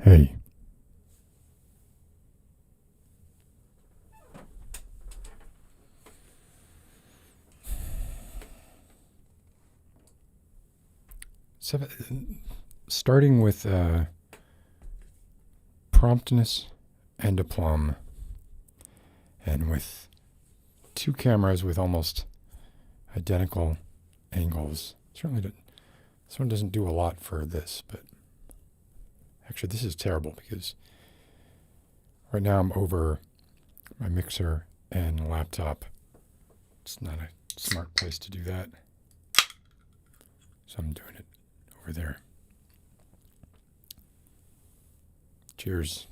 Hey. So, starting with promptness and aplomb, and with two cameras with almost identical angles. Certainly, this one doesn't do a lot for this, but actually, this is terrible because right now I'm over my mixer and laptop. It's not a smart place to do that, so I'm doing it over there. Cheers.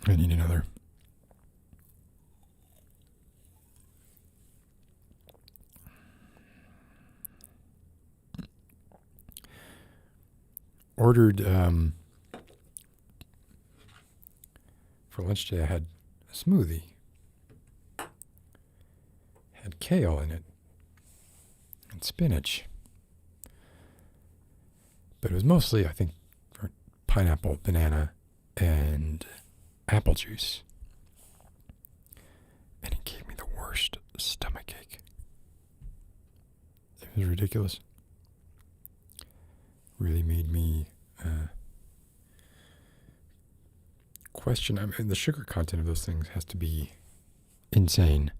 I need another. Ordered for lunch today. I had a smoothie. Had kale in it and spinach, but it was mostly, I think, pineapple, banana, and apple juice, and it gave me the worst stomachache. It was ridiculous. Really made me question. I mean, the sugar content of those things has to be insane.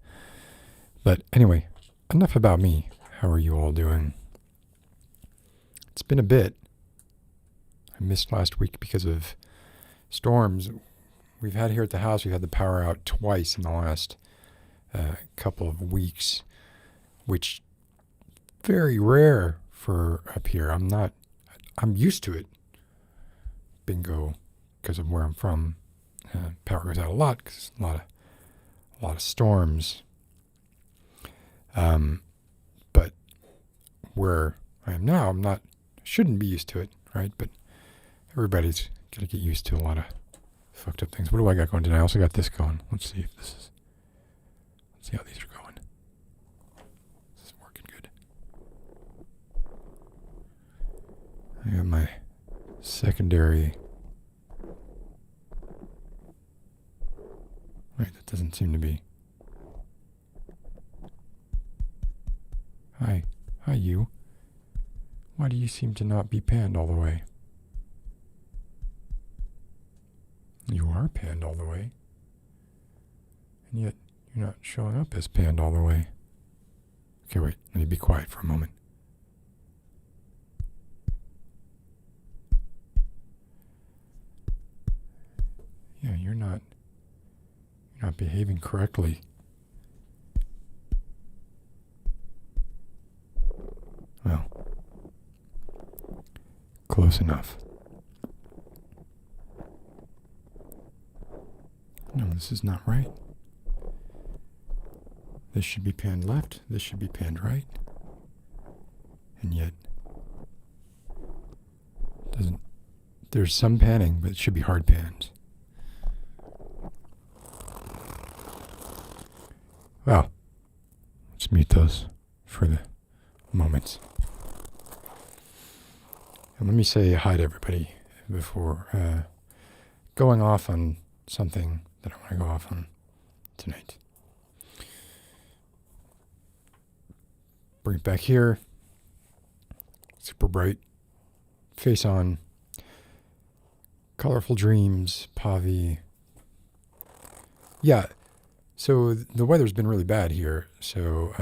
But anyway, enough about me. How are you all doing? It's been a bit. I missed last week because of storms. We've had here at the house, we've had the power out twice in the last couple of weeks, which very rare for up here. I'm used to it. Bingo, because of where I'm from. Power goes out a lot because a lot of storms. But where I am now, shouldn't be used to it, right? But everybody's got to get used to a lot of fucked up things. What do I got going today? I also got this going. Let's see let's see how these are going. This is working good. I got my secondary. Wait, that doesn't seem to be. Hi, you. Why do you seem to not be panned all the way? You are panned all the way. And yet, you're not showing up as panned all the way. Okay, wait, let me be quiet for a moment. Yeah, you're not behaving correctly. Well, close enough. No, this is not right. This should be panned left. This should be panned right. And yet, there's some panning, but it should be hard panned. Well, let's mute those for the moment. And let me say hi to everybody before going off on something that I want to go off on tonight. Bring it back here. Super bright. Face on. Colorful dreams. Pavi. Yeah. So the weather's been really bad here. So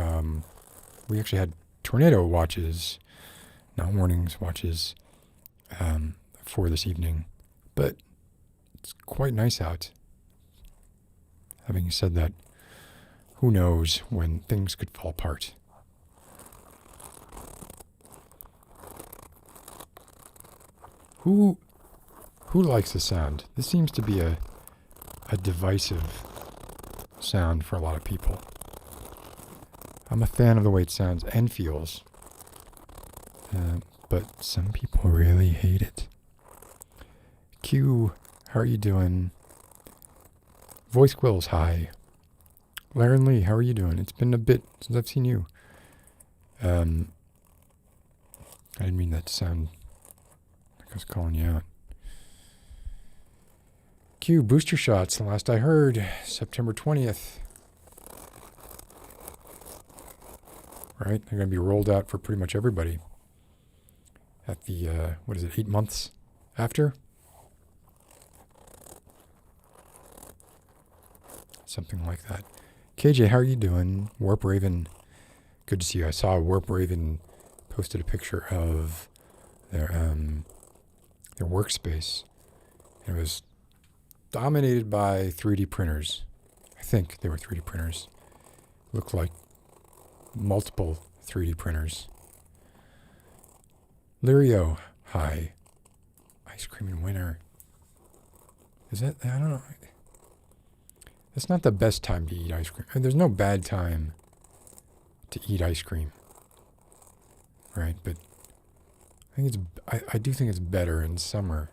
we actually had tornado watches, not warnings, watches for this evening. But it's quite nice out. Having said that, who knows when things could fall apart. Who likes the sound? This seems to be a divisive sound for a lot of people. I'm a fan of the way it sounds and feels, but some people really hate it. Q, how are you doing? Voice Quills, hi. Laren Lee, how are you doing? It's been a bit since I've seen you. I didn't mean that to sound like I was calling you out. Q, booster shots, the last I heard, September 20th. Right? They're going to be rolled out for pretty much everybody at the, 8 months after? Something like that. KJ, how are you doing? Warp Raven, good to see you. I saw Warp Raven posted a picture of their workspace. It was dominated by 3D printers. I think they were 3D printers. Looked like multiple 3D printers. Lirio, hi. Ice cream in winter. Is that, I don't know. It's not the best time to eat ice cream. There's no bad time to eat ice cream. Right? But I do think it's better in summer.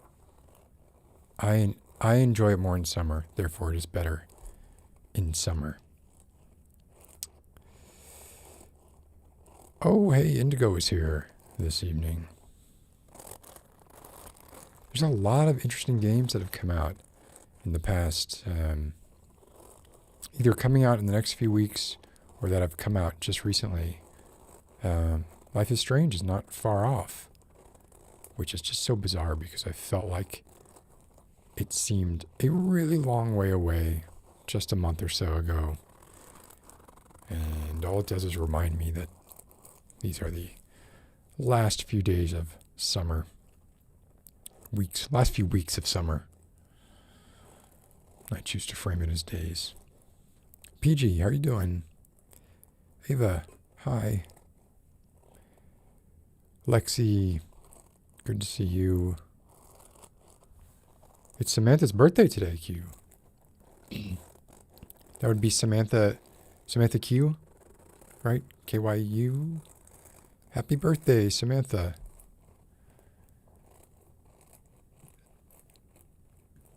I enjoy it more in summer, therefore it is better in summer. Oh, hey, Indigo is here this evening. There's a lot of interesting games that have come out in the past, either coming out in the next few weeks or that have come out just recently. Life is Strange is not far off, which is just so bizarre because I felt like it seemed a really long way away just a month or so ago. And all it does is remind me that these are the last few days of summer. Last few weeks of summer. I choose to frame it as days. PG, how are you doing? Ava, hi. Lexi, good to see you. It's Samantha's birthday today, Q. That would be Samantha Q, right? KYU. Happy birthday, Samantha.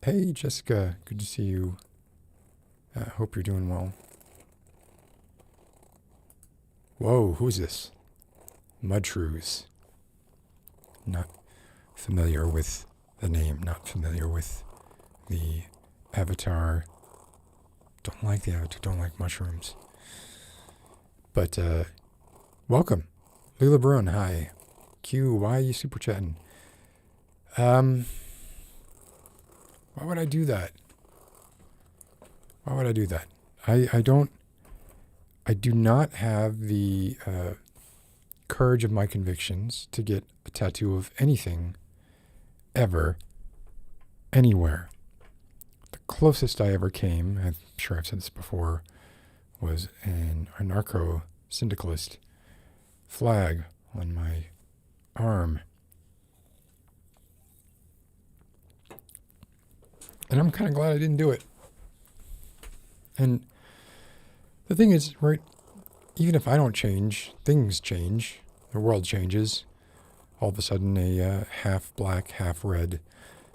Hey, Jessica, good to see you. Hope you're doing well. Whoa, who's this? Mudshrews. Not familiar with the name, not familiar with the avatar. Don't like the avatar, don't like mushrooms. But, welcome. Leela Bruin, hi. Q, why are you super chatting? Why would I do that? Why would I do that? I do not have the courage of my convictions to get a tattoo of anything, ever, anywhere. The closest I ever came, I'm sure I've said this before, was a anarcho-syndicalist flag on my arm. And I'm kind of glad I didn't do it. And the thing is, right, even if I don't change, things change. The world changes. All of a sudden, a half black, half red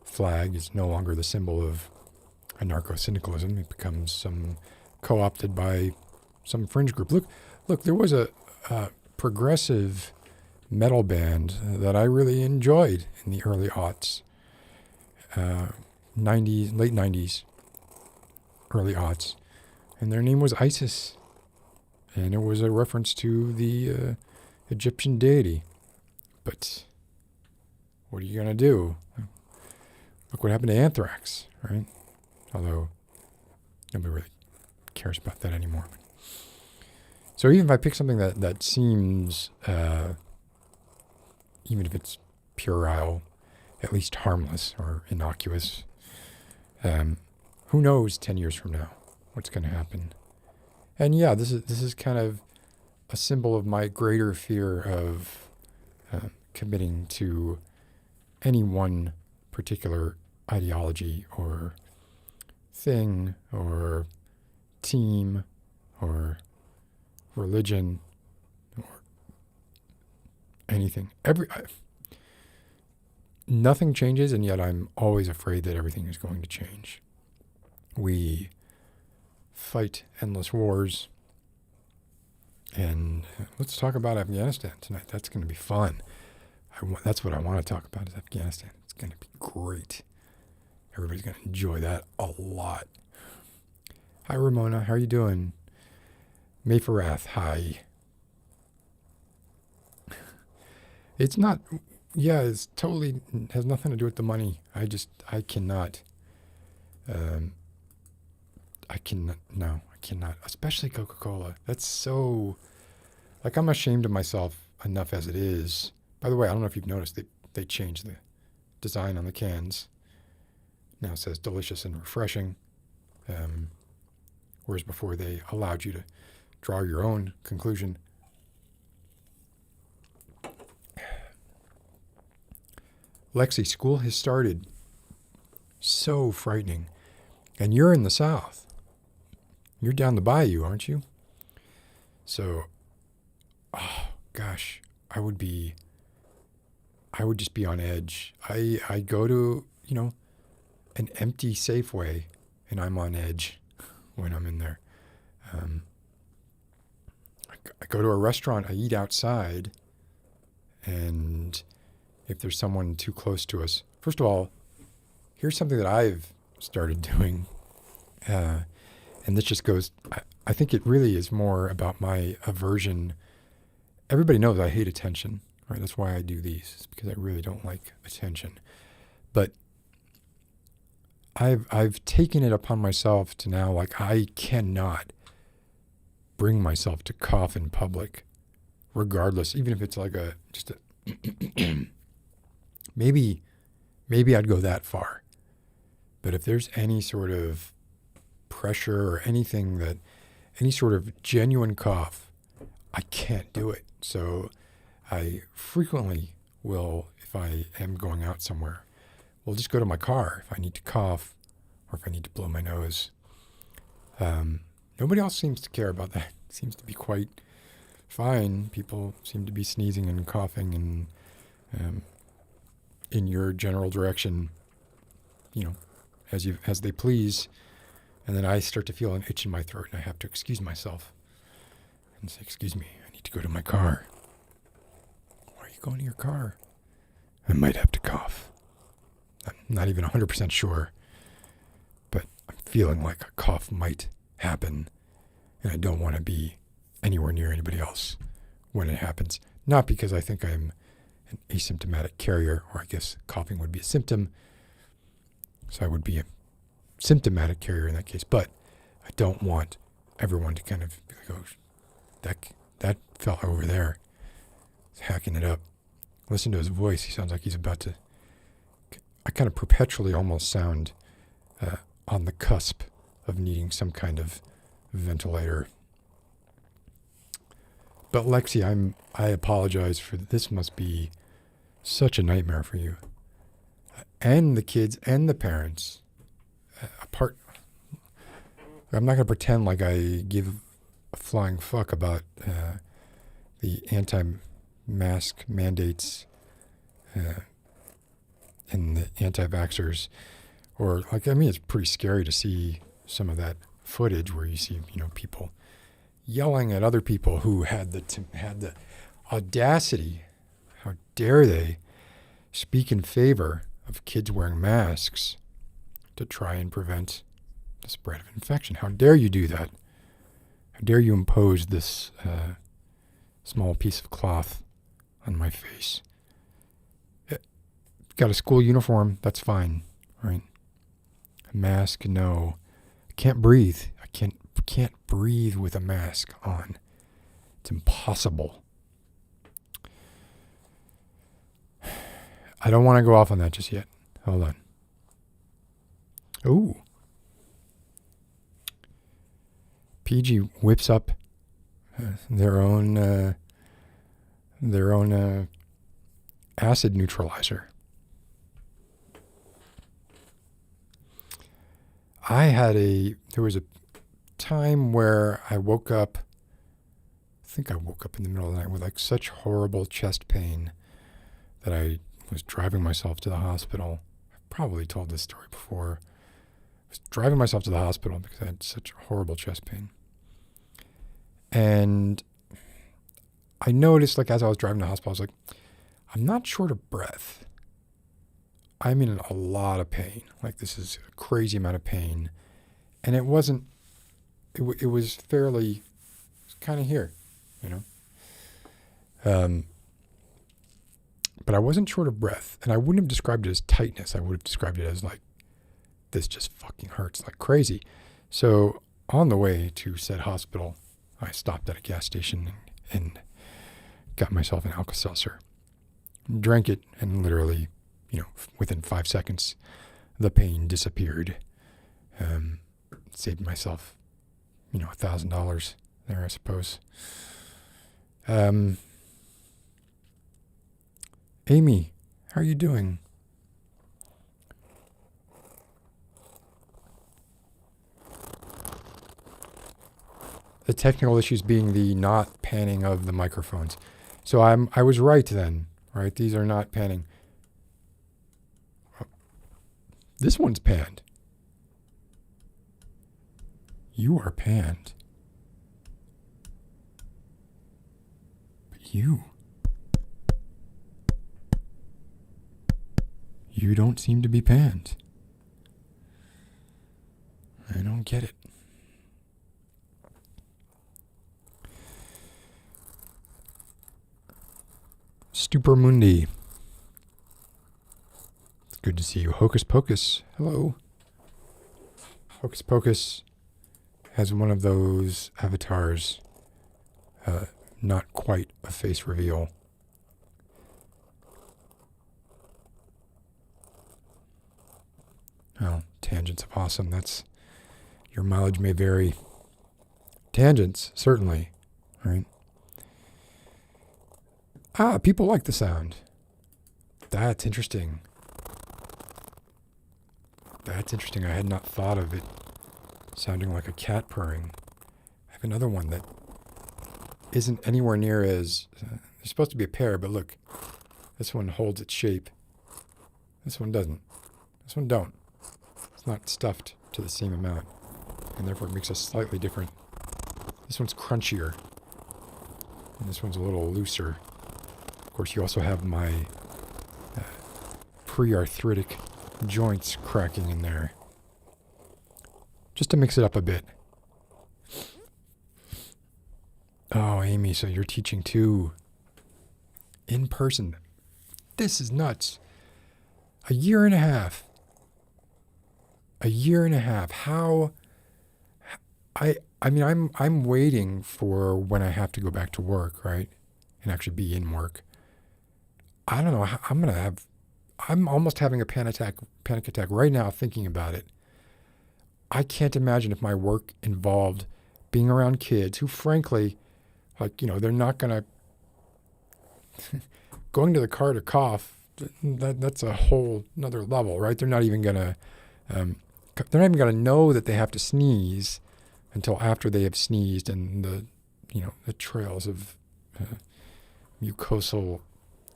flag is no longer the symbol of anarcho-syndicalism. It becomes some co-opted by some fringe group. Look, there was a progressive metal band that I really enjoyed in the early aughts. 90s, late 90s, early aughts. And their name was Isis. And it was a reference to the Egyptian deity. But what are you going to do? Look what happened to Anthrax, right? Although nobody really cares about that anymore. So even if I pick something that seems, even if it's puerile, at least harmless or innocuous, who knows 10 years from now what's going to happen? And yeah, this is kind of a symbol of my greater fear of committing to any one particular ideology or thing or team or religion or anything. Nothing changes, and yet I'm always afraid that everything is going to change. We fight endless wars. And let's talk about Afghanistan tonight. That's going to be fun. That's what I want to talk about is Afghanistan. It's going to be great. Everybody's going to enjoy that a lot. Hi, Ramona. How are you doing? Mayfarath, hi. It's not, it's totally, has nothing to do with the money. I cannot, I cannot, especially Coca-Cola. That's so, like, I'm ashamed of myself enough as it is. By the way, I don't know if you've noticed, they changed the design on the cans. Now it says delicious and refreshing, whereas before they allowed you to draw your own conclusion. Lexi, school has started. So frightening. And you're in the South. You're down the bayou, aren't you? So, oh gosh, I would just be on edge. I go to, an empty Safeway, and I'm on edge when I'm in there. I go to a restaurant, I eat outside, and if there's someone too close to us, first of all, here's something that I've started doing, and this just goes, I think it really is more about my aversion. Everybody knows I hate attention, right? That's why I do these, it's because I really don't like attention. But I've taken it upon myself to now, like, I cannot bring myself to cough in public, regardless, even if it's like just a maybe I'd go that far. But if there's any sort of pressure or anything any sort of genuine cough, I can't do it. So I frequently will, if I am going out somewhere, will just go to my car if I need to cough or if I need to blow my nose. Nobody else seems to care about that. It seems to be quite fine. People seem to be sneezing and coughing and in your general direction, as they please. And then I start to feel an itch in my throat and I have to excuse myself and say, excuse me, I need to go to my car. Why are you going to your car? I might have to cough. I'm not even 100% sure, but I'm feeling like a cough might happen, and I don't want to be anywhere near anybody else when it happens. Not because I think I'm an asymptomatic carrier, or I guess coughing would be a symptom, so I would be a symptomatic carrier in that case, but I don't want everyone to kind of go, that fella over there is hacking it up. Listen to his voice. He sounds like he's about to... I kind of perpetually almost sound on the cusp of needing some kind of ventilator. But Lexi, I apologize for this. Must be such a nightmare for you. And the kids and the parents. I'm not going to pretend like I give a flying fuck about the anti-mask mandates and the anti-vaxxers, it's pretty scary to see some of that footage where you see, people yelling at other people who had the audacity, how dare they, speak in favor of kids wearing masks to try and prevent the spread of infection. How dare you do that? How dare you impose this small piece of cloth on my face? Got a school uniform, that's fine, right? A mask, no. I can't breathe. I can't breathe with a mask on. It's impossible. I don't want to go off on that just yet. Hold on. Ooh. PG whips up their own acid neutralizer. There was a time where I woke up, I think I woke up in the middle of the night with like such horrible chest pain that I was driving myself to the hospital. I've probably told this story before. I was driving myself to the hospital because I had such horrible chest pain. And I noticed, like, as I was driving to the hospital, I was like, I'm not short of breath. I'm in a lot of pain. Like, this is a crazy amount of pain. And it wasn't, it was fairly, kind of here, you know. But I wasn't short of breath. And I wouldn't have described it as tightness. I would have described it as like, this just fucking hurts like crazy. So on the way to said hospital, I stopped at a gas station and got myself an Alka-Seltzer. Drank it, and literally, within 5 seconds, the pain disappeared. Saved myself, $1,000 there, I suppose. Amy, how are you doing? The technical issues being the not panning of the microphones. So I was right then, right? These are not panning. This one's panned. You are panned. But you don't seem to be panned. I don't get it. Stupor Mundi. It's good to see you. Hocus Pocus. Hello. Hocus Pocus has one of those avatars. Not quite a face reveal. Oh, tangents of awesome. That's, your mileage may vary. Tangents, certainly, right? People like the sound. That's interesting. That's interesting. I had not thought of it sounding like a cat purring. I have another one that isn't anywhere near as... they're supposed to be a pair, but look. This one holds its shape. This one doesn't. This one don't. It's not stuffed to the same amount, and therefore it makes a slightly different... This one's crunchier, and this one's a little looser. Of course, you also have my pre-arthritic joints cracking in there, just to mix it up a bit. Oh, Amy, so you're teaching too, in person. This is nuts. A year and a half. How? I mean, I'm waiting for when I have to go back to work, right? And actually be in work. I don't know. I'm almost having a panic attack right now thinking about it. I can't imagine if my work involved being around kids who, frankly, they're not going to... going to the car to cough, that's a whole another level, right? They're not even going to know that they have to sneeze until after they have sneezed, and the trails of mucosal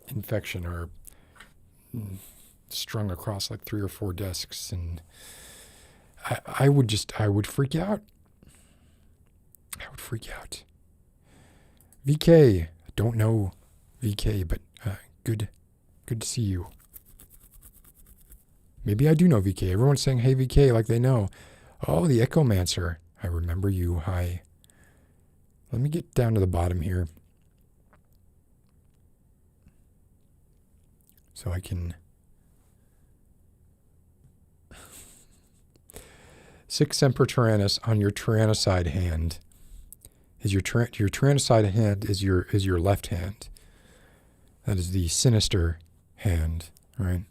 infection are strung across like 3 or 4 desks, and I would freak out. I would freak out. VK, I don't know VK, but good to see you. Maybe I do know VK. Everyone's saying, hey, VK, like they know. Oh, the Echomancer. I remember you. Hi. Let me get down to the bottom here, so I can... 6 Semper Tyrannis on your Tyrannicide hand. Is your Tyrannicide hand is your left hand. That is the sinister hand, right?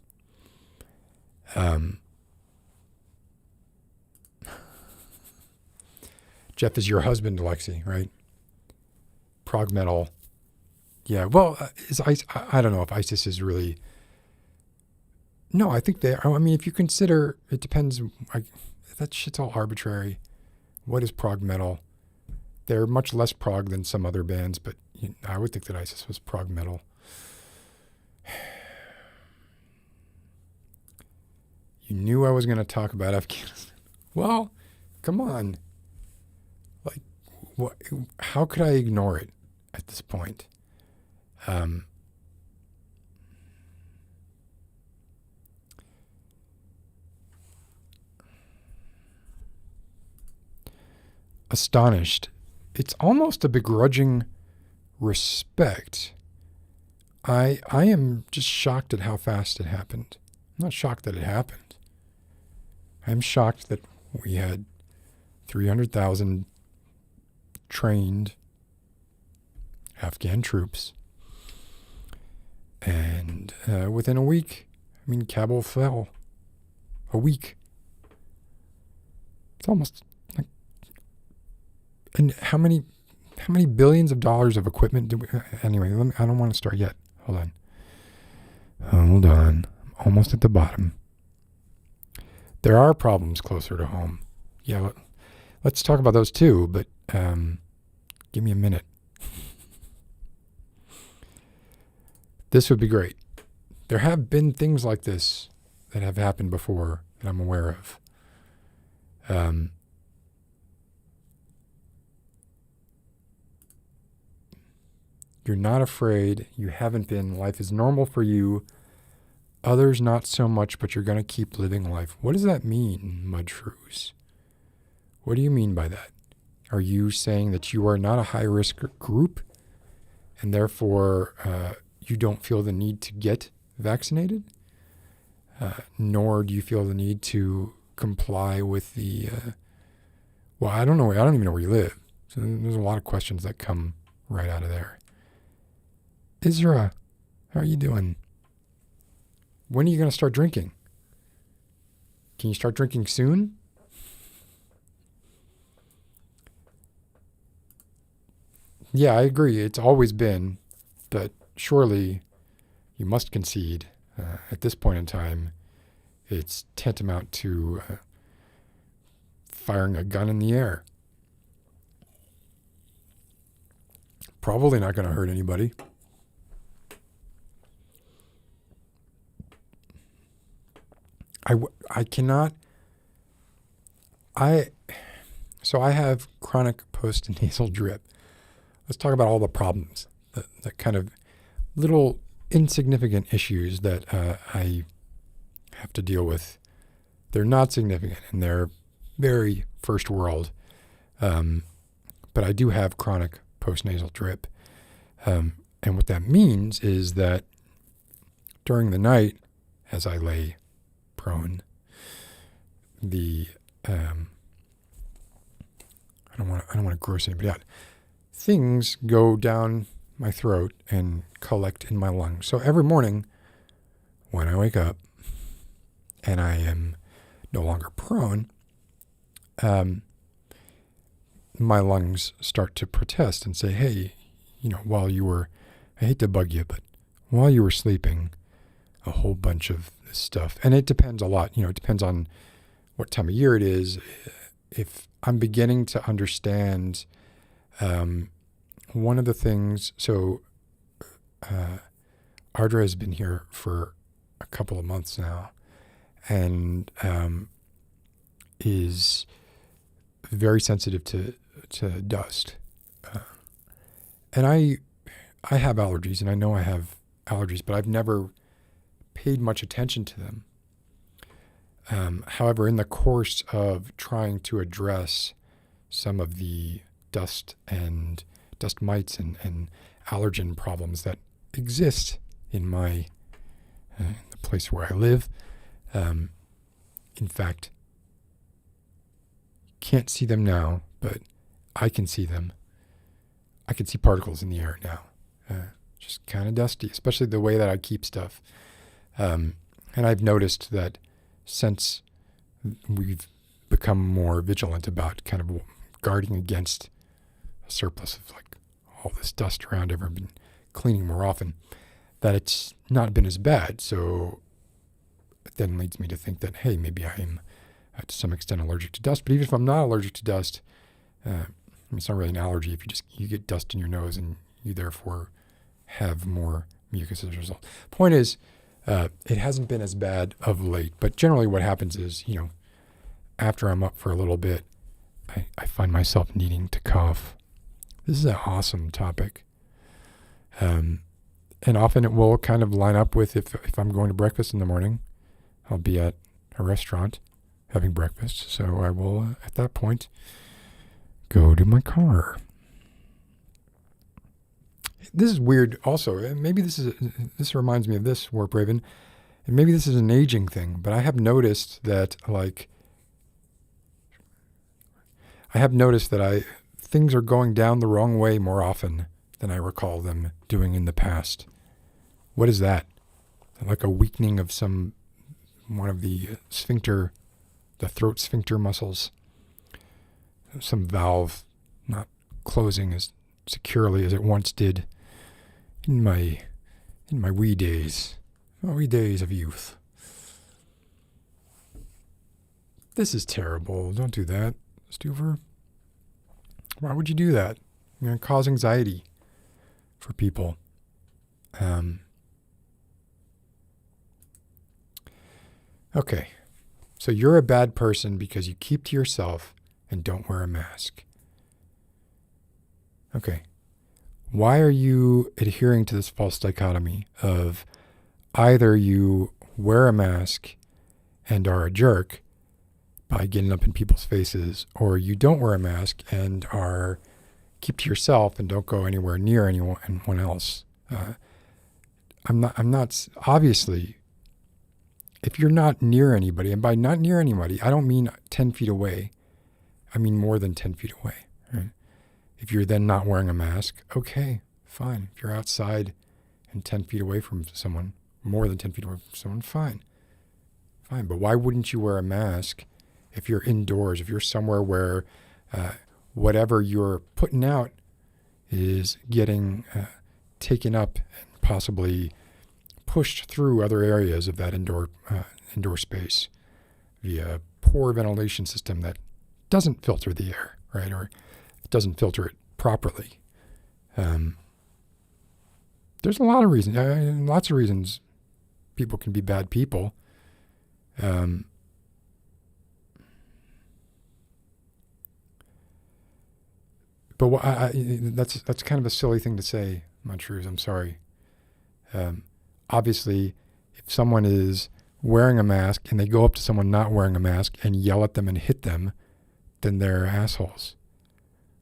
Jeff is your husband, Lexi, right? Prog metal. Yeah, well, I don't know if ISIS is really... No, I think if you consider, it depends. That shit's all arbitrary. What is prog metal? They're much less prog than some other bands, but I would think that ISIS was prog metal. You knew I was going to talk about Afghanistan. Well, come on. Like, what? How could I ignore it at this point? Astonished. It's almost a begrudging respect. I am just shocked at how fast it happened. I'm not shocked that it happened. I'm shocked that we had 300,000 trained Afghan troops. And within a week, Kabul fell. A week. It's almost like... And how many billions of dollars of equipment do we... Anyway, I don't want to start yet. Hold on. I'm almost at the bottom. There are problems closer to home. Yeah, let's talk about those too, but give me a minute. This would be great. There have been things like this that have happened before that I'm aware of. You're not afraid. You haven't been. Life is normal for you. Others not so much, but you're going to keep living life. What does that mean, Mudshrews? What do you mean by that? Are you saying that you are not a high-risk group and therefore you don't feel the need to get vaccinated? Nor do you feel the need to comply with the... well, I don't know. I don't even know where you live. So there's a lot of questions that come right out of there. Isra, how are you doing? When are you going to start drinking? Can you start drinking soon? Yeah, I agree. It's always been, but surely you must concede at this point in time, it's tantamount to firing a gun in the air. Probably not going to hurt anybody. I cannot. So I have chronic post-nasal drip. Let's talk about all the problems, the kind of little insignificant issues that I have to deal with. They're not significant and they're very first world. But I do have chronic post-nasal drip. And what that means is that during the night, as I lay prone, I don't want to gross anybody out. Things go down my throat and collect in my lungs. So every morning when I wake up and I am no longer prone, my lungs start to protest and say, hey, while you were, I hate to bug you, but while you were sleeping, a whole bunch of this stuff, and it depends a lot, it depends on what time of year it is. If I'm beginning to understand, one of the things, so Ardra has been here for a couple of months now, and is very sensitive to dust. And I have allergies, and I know I have allergies, but I've never paid much attention to them. However, in the course of trying to address some of the dust and dust mites and allergen problems that exist in the place where I live, in fact, can't see them now, but I can see them. I can see particles in the air now, just kind of dusty, especially the way that I keep stuff. And I've noticed that since we've become more vigilant about kind of guarding against a surplus of like all this dust around, I've been cleaning more often, that it's not been as bad. So it then leads me to think that, hey, maybe I am to some extent allergic to dust. But even if I'm not allergic to dust, it's not really an allergy if you get dust in your nose and you therefore have more mucus as a result. Point is, it hasn't been as bad of late, but generally what happens is, after I'm up for a little bit, I find myself needing to cough. This is an awesome topic. And often it will kind of line up with if I'm going to breakfast in the morning, I'll be at a restaurant having breakfast. So I will, at that point, go to my car. This is weird also. Maybe this reminds me of this, Warp Raven. And maybe this is an aging thing, but I have noticed that things are going down the wrong way more often than I recall them doing in the past. What is that? Like a weakening of one of the throat sphincter muscles. Some valve not closing as securely as it once did in my wee days of youth. This is terrible. Don't do that, Stuver. Why would you do that? You're going to cause anxiety for people. Okay. So you're a bad person because you keep to yourself and don't wear a mask. Okay. Why are you adhering to this false dichotomy of either you wear a mask and are a jerk by getting up in people's faces, or you don't wear a mask and keep to yourself and don't go anywhere near anyone else? I'm not, obviously, if you're not near anybody, and by not near anybody, I don't mean 10 feet away. I mean more than 10 feet away. Right? If you're then not wearing a mask, okay, fine. If you're outside and 10 feet away from someone, more than 10 feet away from someone, fine. Fine, but why wouldn't you wear a mask if you're indoors, if you're somewhere where whatever you're putting out is getting taken up and possibly pushed through other areas of that indoor space via a poor ventilation system that doesn't filter the air, right? Or it doesn't filter it properly. There's a lot of reasons. Lots of reasons people can be bad people. But that's kind of a silly thing to say, Montrose. I'm sorry. Obviously, if someone is wearing a mask and they go up to someone not wearing a mask and yell at them and hit them, then they're assholes.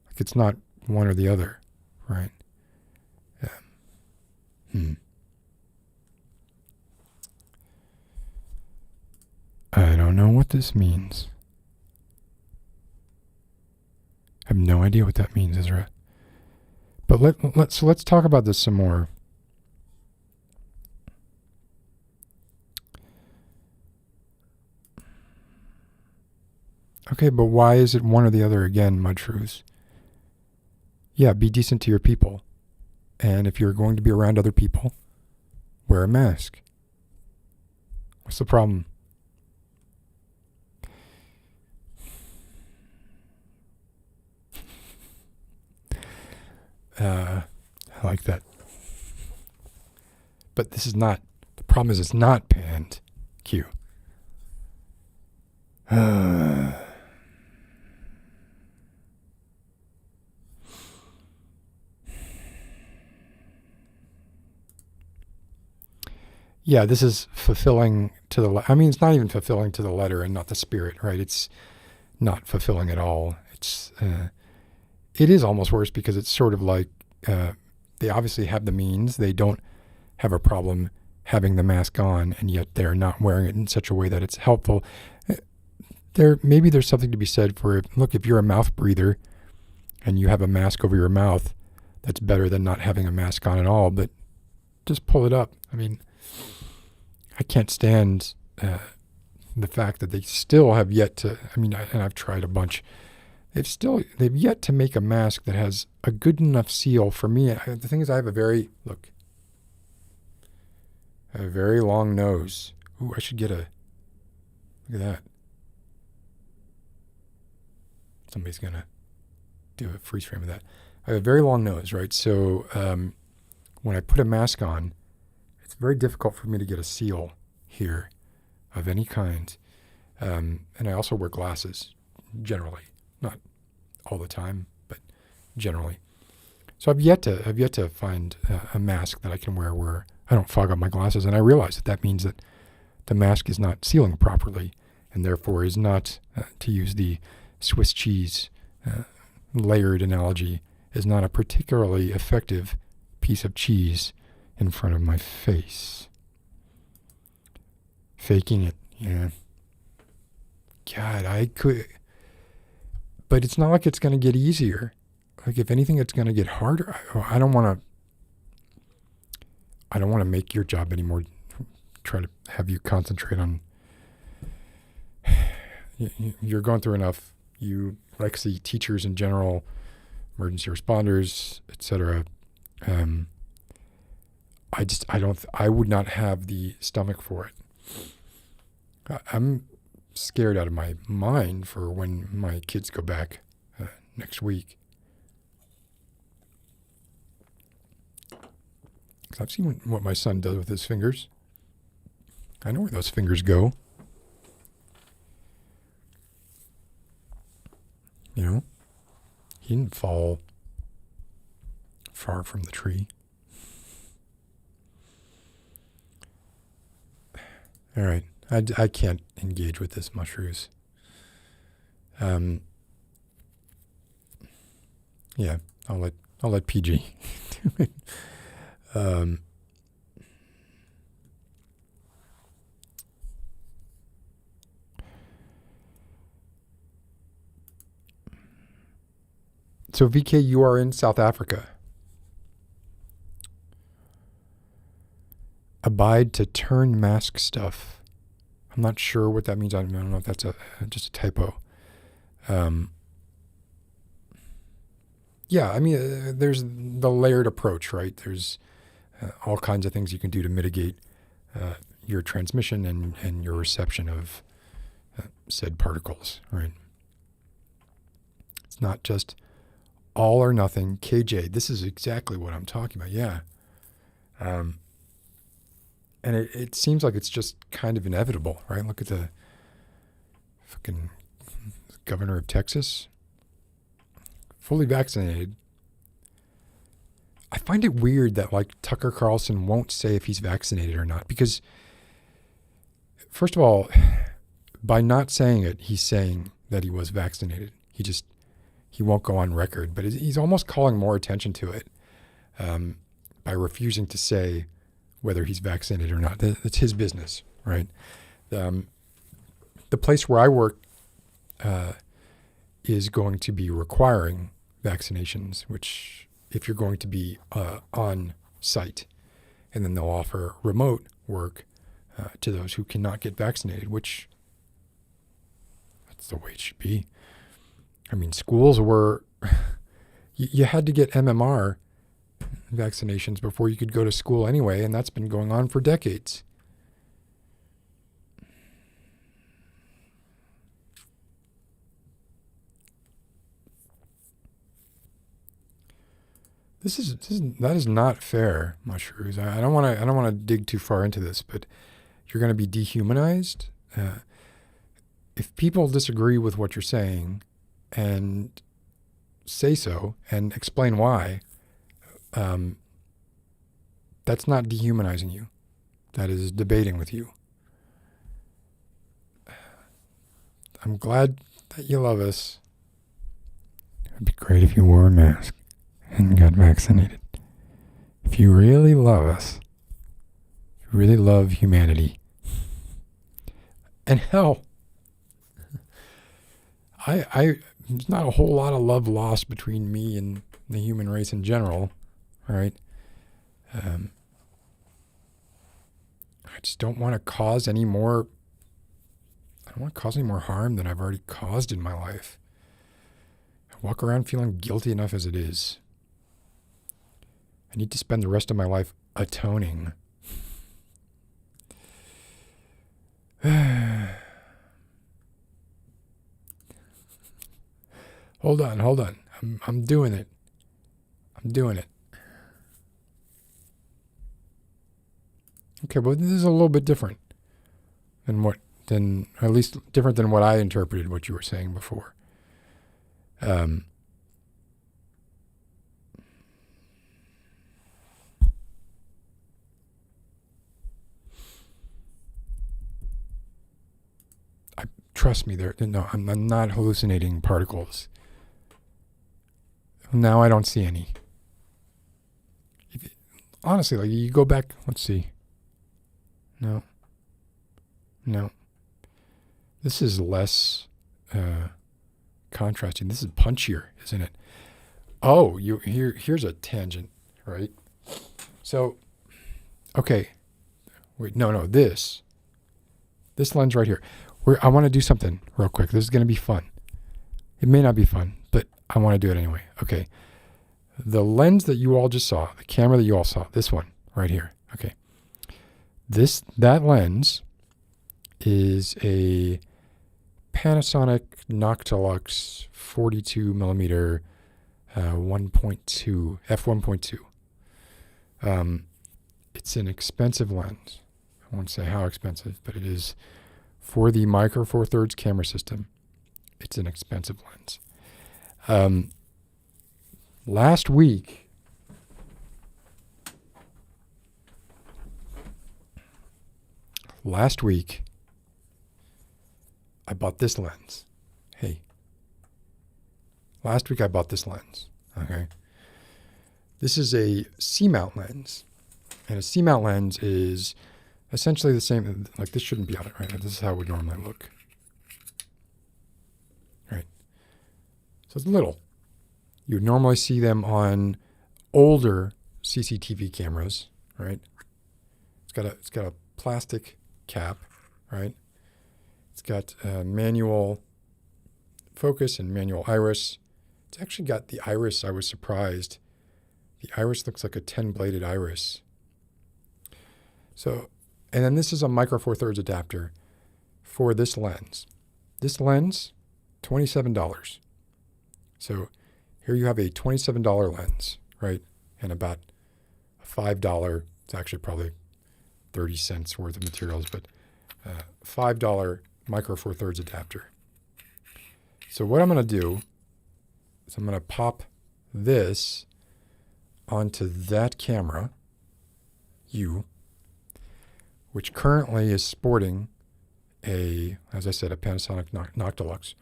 Like, it's not one or the other, right? I don't know what this means. I have no idea what that means, Ezra. But let's talk about this some more. Okay, but why is it one or the other again, Mudshrews? Yeah, be decent to your people. And if you're going to be around other people, wear a mask. What's the problem? I like that. But this is not, the problem is it's not panned. Q. Yeah, this is fulfilling to the I mean, it's not even fulfilling to the letter and not the spirit, right? It's not fulfilling at all. It is almost worse because it's sort of like they obviously have the means. They don't have a problem having the mask on, and yet they're not wearing it in such a way that it's helpful. Maybe there's something to be said for, look, if you're a mouth breather and you have a mask over your mouth, that's better than not having a mask on at all, but just pull it up. I mean, I can't stand the fact that they still have yet to, and I've tried a bunch. They've yet to make a mask that has a good enough seal for me. The thing is, I have a very long nose. Ooh, I should get look at that. Somebody's going to do a freeze frame of that. I have a very long nose, right? So when I put a mask on, it's very difficult for me to get a seal here of any kind. And I also wear glasses, generally. Not all the time, but generally. So I've yet to find a mask that I can wear where I don't fog up my glasses. And I realize that means that the mask is not sealing properly, and therefore is not, to use the Swiss cheese layered analogy, is not a particularly effective piece of cheese in front of my face. Faking it, yeah. God, I could, but it's not like it's going to get easier. Like, if anything, it's going to get harder. I don't want to make your job anymore. Try to have you concentrate on. You're going through enough. You like see teachers in general, emergency responders, etc. I would not have the stomach for it. I'm scared out of my mind for when my kids go back next week. Because I've seen what my son does with his fingers. I know where those fingers go. You know, he didn't fall far from the tree. All right. I can't engage with this, mushrooms. Yeah, I'll let PG do it. So VK, you are in South Africa. Abide to turn mask stuff. I'm not sure what that means. I don't know if that's just a typo. Yeah, I mean, there's the layered approach, right? There's all kinds of things you can do to mitigate your transmission and your reception of said particles, right? It's not just all or nothing. KJ, this is exactly what I'm talking about. Yeah. And it seems like it's just kind of inevitable, right? Look at the fucking governor of Texas, fully vaccinated. I find it weird that, like, Tucker Carlson won't say if he's vaccinated or not, because first of all, by not saying it, he's saying that he was vaccinated. He won't go on record, but he's almost calling more attention to it by refusing to say whether he's vaccinated or not. It's his business, right? The place where I work is going to be requiring vaccinations, which, if you're going to be on site, and then they'll offer remote work to those who cannot get vaccinated, which that's the way it should be. I mean, schools were, you had to get MMR vaccinations before you could go to school anyway, and that's been going on for decades. That is not fair, mushrooms. I don't want to dig too far into this, but you're going to be dehumanized. If people disagree with what you're saying, and say so and explain why, that's not dehumanizing you. That is debating with you. I'm glad that you love us. It'd be great if you wore a mask and got vaccinated. If you really love us, if you really love humanity, and hell, there's not a whole lot of love lost between me and the human race in general, right? I just don't want to cause any more. I don't want to cause any more harm than I've already caused in my life. I walk around feeling guilty enough as it is. I need to spend the rest of my life atoning. Hold on. I'm doing it. Okay, but this is a little bit different than what than, at least different than what I interpreted what you were saying before. Trust me, no, I'm not hallucinating particles. Now I don't see any. Honestly, like you go back, let's see. No. This is less contrasting. This is punchier, isn't it? Oh, here's a tangent, right? So, okay. Wait, no, this lens right here. I want to do something real quick. This is going to be fun. It may not be fun, but I want to do it anyway. Okay. The lens that you all just saw, the camera that you all saw, this one right here. Okay. That lens is a Panasonic Noctilux 42 millimeter 1.2 f1.2. It's an expensive lens. I won't say how expensive, but it is. For the Micro Four Thirds camera system, it's an expensive lens. Last week, I bought this lens. Hey, last week I bought this lens. Okay, this is a C-mount lens, and a C-mount lens is essentially the same. Like this shouldn't be on it, right? This is how it would normally look. Right. So it's little. You would normally see them on older CCTV cameras, right? It's got a plastic cap, right? It's got manual focus and manual iris. It's actually got the iris. I was surprised. The iris looks like a 10-bladed iris. So, and then this is a Micro Four Thirds adapter for this lens. This lens, $27. So here you have a $27 lens, right? And about a $5, it's actually probably 30 cents worth of materials, but $5 Micro Four Thirds adapter. So what I'm going to do is I'm going to pop this onto that camera, which currently is sporting as I said, a Panasonic Noctilux,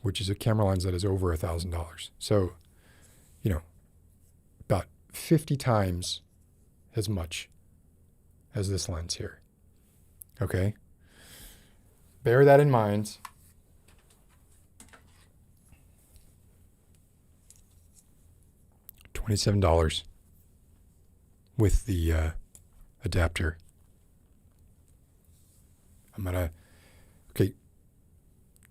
which is a camera lens that is over $1,000. So, about 50 times as much as this lens here. Okay? Bear that in mind. $27 with the adapter. I'm going to,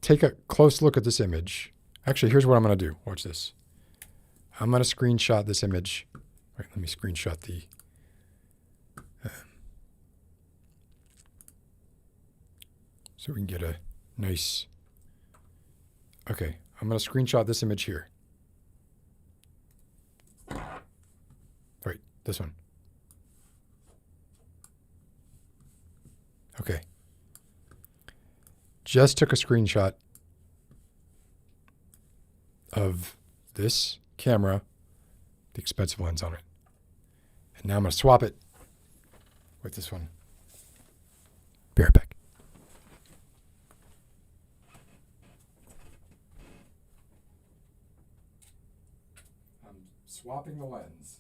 take a close look at this image. Actually, here's what I'm going to do. Watch this. I'm going to screenshot this image. All right, let me screenshot the so we can get a nice. Okay, I'm going to screenshot this image here. Right, this one. Okay. Just took a screenshot of this camera, the expensive lens on it. And now I'm going to swap it with this one. Be right back. I'm swapping the lens.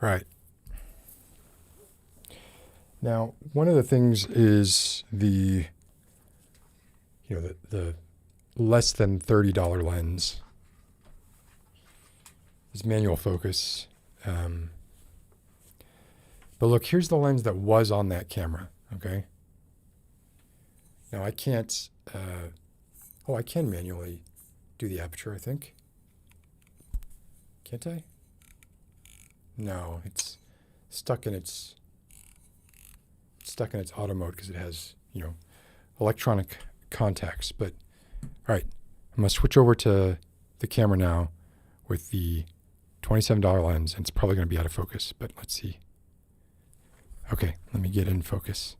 Right. Now, one of the things is the less than $30 lens is manual focus. But look, here's the lens that was on that camera. Okay. Now I can't Oh, I can manually do the aperture, I think. Can't I? No, it's stuck in its auto mode because it has, electronic contacts. But all right, I'm gonna switch over to the camera now with the $27 lens, and it's probably gonna be out of focus, but let's see. Okay, let me get in focus.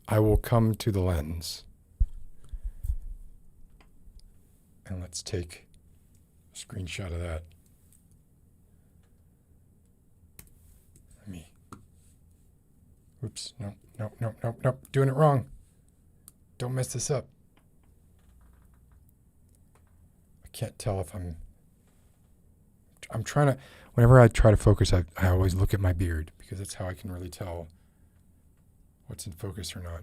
I will come to the lens. And let's take a screenshot of that. Oops, nope, doing it wrong. Don't mess this up. I can't tell if I'm trying to, whenever I try to focus, I always look at my beard because that's how I can really tell what's in focus or not.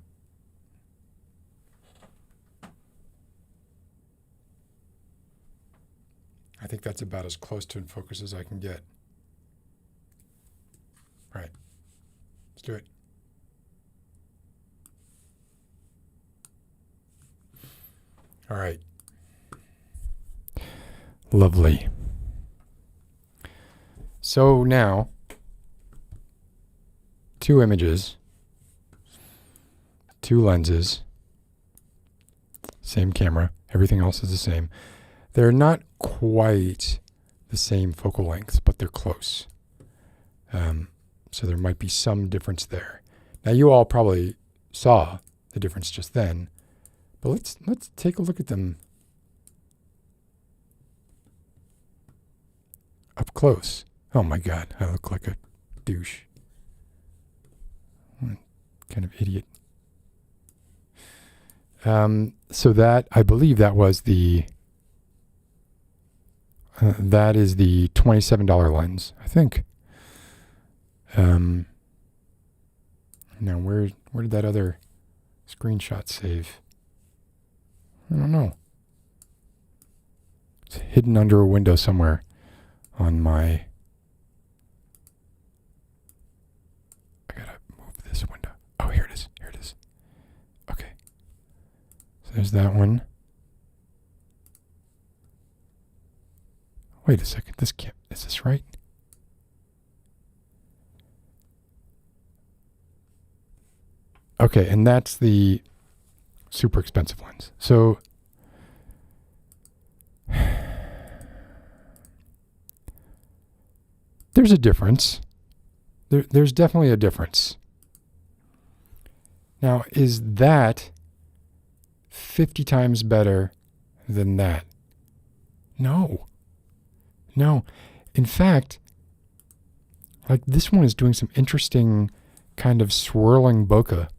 I think that's about as close to in focus as I can get. All right, let's do it. All right. Lovely. So now, 2 images, 2 lenses, same camera, everything else is the same. They're not quite the same focal lengths, but they're close. So there might be some difference there. Now you all probably saw the difference just then, but let's take a look at them up close. Oh my God, I look like a douche. What kind of idiot. So that, I believe that was that is the $27 lens, I think. Now where did that other screenshot save? I don't know. It's hidden under a window somewhere on my... I gotta move this window. Oh, here it is. Okay. So there's that one. Wait a second. Is this right? Okay, and that's the super expensive lens. So there's a difference. There's definitely a difference. Now, is that 50 times better than that? No. In fact, like this one is doing some interesting kind of swirling bokeh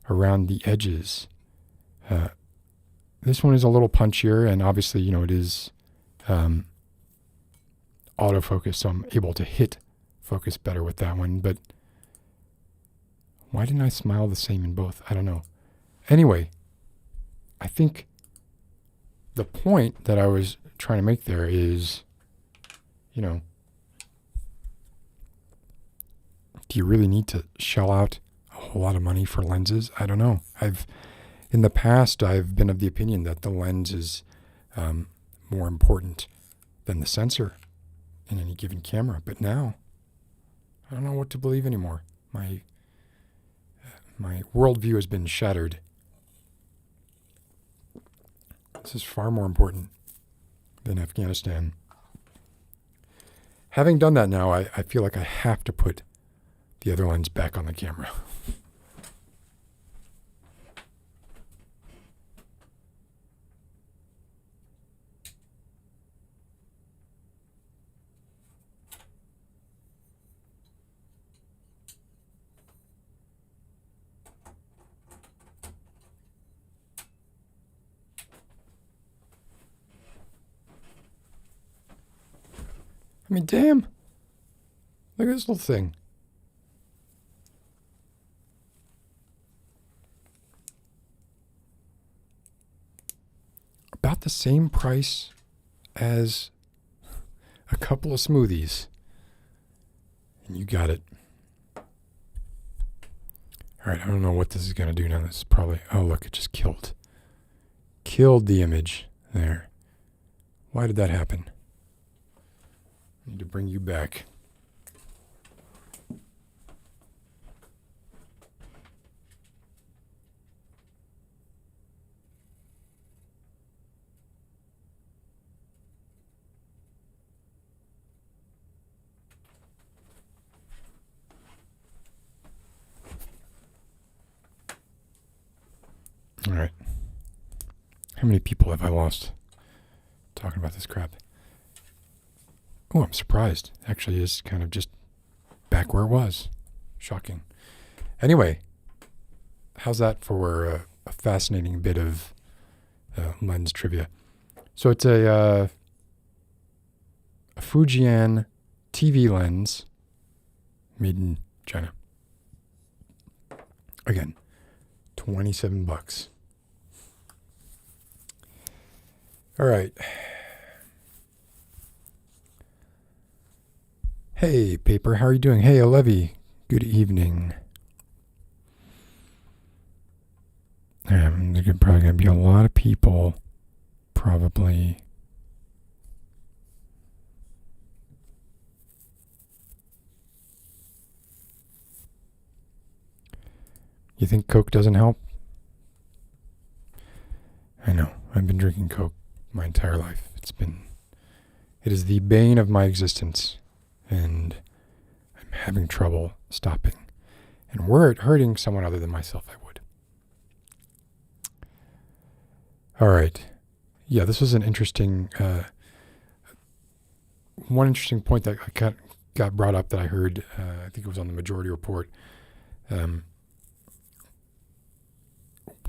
around the edges. This one is a little punchier, and obviously, it is autofocus, so I'm able to hit focus better with that one. But why didn't I smile the same in both? I don't know. Anyway, I think the point that I was trying to make there is, do you really need to shell out a whole lot of money for lenses? I don't know. In the past, I've been of the opinion that the lens is more important than the sensor in any given camera. But now, I don't know what to believe anymore. My worldview has been shattered. This is far more important than Afghanistan. Having done that now, I feel like I have to put the other lens back on the camera. I mean, damn. Look at this little thing. About the same price as a couple of smoothies. And you got it. All right, I don't know what this is going to do now. This is probably... Oh, look, it just killed killed the image there. Why did that happen? I need to bring you back. All right. How many people have I lost talking about this crap? Oh, I'm surprised. Actually, it's kind of just back where it was. Shocking. Anyway, how's that for a fascinating bit of lens trivia? So it's a Fujian TV lens made in China. Again, $27. All right. Hey, Paper, how are you doing? Hey, Olevi, good evening. There's probably going to be a lot of people, probably. You think Coke doesn't help? I know. I've been drinking Coke my entire life. It is the bane of my existence, and I'm having trouble stopping. And were it hurting someone other than myself, I would. All right. Yeah, this was an interesting, one interesting point that got brought up that I heard, I think it was on the Majority Report.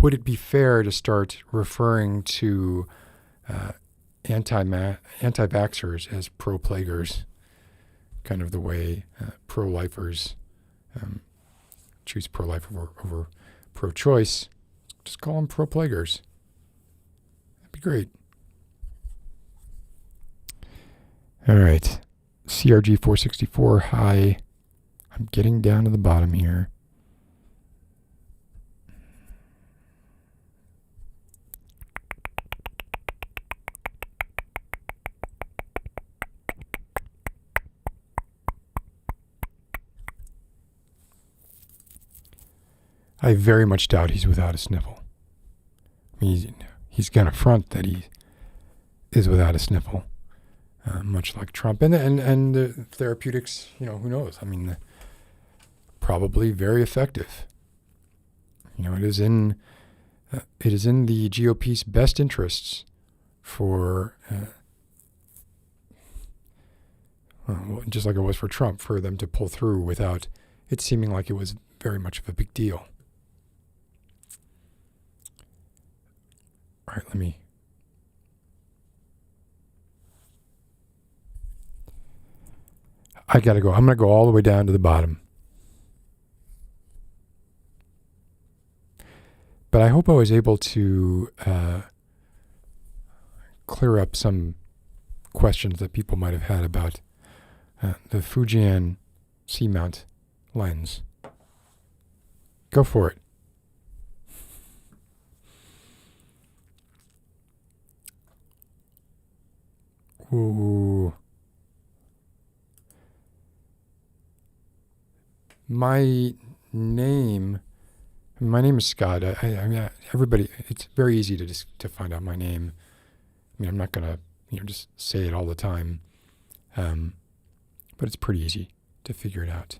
Would it be fair to start referring to anti-vaxxers as pro-plaguers, kind of the way pro-lifers choose pro-life over pro-choice? Just call them pro-plaguers. That'd be great. All right. CRG 464, hi. I'm getting down to the bottom here. I very much doubt he's without a sniffle. I mean, he's going to front that he is without a sniffle, much like Trump. And the therapeutics, who knows? I mean, probably very effective. It is in the GOP's best interests for, just like it was for Trump, for them to pull through without it seeming like it was very much of a big deal. All right, I gotta go. I'm gonna go all the way down to the bottom. But I hope I was able to clear up some questions that people might have had about the Fujian C-mount lens. Go for it. Ooh. My name is Scott. I mean, everybody, it's very easy to find out my name. I mean, I'm not gonna, just say it all the time. But it's pretty easy to figure it out.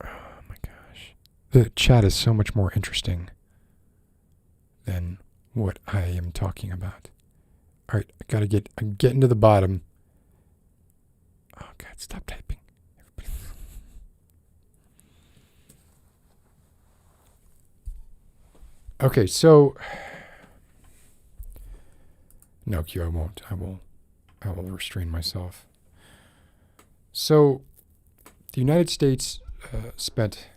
Oh my gosh. The chat is so much more interesting than what I am talking about. All right, I'm getting to the bottom. Oh God, stop typing. Everybody. Okay, so no, Q, I won't. I will restrain myself. So the United States spent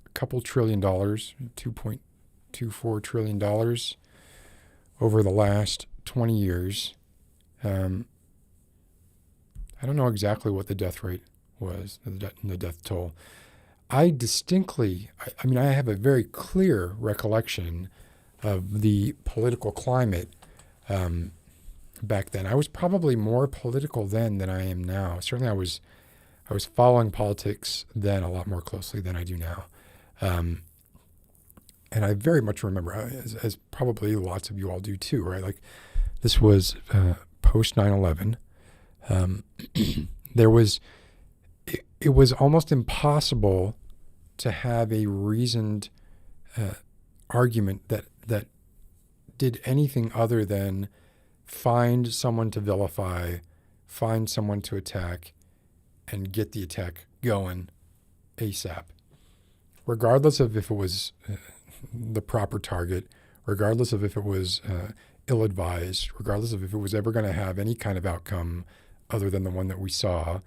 a couple $2 trillion, $2.24 trillion over the last 20 years. I don't know exactly what the death rate was, the death toll. I distinctly, I mean, I have a very clear recollection of the political climate back then. I was probably more political then than I am now. Certainly, I was following politics then a lot more closely than I do now. Um, and I very much remember, as probably lots of you all do too, right? Like this was post 9/11. Um, there was, it was almost impossible to have a reasoned argument that did anything other than find someone to vilify, find someone to attack, and get the attack going ASAP, regardless of if it was the proper target, regardless of if it was ill-advised, regardless of if it was ever going to have any kind of outcome other than the one that we saw.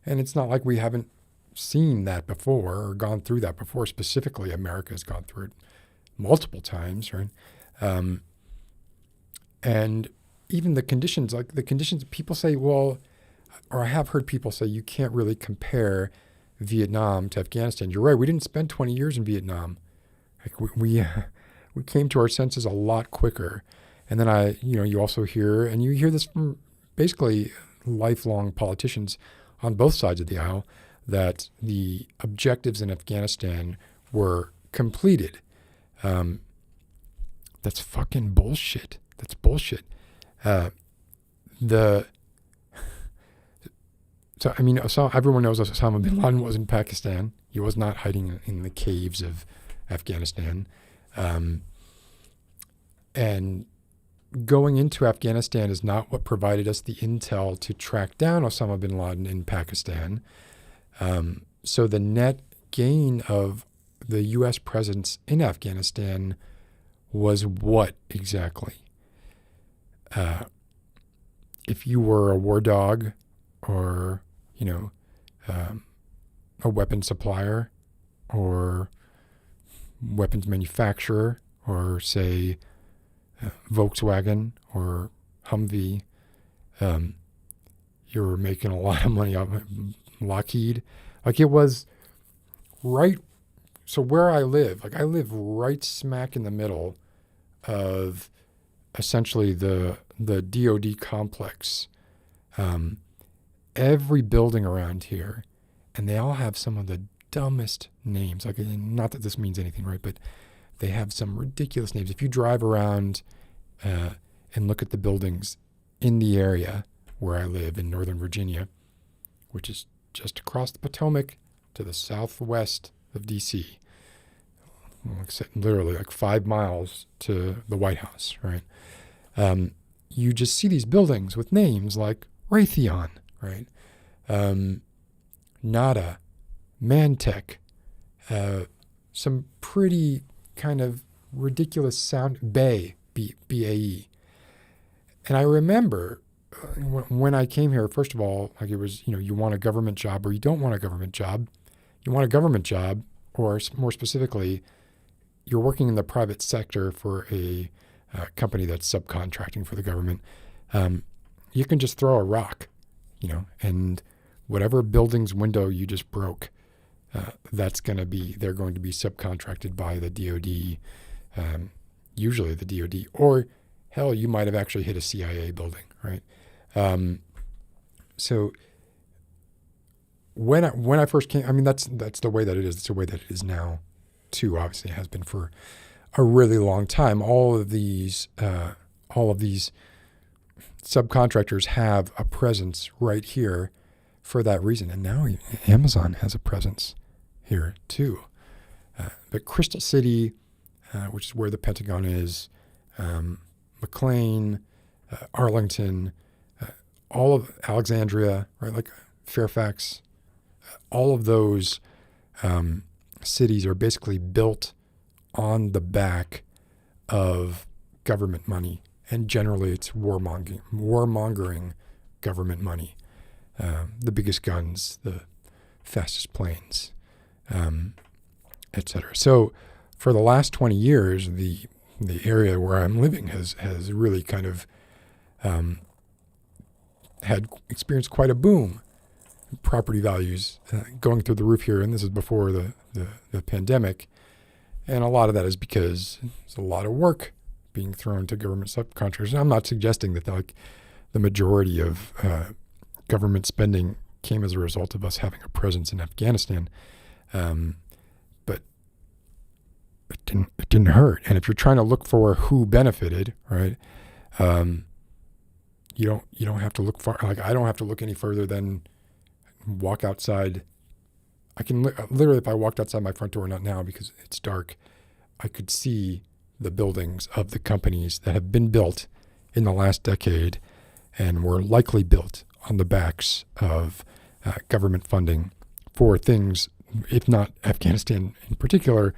And it's not like we haven't seen that before or gone through that before. Specifically, America has gone through it multiple times, right? And even the conditions, like the conditions, people say, well, or I have heard people say you can't really compare Vietnam to Afghanistan. You're right. We didn't spend 20 years in Vietnam. Like we came to our senses a lot quicker. And then you also hear, and you hear this from basically lifelong politicians on both sides of the aisle, that the objectives in Afghanistan were completed. That's fucking bullshit. That's bullshit. So everyone knows Osama bin Laden was in Pakistan. He was not hiding in the caves of Afghanistan. And going into Afghanistan is not what provided us the intel to track down Osama bin Laden in Pakistan. So the net gain of the U.S. presence in Afghanistan was what exactly? If you were a war dog or, a weapon supplier or weapons manufacturer or, say, Volkswagen or Humvee, you were making a lot of money off Lockheed. Like it was right. So where I live right smack in the middle of essentially the DoD complex. Every building around here, and they all have some of the dumbest names. Like, not that this means anything, right? But they have some ridiculous names. If you drive around and look at the buildings in the area where I live in Northern Virginia, which is just across the Potomac to the southwest of D.C., literally like 5 miles to the White House, right? You just see these buildings with names like Raytheon, right? Nada, Mantech, some pretty kind of ridiculous sound, B-A-E. And I remember when I came here, first of all, like it was, you want a government job or you don't want a government job. You want a government job, or more specifically, you're working in the private sector for a company that's subcontracting for the government. You can just throw a rock, and whatever building's window you just broke, they're going to be subcontracted by the DoD, usually the DoD, or hell, you might have actually hit a CIA building, right? So when I first came, that's the way that it is. It's the way that it is now, too. Obviously, it has been for a really long time. All of these subcontractors have a presence right here for that reason. And now Amazon has a presence here too. But Crystal City, which is where the Pentagon is, McLean, Arlington, all of Alexandria, right? Like Fairfax, all of those cities are basically built on the back of government money. And generally it's warmongering government money. The biggest guns, the fastest planes, et cetera. So for the last 20 years, the area where I'm living has really kind of had experienced quite a boom. property values going through the roof here, and this is before the pandemic. And a lot of that is because there's a lot of work being thrown to government subcontractors. And I'm not suggesting that the majority of government spending came as a result of us having a presence in Afghanistan, but it didn't hurt. And if you're trying to look for who benefited, right? You don't have to look far. Like, I don't have to look any further than walk outside. I can literally, if I walked outside my front door, not now because it's dark, I could see the buildings of the companies that have been built in the last decade and were likely built on the backs of government funding for things, if not Afghanistan in particular,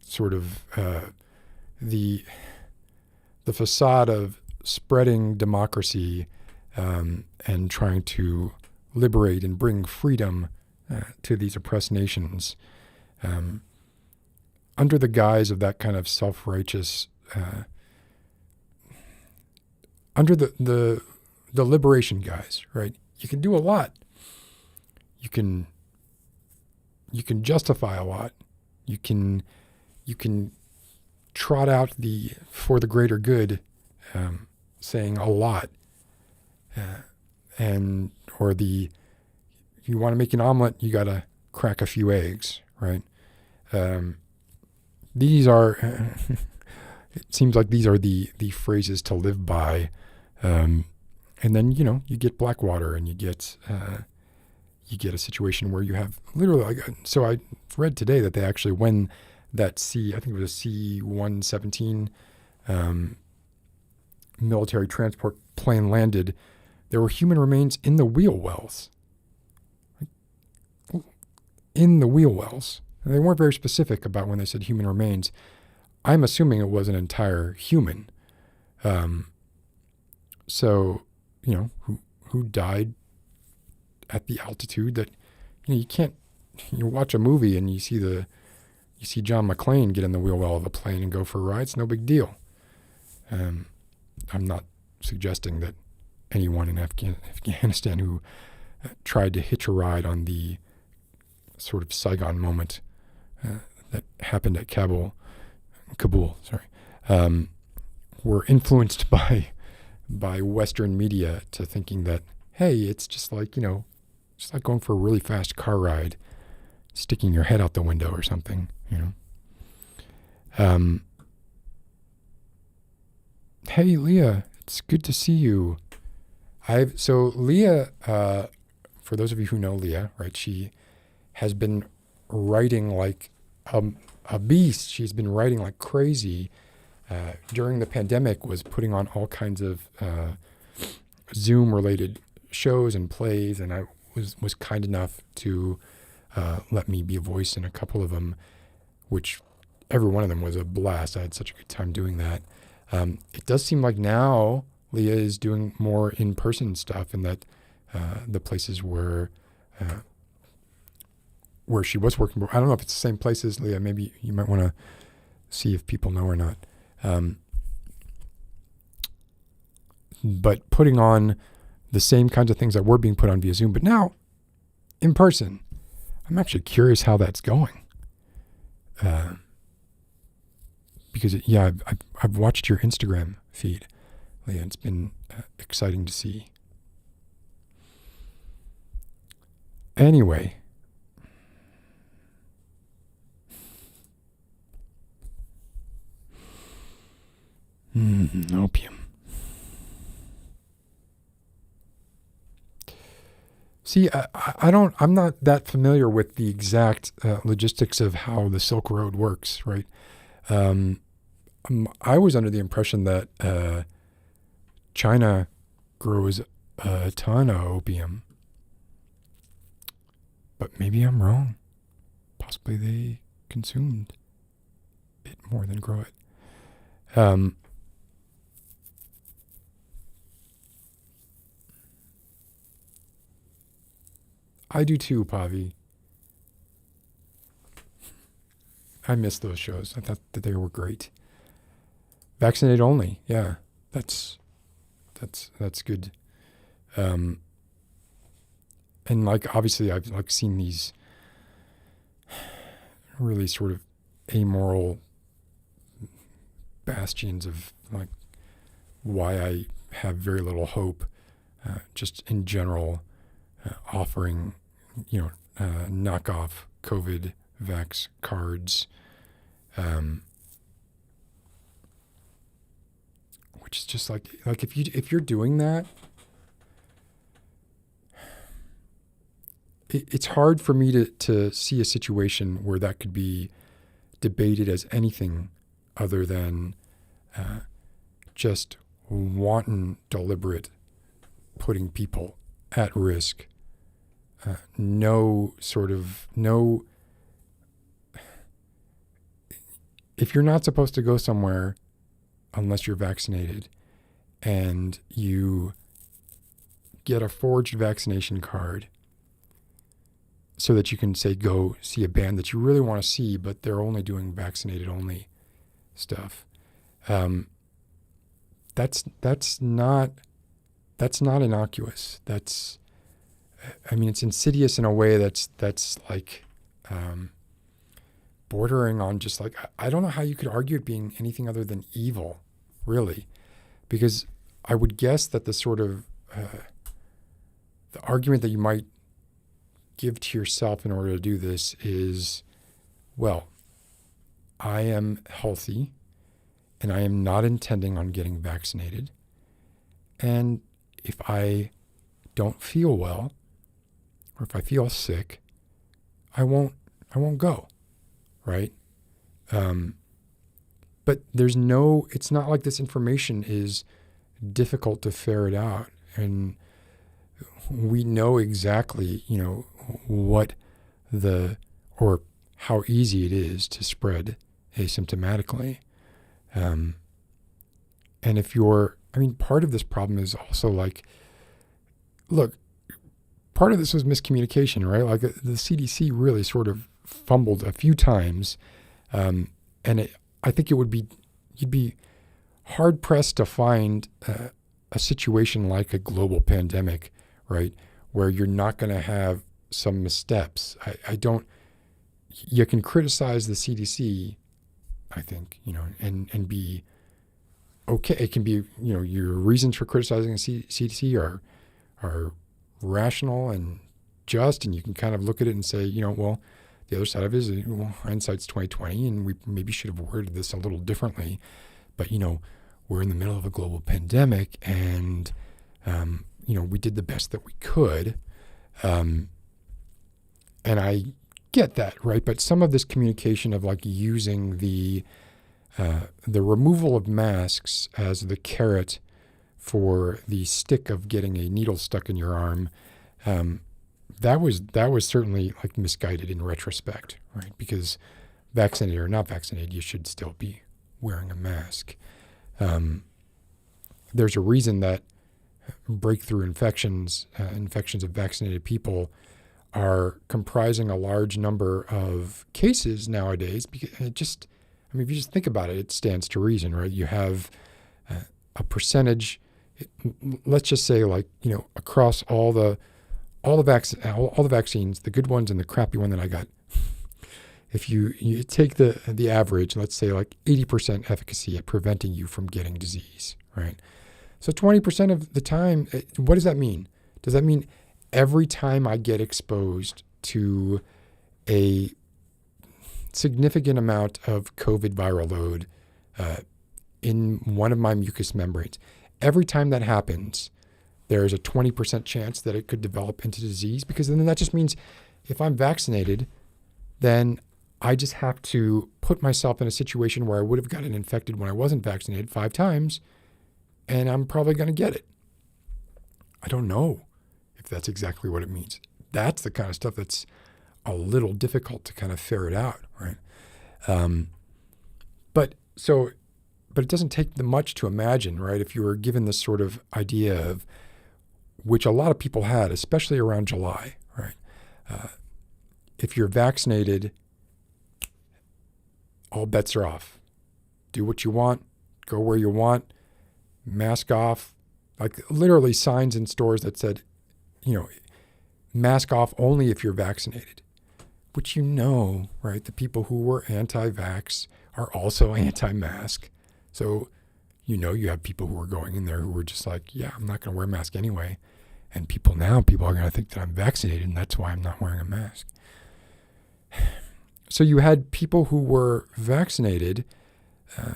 sort of the facade of spreading democracy and trying to liberate and bring freedom to these oppressed nations under the guise of that kind of self-righteous, under the liberation guise, right? You can do a lot. You can justify a lot. You can trot out the for the greater good, saying a lot, or you want to make an omelet, you got to crack a few eggs, right? These are it seems like these are the phrases to live by, and then you get Blackwater, and you get a situation where you have literally. So I read today that they actually, when that I think it was a C-117 military transport plane landed, there were human remains in the wheel wells. In the wheel wells. And they weren't very specific about when they said human remains. I'm assuming it was an entire human. So, who died at the altitude that, you can't, you watch a movie and you see John McClane get in the wheel well of a plane and go for a ride. It's no big deal. I'm not suggesting that anyone in Afghanistan who tried to hitch a ride on the sort of Saigon moment that happened at Kabul, were influenced by Western media to thinking that, hey, it's just like going for a really fast car ride, sticking your head out the window or something, Hey, Leah, it's good to see you. So Leah, for those of you who know Leah, right, she has been writing like a beast. She's been writing like crazy. During the pandemic, was putting on all kinds of Zoom-related shows and plays, and I was kind enough to let me be a voice in a couple of them, which every one of them was a blast. I had such a good time doing that. It does seem like now Leah is doing more in-person stuff, and that the places where she was working, I don't know if it's the same places, Leah. Maybe you might want to see if people know or not. But putting on the same kinds of things that were being put on via Zoom, but now in person. I'm actually curious how that's going. Because I've watched your Instagram feed, Leah. It's been exciting to see. Anyway, opium. See, I'm not that familiar with the exact logistics of how the Silk Road works, right? I was under the impression that China grows a ton of opium, but maybe I'm wrong. Possibly they consumed it more than grow it. I do too, Pavi. I miss those shows. I thought that they were great. Vaccinate only. Yeah, that's good. and like obviously I've like seen these really sort of amoral bastions of like why I have very little hope, just in general, offering, knockoff COVID vax cards, which is just like if you're doing that, it's hard for me to see a situation where that could be debated as anything other than just wanton, deliberate putting people at risk. No. If you're not supposed to go somewhere unless you're vaccinated, and you get a forged vaccination card so that you can say go see a band that you really want to see, but they're only doing vaccinated only stuff. That's not innocuous. It's insidious in a way that's like bordering on just like, I don't know how you could argue it being anything other than evil, really, because I would guess that the sort of the argument that you might give to yourself in order to do this is, well, I am healthy and I am not intending on getting vaccinated. And if I don't feel well, or if I feel sick, I won't go, right? But it's not like this information is difficult to ferret out. And we know exactly, what or how easy it is to spread asymptomatically. And if part of this problem is also like, look, part of this was miscommunication, right? Like the CDC really sort of fumbled a few times. I think you'd be hard pressed to find a situation like a global pandemic, right? Where you're not going to have some missteps. You can criticize the CDC, I think, and be okay. It can be, your reasons for criticizing the CDC are rational and just, and you can kind of look at it and say, well, the other side of it is, hindsight's 2020, and we maybe should have worded this a little differently. But, we're in the middle of a global pandemic, and, we did the best that we could. And I get that, right? But some of this communication of like using the removal of masks as the carrot for the stick of getting a needle stuck in your arm, that was certainly like misguided in retrospect, right? Because vaccinated or not vaccinated, you should still be wearing a mask. There's a reason that breakthrough infections of vaccinated people are comprising a large number of cases nowadays, because if you just think about it, it stands to reason, right? You have a percentage, let's just say across all the vaccines, the good ones and the crappy one that I got, if you take the average, let's say like 80% efficacy at preventing you from getting disease, right? So 20% of the time, what does that mean? Does that mean every time I get exposed to a significant amount of COVID viral load in one of my mucous membranes, every time that happens, there is a 20% chance that it could develop into disease? Because then that just means if I'm vaccinated, then I just have to put myself in a situation where I would have gotten infected when I wasn't vaccinated 5 times, and I'm probably going to get it. I don't know if that's exactly what it means. That's the kind of stuff that's a little difficult to kind of ferret out, right? But it doesn't take much to imagine, right? If you were given this sort of idea of, which a lot of people had, especially around July, right? If you're vaccinated, all bets are off. Do what you want, go where you want, mask off. Like literally signs in stores that said, mask off only if you're vaccinated, which right? The people who were anti-vax are also anti-mask. So, you have people who are going in there who were just like, yeah, I'm not going to wear a mask anyway. And people are going to think that I'm vaccinated, and that's why I'm not wearing a mask. So you had people who were vaccinated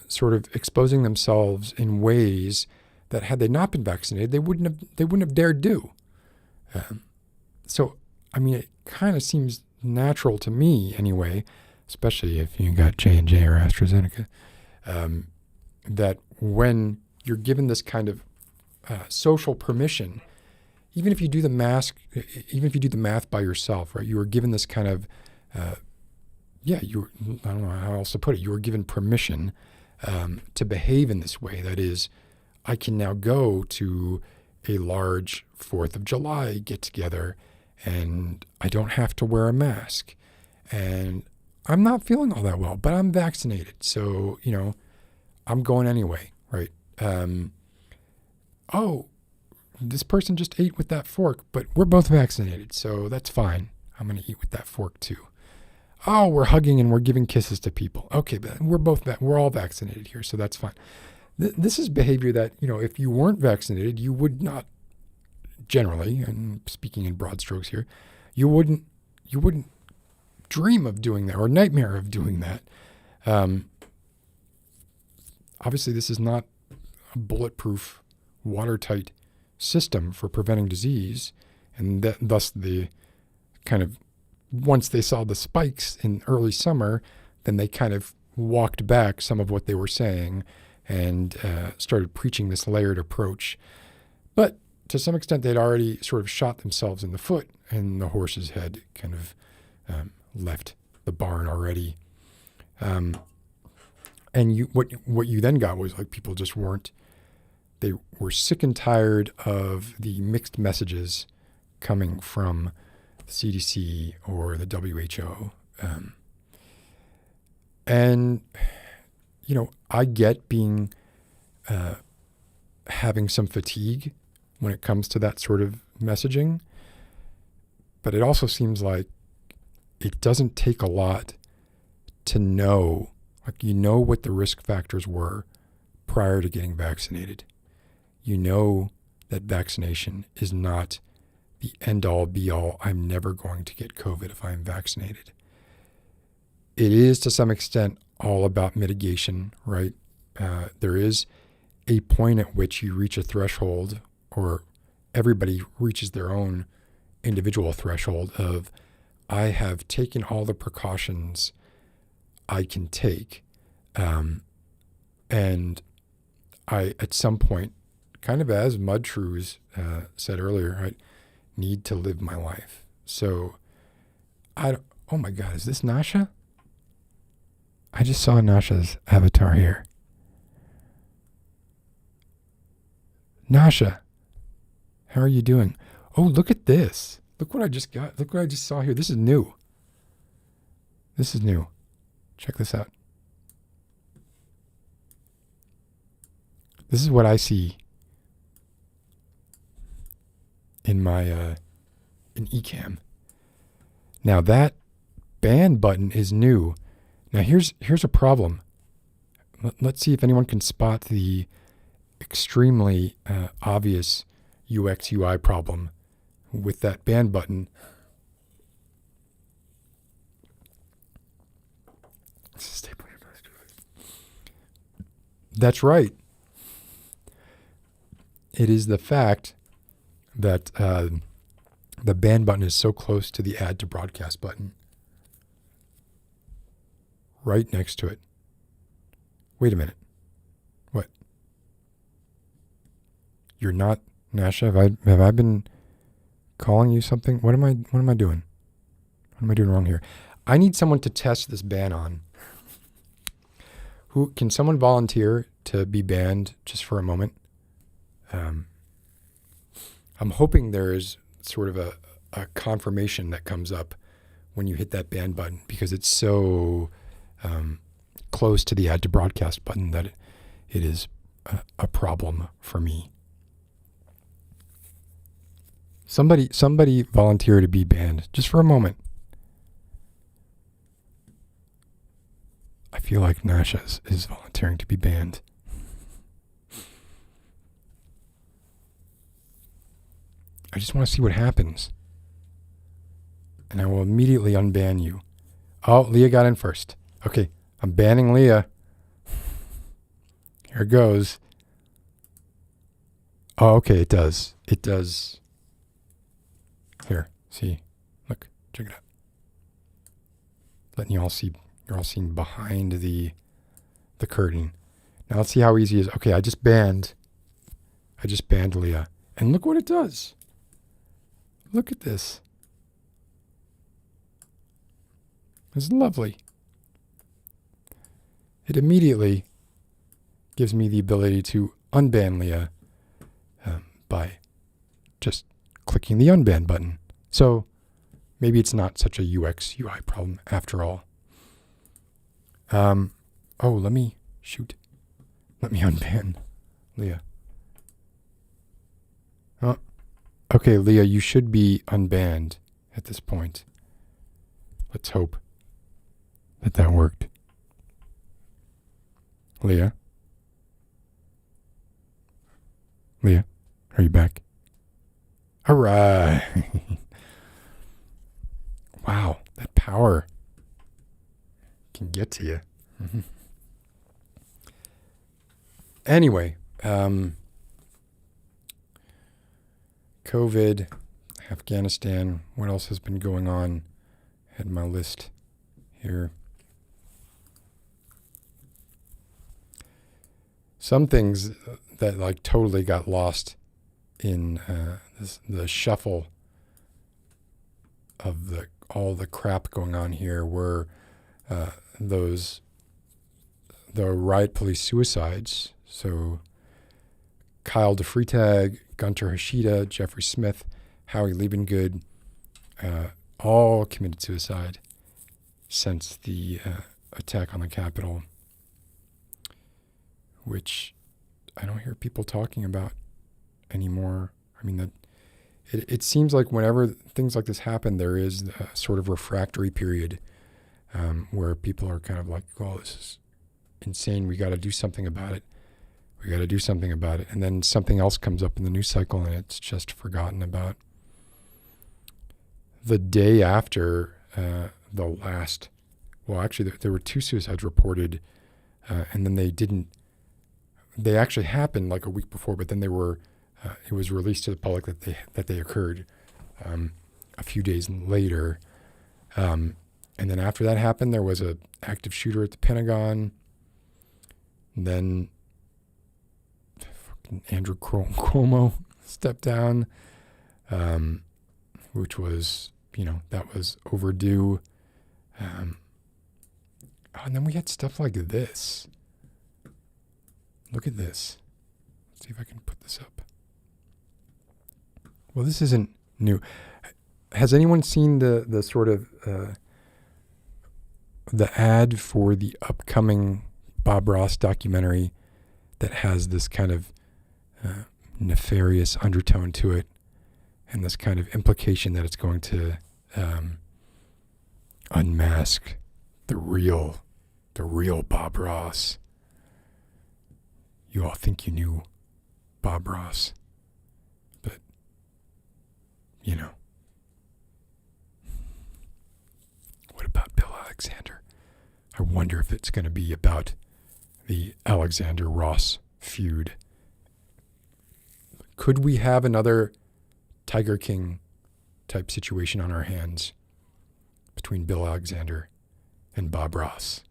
sort of exposing themselves in ways that had they not been vaccinated, they wouldn't have dared do. So, it kind of seems natural to me anyway, especially if you got J&J or AstraZeneca, that when you're given this kind of social permission, even if you do the math by yourself, right? You were given this kind of, I don't know how else to put it. You were given permission to behave in this way. That is, I can now go to a large 4th of July get together and I don't have to wear a mask. And I'm not feeling all that well, but I'm vaccinated. So, I'm going anyway, right? This person just ate with that fork, but we're both vaccinated, so that's fine. I'm going to eat with that fork too. Oh, we're hugging and we're giving kisses to people. Okay, but we're all vaccinated here, so that's fine. This is behavior that, if you weren't vaccinated, you would not generally, and speaking in broad strokes here, you wouldn't dream of doing that or nightmare of doing that. Obviously, this is not a bulletproof, watertight system for preventing disease, and thus the kind of, once they saw the spikes in early summer, then they kind of walked back some of what they were saying and started preaching this layered approach. But to some extent, they'd already sort of shot themselves in the foot, and the horses had kind of left the barn already. And what you then got was like people just weren't. They were sick and tired of the mixed messages coming from the CDC or the WHO. I get being, having some fatigue when it comes to that sort of messaging, but it also seems like it doesn't take a lot to know, what the risk factors were prior to getting vaccinated. You know that vaccination is not the end-all, be-all. I'm never going to get COVID if I'm vaccinated. It is, to some extent, all about mitigation, right? There is a point at which you reach a threshold, or everybody reaches their own individual threshold of, I have taken all the precautions I can take, and I, at some point, kind of as Mud Shrews said earlier, I need to live my life. So, oh my God, is this Nasha? I just saw Nasha's avatar here. Nasha, how are you doing? Oh, look at this. Look what I just got. Look what I just saw here. This is new. Check this out. This is what I see in my in Ecamm. Now that band button is new. Now here's a problem. Let's see if anyone can spot the extremely obvious UX UI problem with that band button. That's right. It is the fact that the band button is so close to the add to broadcast button. Right next to it. Wait a minute. What? You're not Nasha? Have I been calling you something? What am I doing? What am I doing wrong here? I need someone to test this ban on. Who can someone volunteer to be banned just for a moment? I'm hoping there is sort of a confirmation that comes up when you hit that ban button, because it's so close to the add to broadcast button that it is a problem for me. Somebody volunteer to be banned just for a moment. I feel like Nasha is volunteering to be banned. I just want to see what happens. And I will immediately unban you. Oh, Leah got in first. Okay, I'm banning Leah. Here it goes. Oh, okay, it does. It does. Here, see. Look, check it out. Letting you all see. You're all seeing behind the curtain. Now let's see how easy it is. Okay, I just banned Leah. And look what it does. Look at this. It's lovely. It immediately gives me the ability to unban Leah by just clicking the unban button. So maybe it's not such a UX UI problem after all. Let me unban Leah. Oh, okay, Leah, you should be unbanned at this point. Let's hope that worked. Leah? Leah, are you back? All right. Wow, that power can get to you. Mm-hmm. Anyway, COVID, Afghanistan, what else has been going on? I had my list here. Some things that like totally got lost in the shuffle of all the crap going on here were the riot police suicides. So Kyle DeFreetag, Gunter Hashida, Jeffrey Smith, Howie Liebengood, all committed suicide since the attack on the Capitol, which I don't hear people talking about anymore. I mean, it seems like whenever things like this happen, there is a sort of refractory period where people are kind of like, oh, this is insane. We got to do something about it. And then something else comes up in the news cycle and it's just forgotten about. The day after there were 2 suicides reported, and then they actually happened like a week before, but then it was released to the public that they occurred a few days later. And then after that happened, there was an active shooter at the Pentagon. And then Andrew Cuomo stepped down, which was, that was overdue. And then we had stuff like this. Look at this. Let's see if I can put this up. Well, this isn't new. Has anyone seen the sort of the ad for the upcoming Bob Ross documentary that has this kind of nefarious undertone to it and this kind of implication that it's going to unmask the real Bob Ross? You all think you knew Bob Ross, but, what about Bill Alexander? I wonder if it's going to be about the Alexander Ross feud. Could we have another Tiger King type situation on our hands between Bill Alexander and Bob Ross?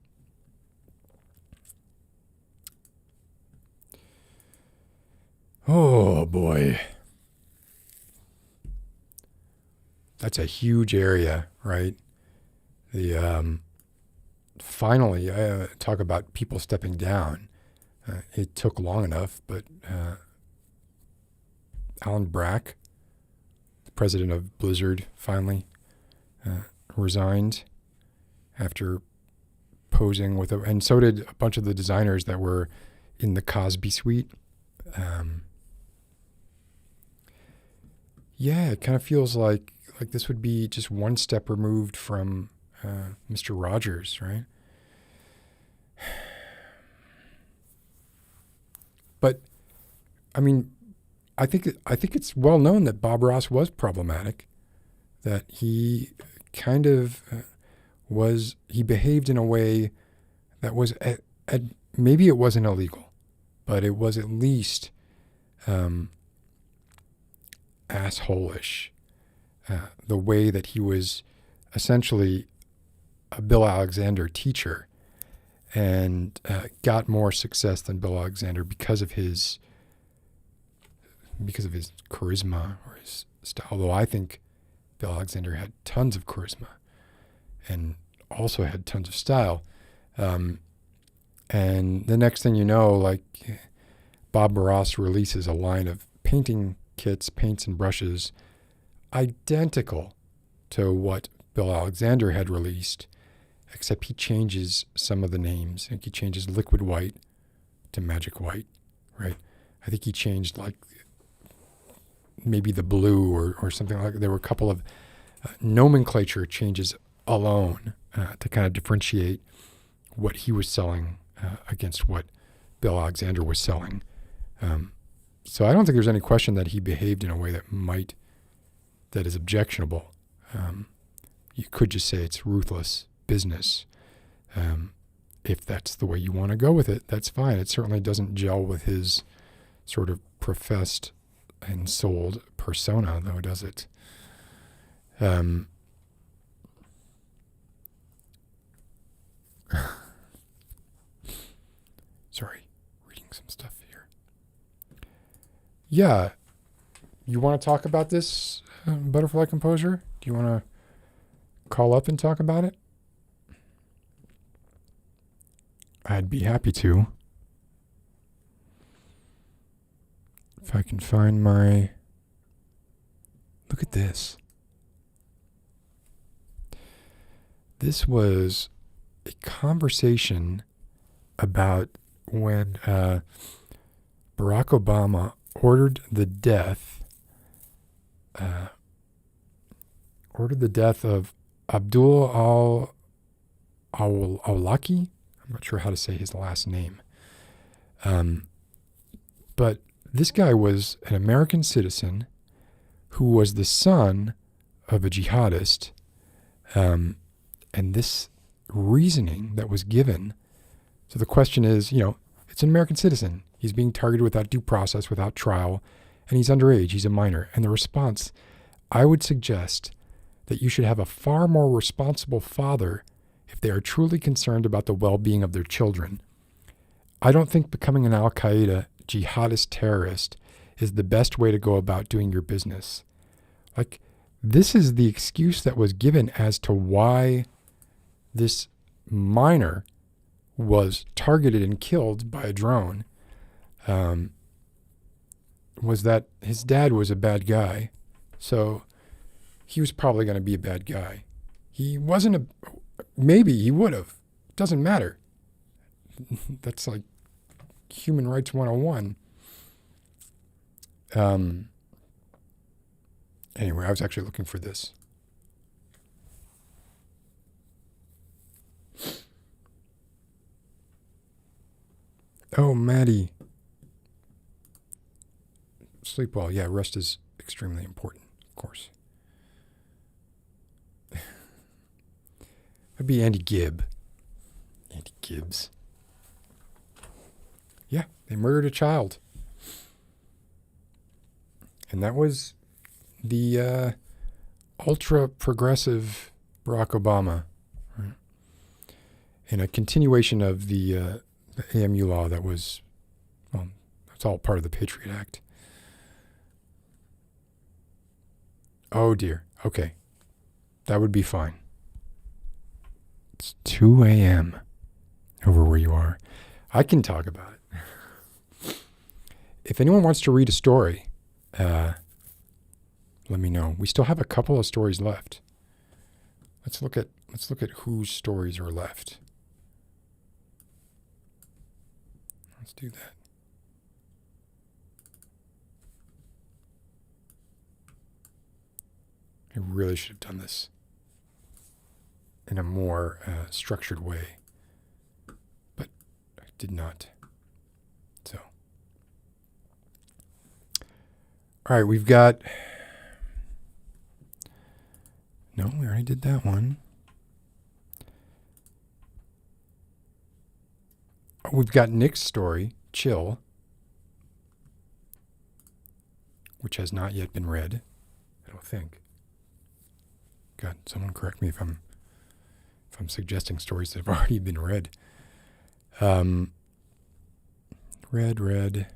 Oh boy. That's a huge area, right? Finally, talk about people stepping down. It took long enough, but Alan Brack, the president of Blizzard, finally resigned after posing with and so did a bunch of the designers that were in the Cosby suite. Yeah, it kind of feels like this would be just one step removed from Mr. Rogers, right? But I mean, I think it's well known that Bob Ross was problematic. That he kind of he behaved in a way that was maybe it wasn't illegal, but it was at least asshole-ish. The way that he was essentially a Bill Alexander teacher and got more success than Bill Alexander because of his charisma or his style. Although I think Bill Alexander had tons of charisma and also had tons of style. And the next thing you know, like Bob Ross releases a line of painting kits, paints and brushes identical to what Bill Alexander had released, except he changes some of the names. I think he changes liquid white to magic white, right? I think he changed like maybe the blue or something like that. There were a couple of nomenclature changes alone to kind of differentiate what he was selling against what Bill Alexander was selling. So I don't think there's any question that he behaved in a way that is objectionable. You could just say it's ruthless business. If that's the way you want to go with it, that's fine. It certainly doesn't gel with his sort of professed and sold persona, though, does it? Sorry, reading some stuff here. Yeah, you want to talk about this butterfly composure? Do you want to call up and talk about it? I'd be happy to. If I can find my... Look at this. This was a conversation about when Barack Obama ordered the death of Abdul al-Awlaki. I'm not sure how to say his last name. But this guy was an American citizen who was the son of a jihadist. And this reasoning that was given, so the question is, it's an American citizen. He's being targeted without due process, without trial, and he's underage. He's a minor. And the response, I would suggest that you should have a far more responsible father if they are truly concerned about the well-being of their children. I don't think becoming an al-Qaeda jihadist terrorist is the best way to go about doing your business. Like, this is the excuse that was given as to why this minor was targeted and killed by a drone, was that his dad was a bad guy. So he was probably going to be a bad guy. He wasn't maybe he would have. Doesn't matter. That's like human rights 101. Anyway, I was actually looking for this. Oh, Maddie. Sleep well. Yeah, rest is extremely important, of course. That'd be Andy Gibb. Andy Gibbs. Yeah, they murdered a child. And that was the ultra-progressive Barack Obama. Right? And a continuation of the AMU law that was, well, that's all part of the Patriot Act. Oh, dear. Okay. That would be fine. It's 2 a.m. over where you are. I can talk about it. If anyone wants to read a story, let me know. We still have a couple of stories left. Let's look at whose stories are left. Let's do that. I really should have done this in a more structured way, but I did not. So, all right, we've got. No, we already did that one. We've got Nick's story, Chill, which has not yet been read, I don't think. God, someone correct me if I'm suggesting stories that have already been read. Red.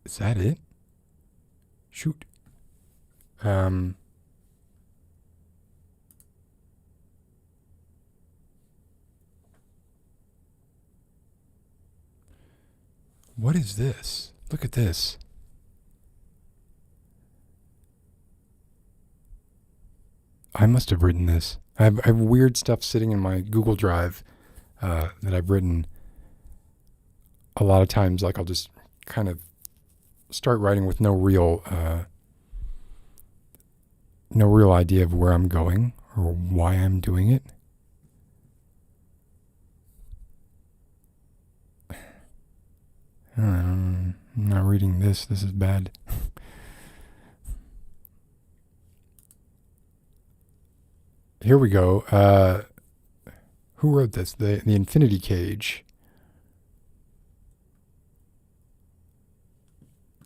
Is that it? Shoot. What is this? Look at this. I must have written this. I have weird stuff sitting in my Google Drive that I've written. A lot of times, like I'll just kind of start writing with no real idea of where I'm going or why I'm doing it. I'm not reading this. This is bad. Here we go. Who wrote this? The Infinity Cage.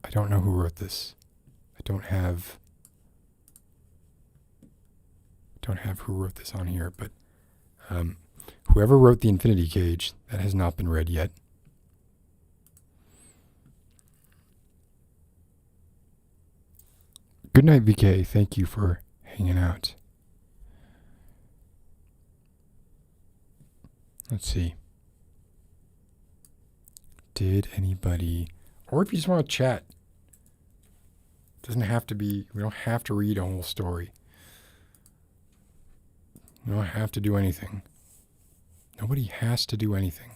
I don't know who wrote this. I don't have who wrote this on here, but whoever wrote The Infinity Cage, that has not been read yet. Good night, VK. Thank you for hanging out. Let's see. Did anybody, or if you just want to chat, doesn't have to be, we don't have to read a whole story. We don't have to do anything. Nobody has to do anything.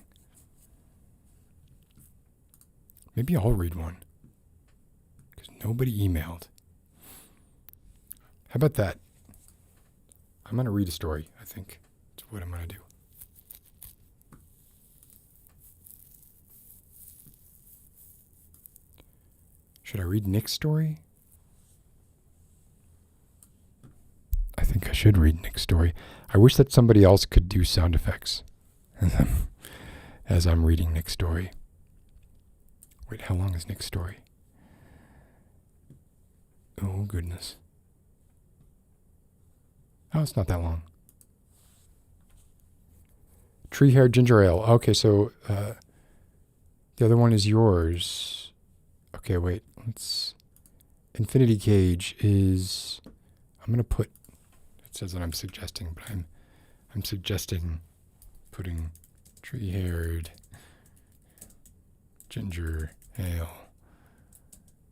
Maybe I'll read one, because nobody emailed. How about that? I'm going to read a story, I think. That's what I'm going to do. Should I read Nick's story? I think I should read Nick's story. I wish that somebody else could do sound effects as I'm reading Nick's story. Wait, how long is Nick's story? Oh, goodness. Oh, it's not that long. Tree-haired ginger ale. Okay, so the other one is yours. Okay, wait. Infinity Cage is. I'm gonna put. It says that I'm suggesting, but I'm suggesting putting tree-haired ginger ale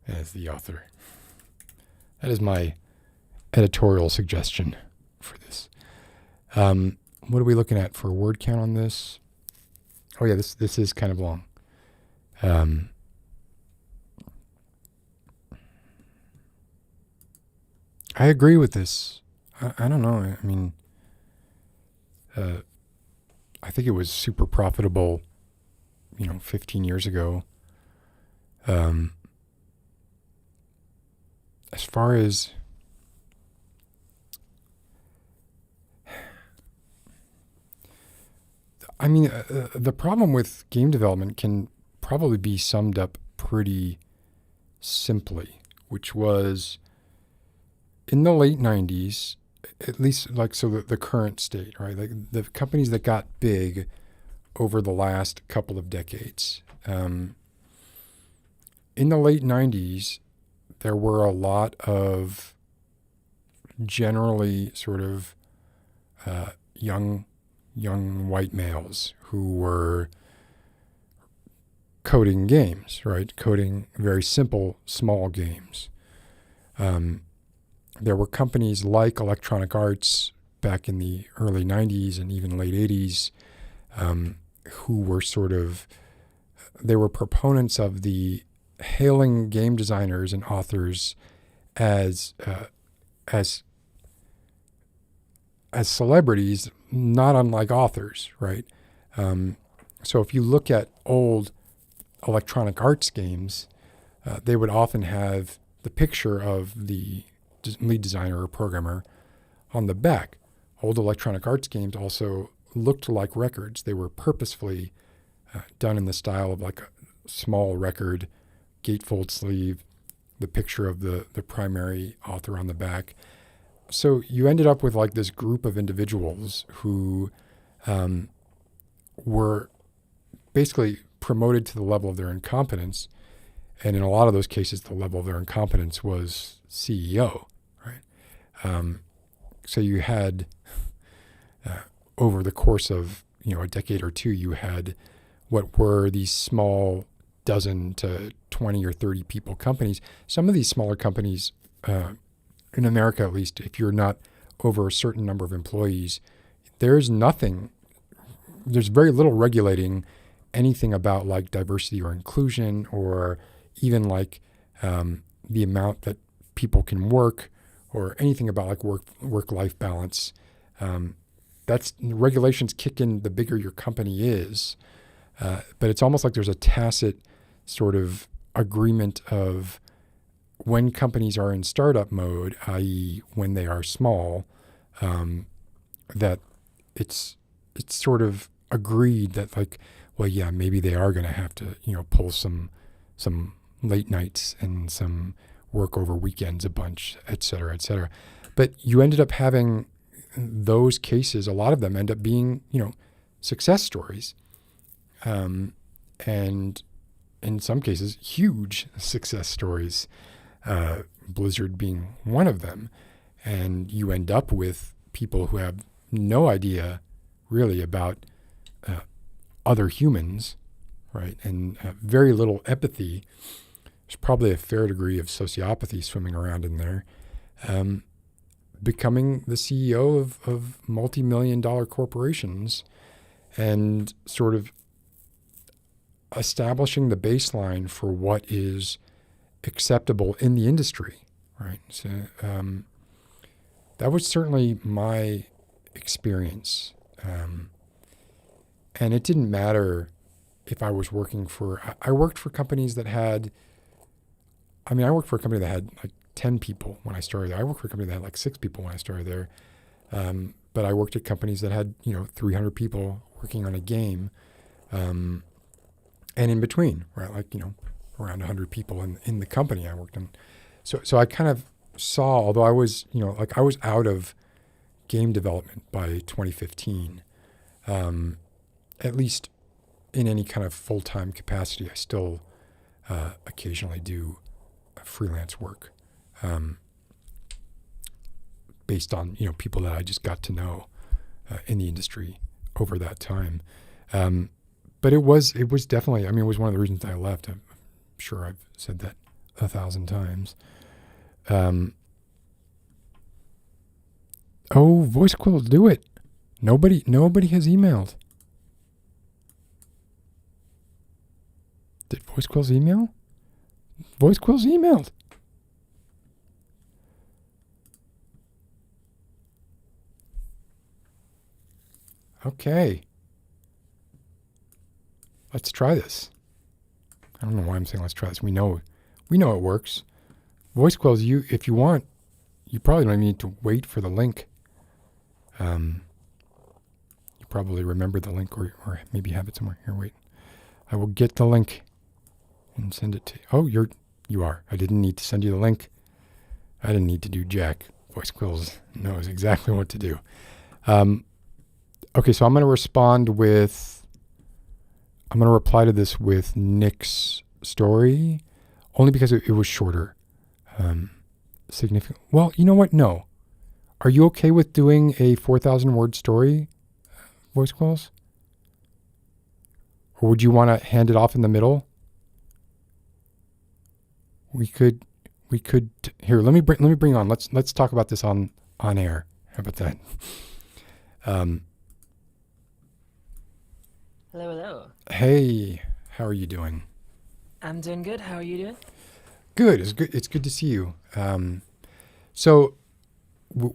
as the author. That is my editorial suggestion for this. What are we looking at for word count on this? Oh yeah, this is kind of long. I agree with this. I don't know. I mean, I think it was super profitable, 15 years ago. As far as the problem with game development can probably be summed up pretty simply, which was in the late 90s, at least the current state, right? Like the companies that got big over the last couple of decades. In the late 90s, there were a lot of generally sort of young white males who were coding games, right? Coding very simple, small games. There were companies like Electronic Arts back in the early 90s and even late 80s who were they were proponents of the hailing game designers and authors as as celebrities, not unlike authors, right? So if you look at old electronic arts games, they would often have the picture of the lead designer or programmer on the back. Old electronic arts games also looked like records. They were purposefully done in the style of like a small record, gatefold sleeve, the picture of the primary author on the back. So you ended up with like this group of individuals who were basically promoted to the level of their incompetence. And in a lot of those cases, the level of their incompetence was CEO, right? So you had, over the course of, a decade or two, you had what were these small dozen to 20 or 30 people companies. Some of these smaller companies, in America at least, if you're not over a certain number of employees, there's very little regulating anything about like diversity or inclusion, or even like the amount that people can work, or anything about like work-life balance. That's regulations kick in the bigger your company is, but it's almost like there's a tacit sort of agreement of when companies are in startup mode, i.e., when they are small, that it's sort of agreed that like, well, yeah, maybe they are going to have to, pull some late nights and some work over weekends a bunch, et cetera, et cetera. But you ended up having those cases, a lot of them end up being, success stories. And in some cases, huge success stories, Blizzard being one of them. And you end up with people who have no idea really about other humans, right? And very little empathy. There's probably a fair degree of sociopathy swimming around in there. Becoming the CEO of multi-million-dollar corporations and sort of establishing the baseline for what is acceptable in the industry, right? So that was certainly my experience. And it didn't matter if I was working I worked for companies that had, I worked for a company that had like 10 people when I started there. I worked for a company that had like 6 people when I started there. But I worked at companies that had, 300 people working on a game. And in between, right? Like, around 100 people in the company I worked in. So I kind of saw, although I was, I was out of game development by 2015, at least in any kind of full-time capacity. I still occasionally do freelance work based on, people that I just got to know in the industry over that time. But it was definitely, it was one of the reasons I left. I'm sure I've said that 1,000 times. Voice Quills, do it. Nobody has emailed. Did Voice Quills email? Voice Quills emailed. Okay. Let's try this. I don't know why I'm saying let's try this. We know it works. Voice Quills, if you want, you probably don't even need to wait for the link. You probably remember the link or maybe have it somewhere. Here, wait. I will get the link and send it to you. Oh, you are. I didn't need to send you the link. I didn't need to do jack. Voice Quills knows exactly what to do. Okay, so I'm going to reply to this with Nick's story, only because it was shorter. Significant. Well, you know what? No. Are you okay with doing a 4,000 word story, Voice Quills? Or would you want to hand it off in the middle? We could here, let me bring on. Let's talk about this on air. How about that? Hello, hello. Hey, how are you doing? I'm doing good. How are you doing? Good. It's good. It's good to see you. So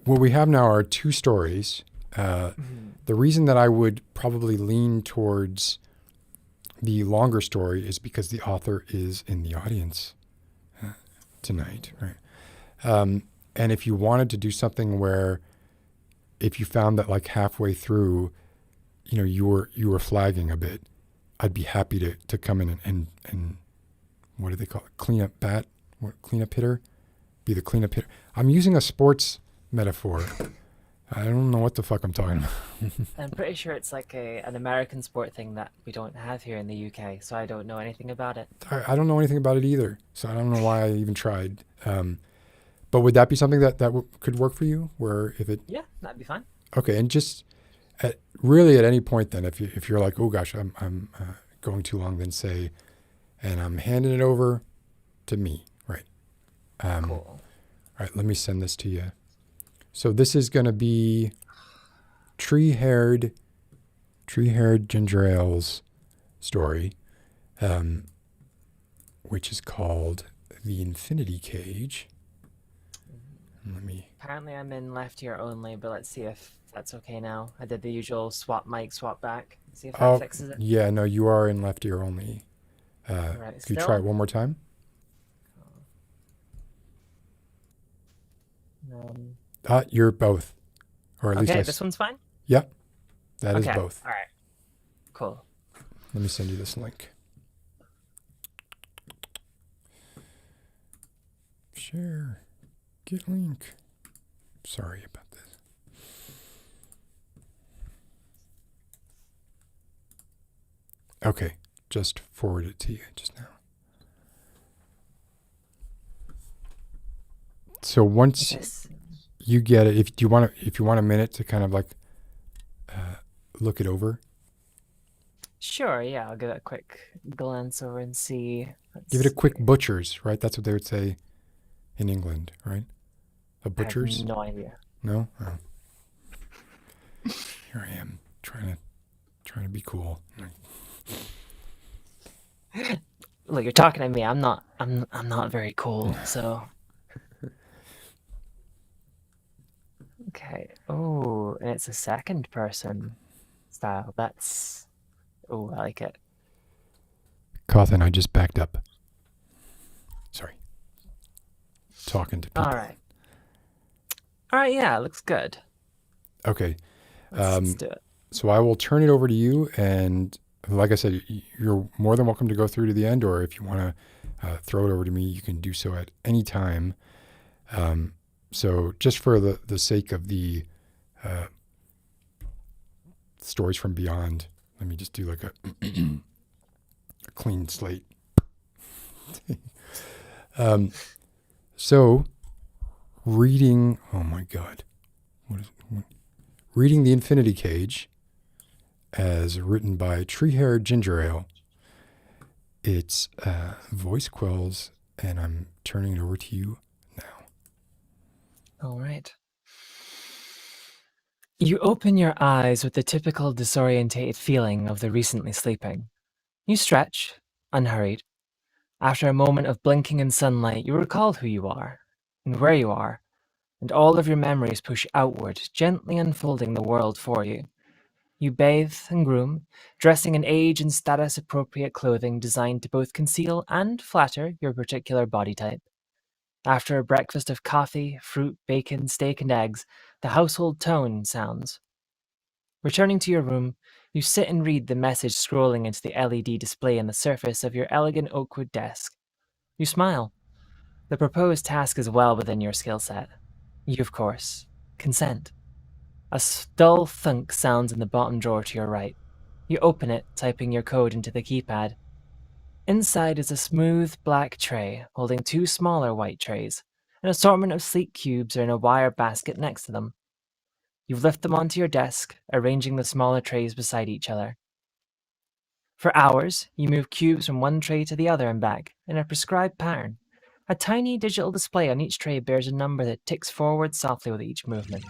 what we have now are two stories. Uh, Mhm. the reason that I would probably lean towards the longer story is because the author is in the audience tonight, right? Um, and if you wanted to do something where, if you found that like halfway through, you were flagging a bit, I'd be happy to come in and what do they call it? Clean up bat? What, clean up hitter? Be the cleanup hitter. I'm using a sports metaphor. I don't know what the fuck I'm talking about. I'm pretty sure it's like an American sport thing that we don't have here in the UK, so I don't know anything about it. I don't know anything about it either, so I don't know why I even tried. But would that be something that could work for you? Where if it Yeah, that'd be fine. okay, and just really at any point, then if you're like, oh gosh, I'm going too long, then say, and I'm handing it over to me, right? Cool. All right, let me send this to you. So this is going to be tree haired ginger ale's story. Um, which is called The Infinity Cage. Let me. Apparently, I'm in left ear only, but let's see if that's okay now. I did the usual swap mic, swap back. See if that Oh, fixes it. yeah, no, you are in left ear only. All right, Could you try it still? one more time? Um, You're both, or at least okay, this one's fine. Yep, that is Okay, both. all right, cool. Let me send you this link. Share. Get link. Sorry about this. Okay, just forward it to you just now. So once Okay, you get it, if you want a minute to kind of like look it over, sure. Yeah, I'll give it a quick glance over and see. give it a Let's quick see. butchers, right? That's what they would say in England, right? A I have butcher's? no idea. No? Oh, here I am trying to be cool. Look, you're talking to me. I'm not very cool. So, okay. Oh, and it's a second person style. That's oh, I like it. Cawthon, I just backed up. Sorry. Talking to All people. right. All right, yeah, it looks good. Okay. Let's do it. So I will turn it over to you. And like I said, you're more than welcome to go through to the end, or if you want to throw it over to me, you can do so at any time. So just for the sake of the uh, stories from beyond, let me just do like a clean slate. So reading, oh my God, reading The Infinity Cage, as written by Tree Hair Ginger Ale. It's voice quells, and I'm turning it over to you now. All right. You open your eyes with the typical disorientated feeling of the recently sleeping. You stretch, unhurried. After a moment of blinking in sunlight, you recall who you are and where you are, and all of your memories push outward, gently unfolding the world for you. You bathe and groom, dressing in age and status appropriate clothing designed to both conceal and flatter your particular body type. After a breakfast of coffee, fruit, bacon, steak, and eggs, the household tone sounds. Returning to your room, you sit and read the message scrolling into the LED display on the surface of your elegant oakwood desk. You smile. The proposed task is well within your skill set. You, of course, consent. A dull thunk sounds in the bottom drawer to your right. You open it, typing your code into the keypad. Inside is a smooth black tray holding two smaller white trays. An assortment of sleek cubes are in a wire basket next to them. You lift them onto your desk, arranging the smaller trays beside each other. For hours, you move cubes from one tray to the other and back in a prescribed pattern. A tiny digital display on each tray bears a number that ticks forward softly with each movement.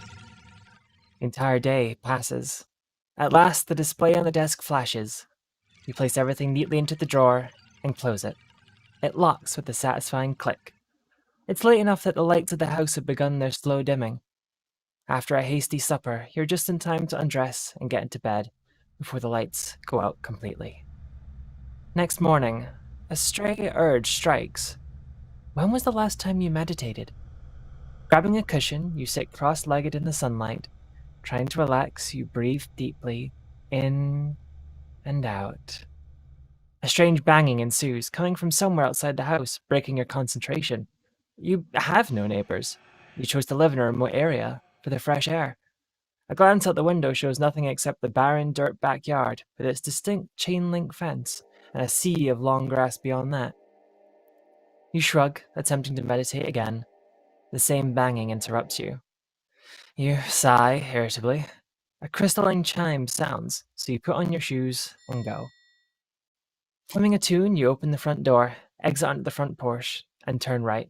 The entire day passes. At last, the display on the desk flashes. You place everything neatly into the drawer and close it. It locks with a satisfying click. It's late enough that the lights of the house have begun their slow dimming. After a hasty supper, you're just in time to undress and get into bed before the lights go out completely. Next morning, a stray urge strikes. When was the last time you meditated? Grabbing a cushion, you sit cross-legged in the sunlight. Trying to relax, you breathe deeply, in and out. A strange banging ensues, coming from somewhere outside the house, breaking your concentration. You have no neighbors. You chose to live in a remote area for the fresh air. A glance out the window shows nothing except the barren dirt backyard with its distinct chain-link fence and a sea of long grass beyond that. You shrug, attempting to meditate again. The same banging interrupts you. You sigh irritably. A crystalline chime sounds, so you put on your shoes and go. Humming a tune, you open the front door, exit onto the front porch, and turn right.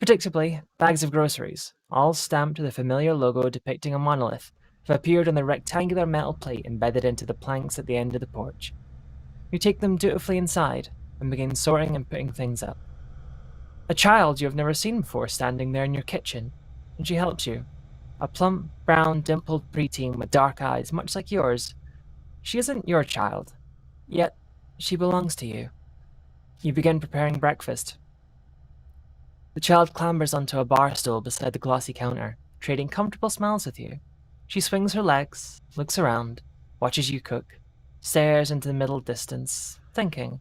Predictably, bags of groceries, all stamped with a familiar logo depicting a monolith, have appeared on the rectangular metal plate embedded into the planks at the end of the porch. You take them dutifully inside and begin sorting and putting things up. A child you have never seen before standing there in your kitchen, and she helps you. A plump, brown, dimpled preteen with dark eyes, much like yours. She isn't your child, yet she belongs to you. You begin preparing breakfast. The child clambers onto a bar stool beside the glossy counter, trading comfortable smiles with you. She swings her legs, looks around, watches you cook, stares into the middle distance, thinking,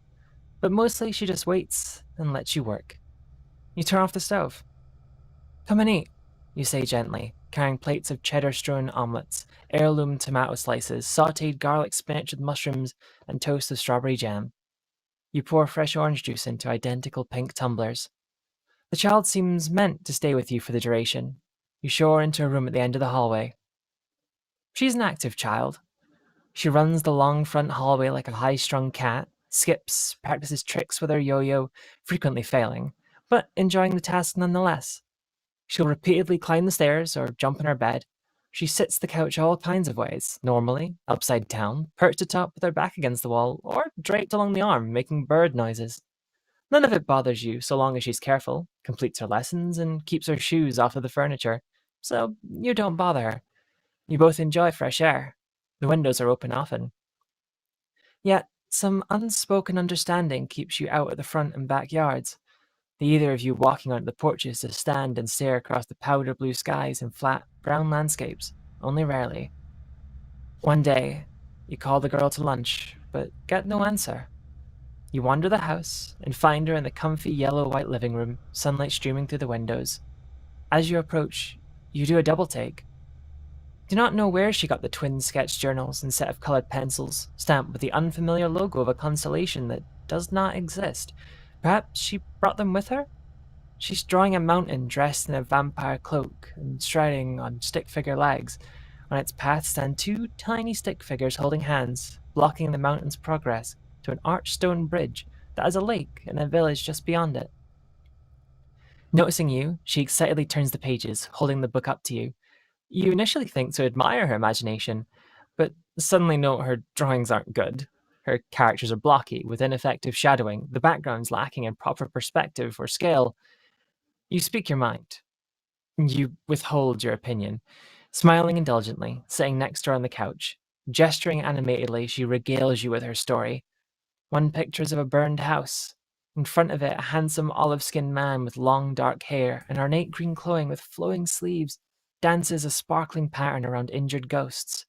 but mostly she just waits and lets you work. You turn off the stove. Come and eat, you say gently, carrying plates of cheddar-strewn omelets, heirloom tomato slices, sautéed garlic spinach with mushrooms, and toast with strawberry jam. You pour fresh orange juice into identical pink tumblers. The child seems meant to stay with you for the duration. You show her into a room at the end of the hallway. She's an active child. She runs the long front hallway like a high-strung cat, skips, practices tricks with her yo-yo, frequently failing, but enjoying the task nonetheless. She'll repeatedly climb the stairs or jump in her bed. She sits the couch all kinds of ways, normally, upside down, perched atop with her back against the wall, or draped along the arm, making bird noises. None of it bothers you so long as she's careful, completes her lessons, and keeps her shoes off of the furniture, so you don't bother her. You both enjoy fresh air. The windows are open often. Yet, some unspoken understanding keeps you out at the front and backyards. Either of you walking onto the porches to stand and stare across the powder blue skies and flat, brown landscapes, only rarely. One day, you call the girl to lunch, but get no answer. You wander the house and find her in the comfy yellow-white living room, sunlight streaming through the windows. As you approach, you do a double take. Do not know where she got the twin sketch journals and set of colored pencils, stamped with the unfamiliar logo of a constellation that does not exist. Perhaps she brought them with her? She's drawing a mountain dressed in a vampire cloak and striding on stick figure legs. On its path stand two tiny stick figures holding hands, blocking the mountain's progress to an arched stone bridge that has a lake and a village just beyond it. Noticing you, she excitedly turns the pages, holding the book up to you. You initially think to admire her imagination, but suddenly note her drawings aren't good. Her characters are blocky, with ineffective shadowing, the background's lacking in proper perspective or scale. You speak your mind. You withhold your opinion, smiling indulgently, sitting next to her on the couch. Gesturing animatedly, she regales you with her story. One pictures of a burned house. In front of it, a handsome olive-skinned man with long dark hair and ornate green clothing with flowing sleeves dances a sparkling pattern around injured ghosts.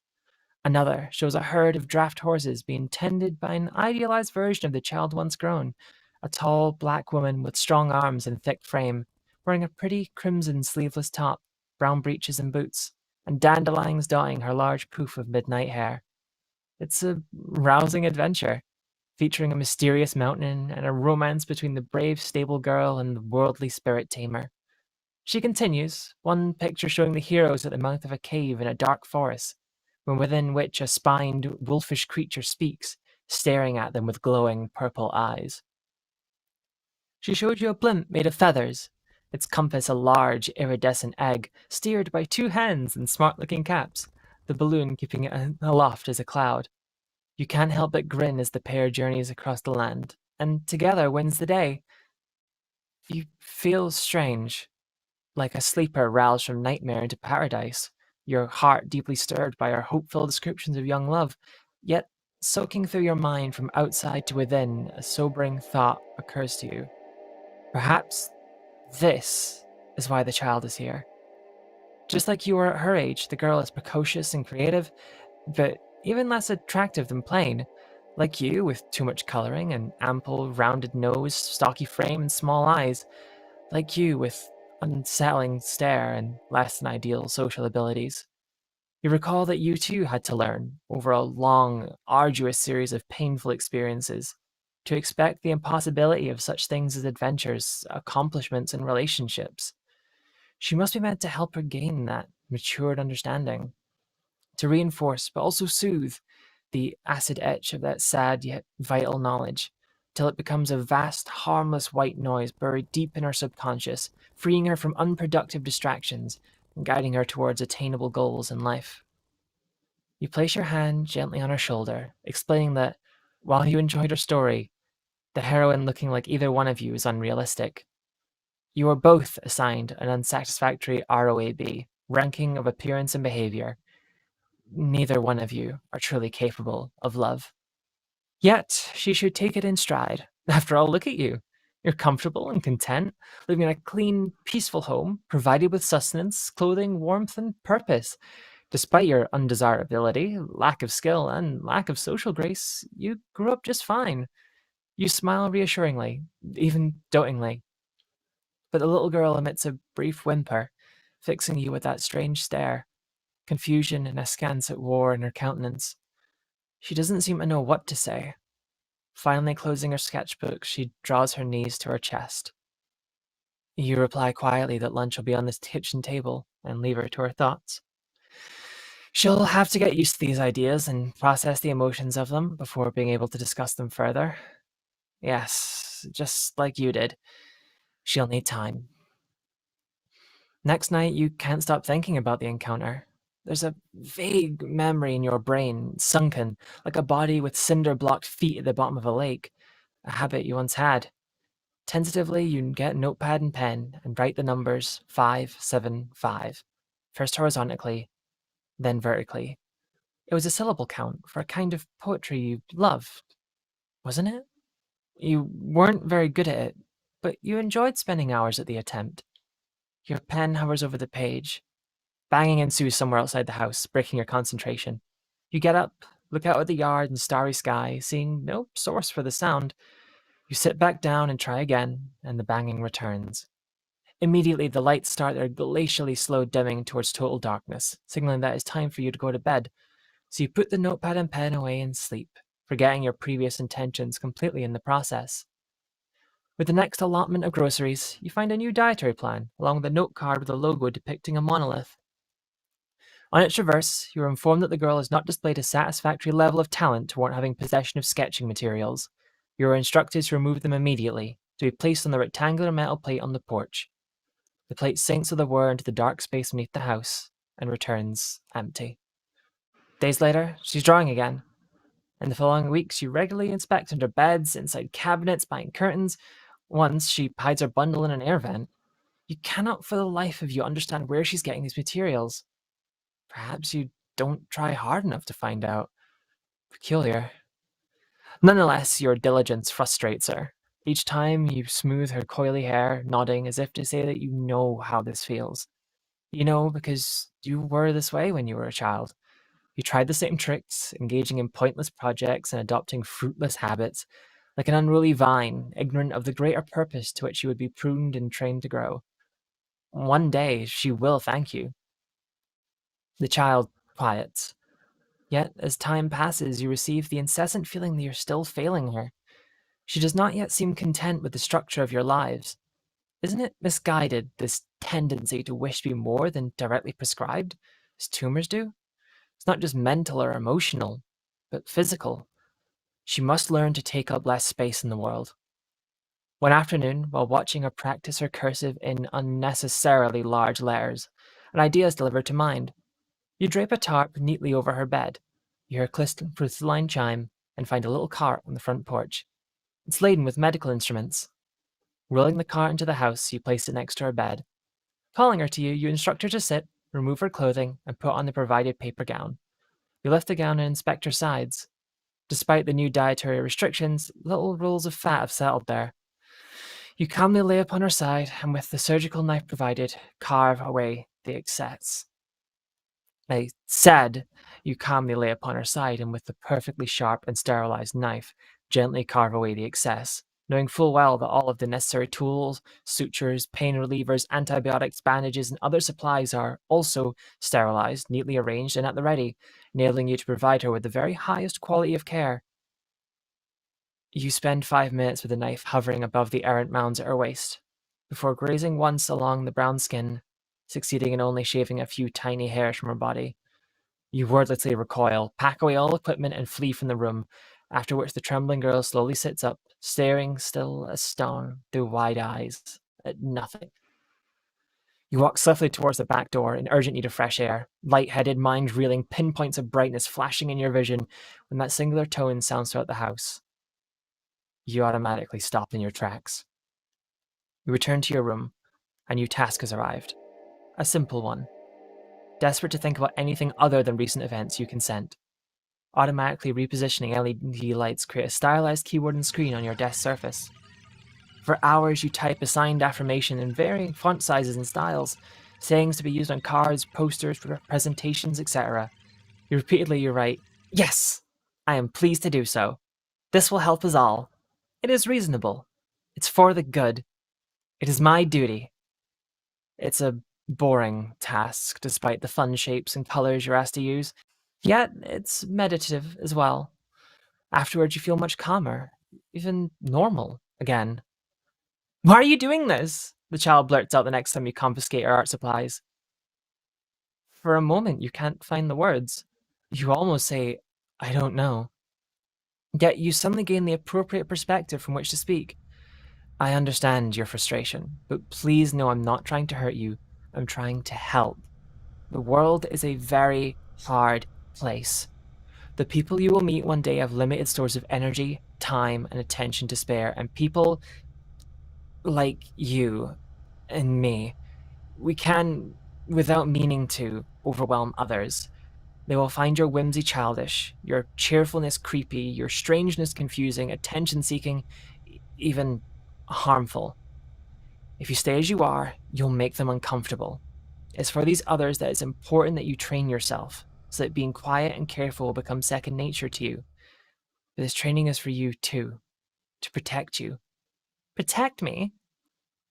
Another shows a herd of draft horses being tended by an idealized version of the child once grown, a tall black woman with strong arms and thick frame, wearing a pretty crimson sleeveless top, brown breeches and boots, and dandelions dotting her large poof of midnight hair. It's a rousing adventure, featuring a mysterious mountain and a romance between the brave stable girl and the worldly spirit tamer. She continues, one picture showing the heroes at the mouth of a cave in a dark forest, within which a spined, wolfish creature speaks, staring at them with glowing purple eyes. She showed you a blimp made of feathers, its compass a large, iridescent egg, steered by two hands in smart-looking caps, the balloon keeping it aloft as a cloud. You can't help but grin as the pair journeys across the land, and together wins the day. You feel strange, like a sleeper roused from nightmare into paradise, your heart deeply stirred by our hopeful descriptions of young love. Yet, soaking through your mind from outside to within, a sobering thought occurs to you. Perhaps this is why the child is here. Just like you were at her age, the girl is precocious and creative, but even less attractive than plain. Like you, with too much coloring, an ample, rounded nose, stocky frame, and small eyes. Like you, with unsettling stare and less than ideal social abilities. You recall that you too had to learn, over a long, arduous series of painful experiences, to expect the impossibility of such things as adventures, accomplishments, and relationships. She must be meant to help her gain that matured understanding, to reinforce but also soothe the acid etch of that sad yet vital knowledge, till it becomes a vast, harmless white noise buried deep in her subconscious, freeing her from unproductive distractions and guiding her towards attainable goals in life. You place your hand gently on her shoulder, explaining that while you enjoyed her story, the heroine looking like either one of you is unrealistic. You are both assigned an unsatisfactory ROAB, ranking of appearance and behavior. Neither one of you are truly capable of love. Yet, she should take it in stride. After all, look at you. You're comfortable and content, living in a clean, peaceful home, provided with sustenance, clothing, warmth, and purpose. Despite your undesirability, lack of skill, and lack of social grace, you grew up just fine. You smile reassuringly, even dotingly. But the little girl emits a brief whimper, fixing you with that strange stare, confusion and askance at war in her countenance. She doesn't seem to know what to say. Finally closing her sketchbook, she draws her knees to her chest. You reply quietly that lunch will be on this kitchen table and leave her to her thoughts. She'll have to get used to these ideas and process the emotions of them before being able to discuss them further. Yes, just like you did. She'll need time. Next night, you can't stop thinking about the encounter. There's a vague memory in your brain, sunken, like a body with cinder blocked feet at the bottom of a lake, a habit you once had. Tentatively, you get notepad and pen and write the numbers 575, first horizontally, then vertically. It was a syllable count for a kind of poetry you loved, wasn't it? You weren't very good at it, but you enjoyed spending hours at the attempt. Your pen hovers over the page. Banging ensues somewhere outside the house, breaking your concentration. You get up, look out at the yard and starry sky, seeing no source for the sound. You sit back down and try again, and the banging returns. Immediately, the lights start their glacially slow dimming towards total darkness, signaling that it's time for you to go to bed. So you put the notepad and pen away and sleep, forgetting your previous intentions completely in the process. With the next allotment of groceries, you find a new dietary plan, along with a note card with a logo depicting a monolith. On its reverse, you are informed that the girl has not displayed a satisfactory level of talent to warrant having possession of sketching materials. You are instructed to remove them immediately, to be placed on the rectangular metal plate on the porch. The plate sinks with a whir into the dark space beneath the house and returns empty. Days later, she's drawing again. In the following weeks, you regularly inspect under beds, inside cabinets, behind curtains. Once, she hides her bundle in an air vent. You cannot for the life of you understand where she's getting these materials. Perhaps you don't try hard enough to find out. Peculiar. Nonetheless, your diligence frustrates her. Each time you smooth her coily hair, nodding as if to say that you know how this feels. You know because you were this way when you were a child. You tried the same tricks, engaging in pointless projects and adopting fruitless habits, like an unruly vine, ignorant of the greater purpose to which you would be pruned and trained to grow. One day she will thank you. The child quiets. Yet, as time passes, you receive the incessant feeling that you're still failing her. She does not yet seem content with the structure of your lives. Isn't it misguided, this tendency to wish to be more than directly prescribed, as tumors do? It's not just mental or emotional, but physical. She must learn to take up less space in the world. One afternoon, while watching her practice her cursive in unnecessarily large letters, an idea is delivered to mind. You drape a tarp neatly over her bed. You hear a crystalline chime and find a little cart on the front porch. It's laden with medical instruments. Rolling the cart into the house, you place it next to her bed. Calling her to you, you instruct her to sit, remove her clothing, and put on the provided paper gown. You lift the gown and inspect her sides. Despite the new dietary restrictions, little rolls of fat have settled there. You calmly lay upon her side, and with the surgical knife provided, carve away the excess. I said, you calmly lay upon her side, and with the perfectly sharp and sterilized knife, gently carve away the excess, knowing full well that all of the necessary tools, sutures, pain relievers, antibiotics, bandages, and other supplies are also sterilized, neatly arranged, and at the ready, enabling you to provide her with the very highest quality of care. You spend 5 minutes with the knife hovering above the errant mounds at her waist, before grazing once along the brown skin, succeeding in only shaving a few tiny hairs from her body. You wordlessly recoil, pack away all equipment, and flee from the room, after which the trembling girl slowly sits up, staring still as stone through wide eyes at nothing. You walk swiftly towards the back door in urgent need of fresh air, light-headed, mind reeling, pinpoints of brightness flashing in your vision when that singular tone sounds throughout the house. You automatically stop in your tracks. You return to your room. A new task has arrived. A simple one. Desperate to think about anything other than recent events, you consent. Automatically repositioning LED lights create a stylized keyboard and screen on your desk surface. For hours, you type assigned affirmation in varying font sizes and styles, sayings to be used on cards, posters, presentations, etc. You write, "Yes, I am pleased to do so. This will help us all. It is reasonable. It's for the good. It is my duty." It's a boring task, despite the fun shapes and colors you're asked to use. Yet, it's meditative as well. Afterwards, you feel much calmer, even normal again. "Why are you doing this?" the child blurts out the next time you confiscate her art supplies. For a moment, you can't find the words. You almost say, "I don't know." Yet you suddenly gain the appropriate perspective from which to speak. "I understand your frustration, but please know I'm not trying to hurt you. I'm trying to help. The world is a very hard place. The people you will meet one day have limited stores of energy, time, and attention to spare, and people like you and me, we can, without meaning to, overwhelm others. They will find your whimsy childish, your cheerfulness creepy, your strangeness confusing, attention-seeking, even harmful. If you stay as you are, you'll make them uncomfortable. It's for these others that it's important that you train yourself, so that being quiet and careful will become second nature to you. But this training is for you too, to protect you." "Protect me?"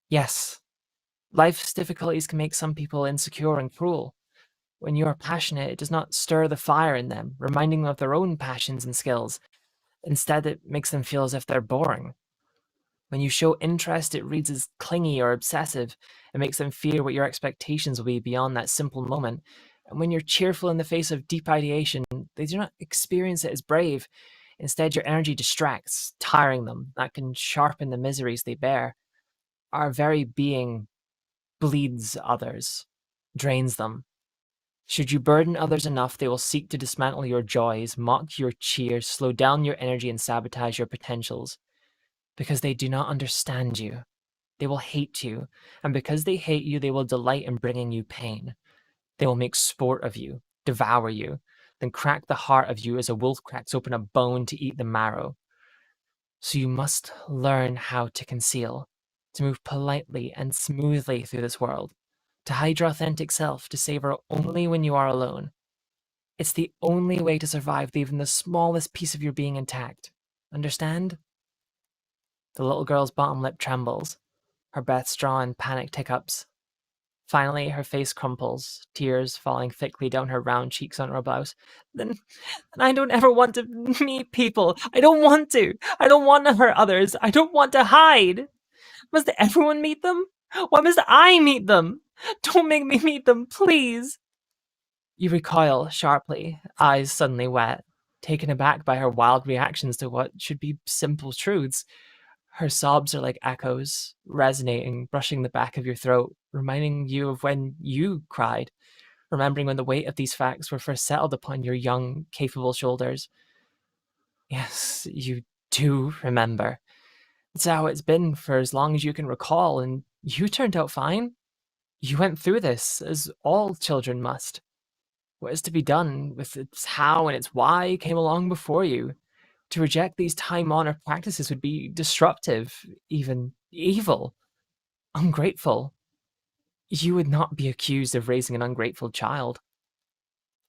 "Yes. Life's difficulties can make some people insecure and cruel. When you are passionate, it does not stir the fire in them, reminding them of their own passions and skills. Instead, it makes them feel as if they're boring. When you show interest, it reads as clingy or obsessive. It makes them fear what your expectations will be beyond that simple moment. And when you're cheerful in the face of deep ideation, they do not experience it as brave. Instead, your energy distracts, tiring them. That can sharpen the miseries they bear. Our very being bleeds others, drains them. Should you burden others enough, they will seek to dismantle your joys, mock your cheers, slow down your energy, and sabotage your potentials. Because they do not understand you. They will hate you, and because they hate you, they will delight in bringing you pain. They will make sport of you, devour you, then crack the heart of you as a wolf cracks open a bone to eat the marrow. So you must learn how to conceal, to move politely and smoothly through this world, to hide your authentic self, to savor only when you are alone. It's the only way to survive leaving the smallest piece of your being intact. Understand?" The little girl's bottom lip trembles, her breaths draw in panicked hiccups. Finally, her face crumples, tears falling thickly down her round cheeks on her blouse. Then I don't ever want to meet people. I don't want to. I don't want to hurt others. I don't want to hide. Must everyone meet them? Why must I meet them? Don't make me meet them, please." You recoil sharply, eyes suddenly wet, taken aback by her wild reactions to what should be simple truths. Her sobs are like echoes, resonating, brushing the back of your throat, reminding you of when you cried. remembering when the weight of these facts were first settled upon your young, capable shoulders. Yes, you do remember. It's how it's been for as long as you can recall, and you turned out fine. You went through this, as all children must. What is to be done with its how and its why came along before you. To reject these time-honored practices would be disruptive, even evil, ungrateful. You would not be accused of raising an ungrateful child.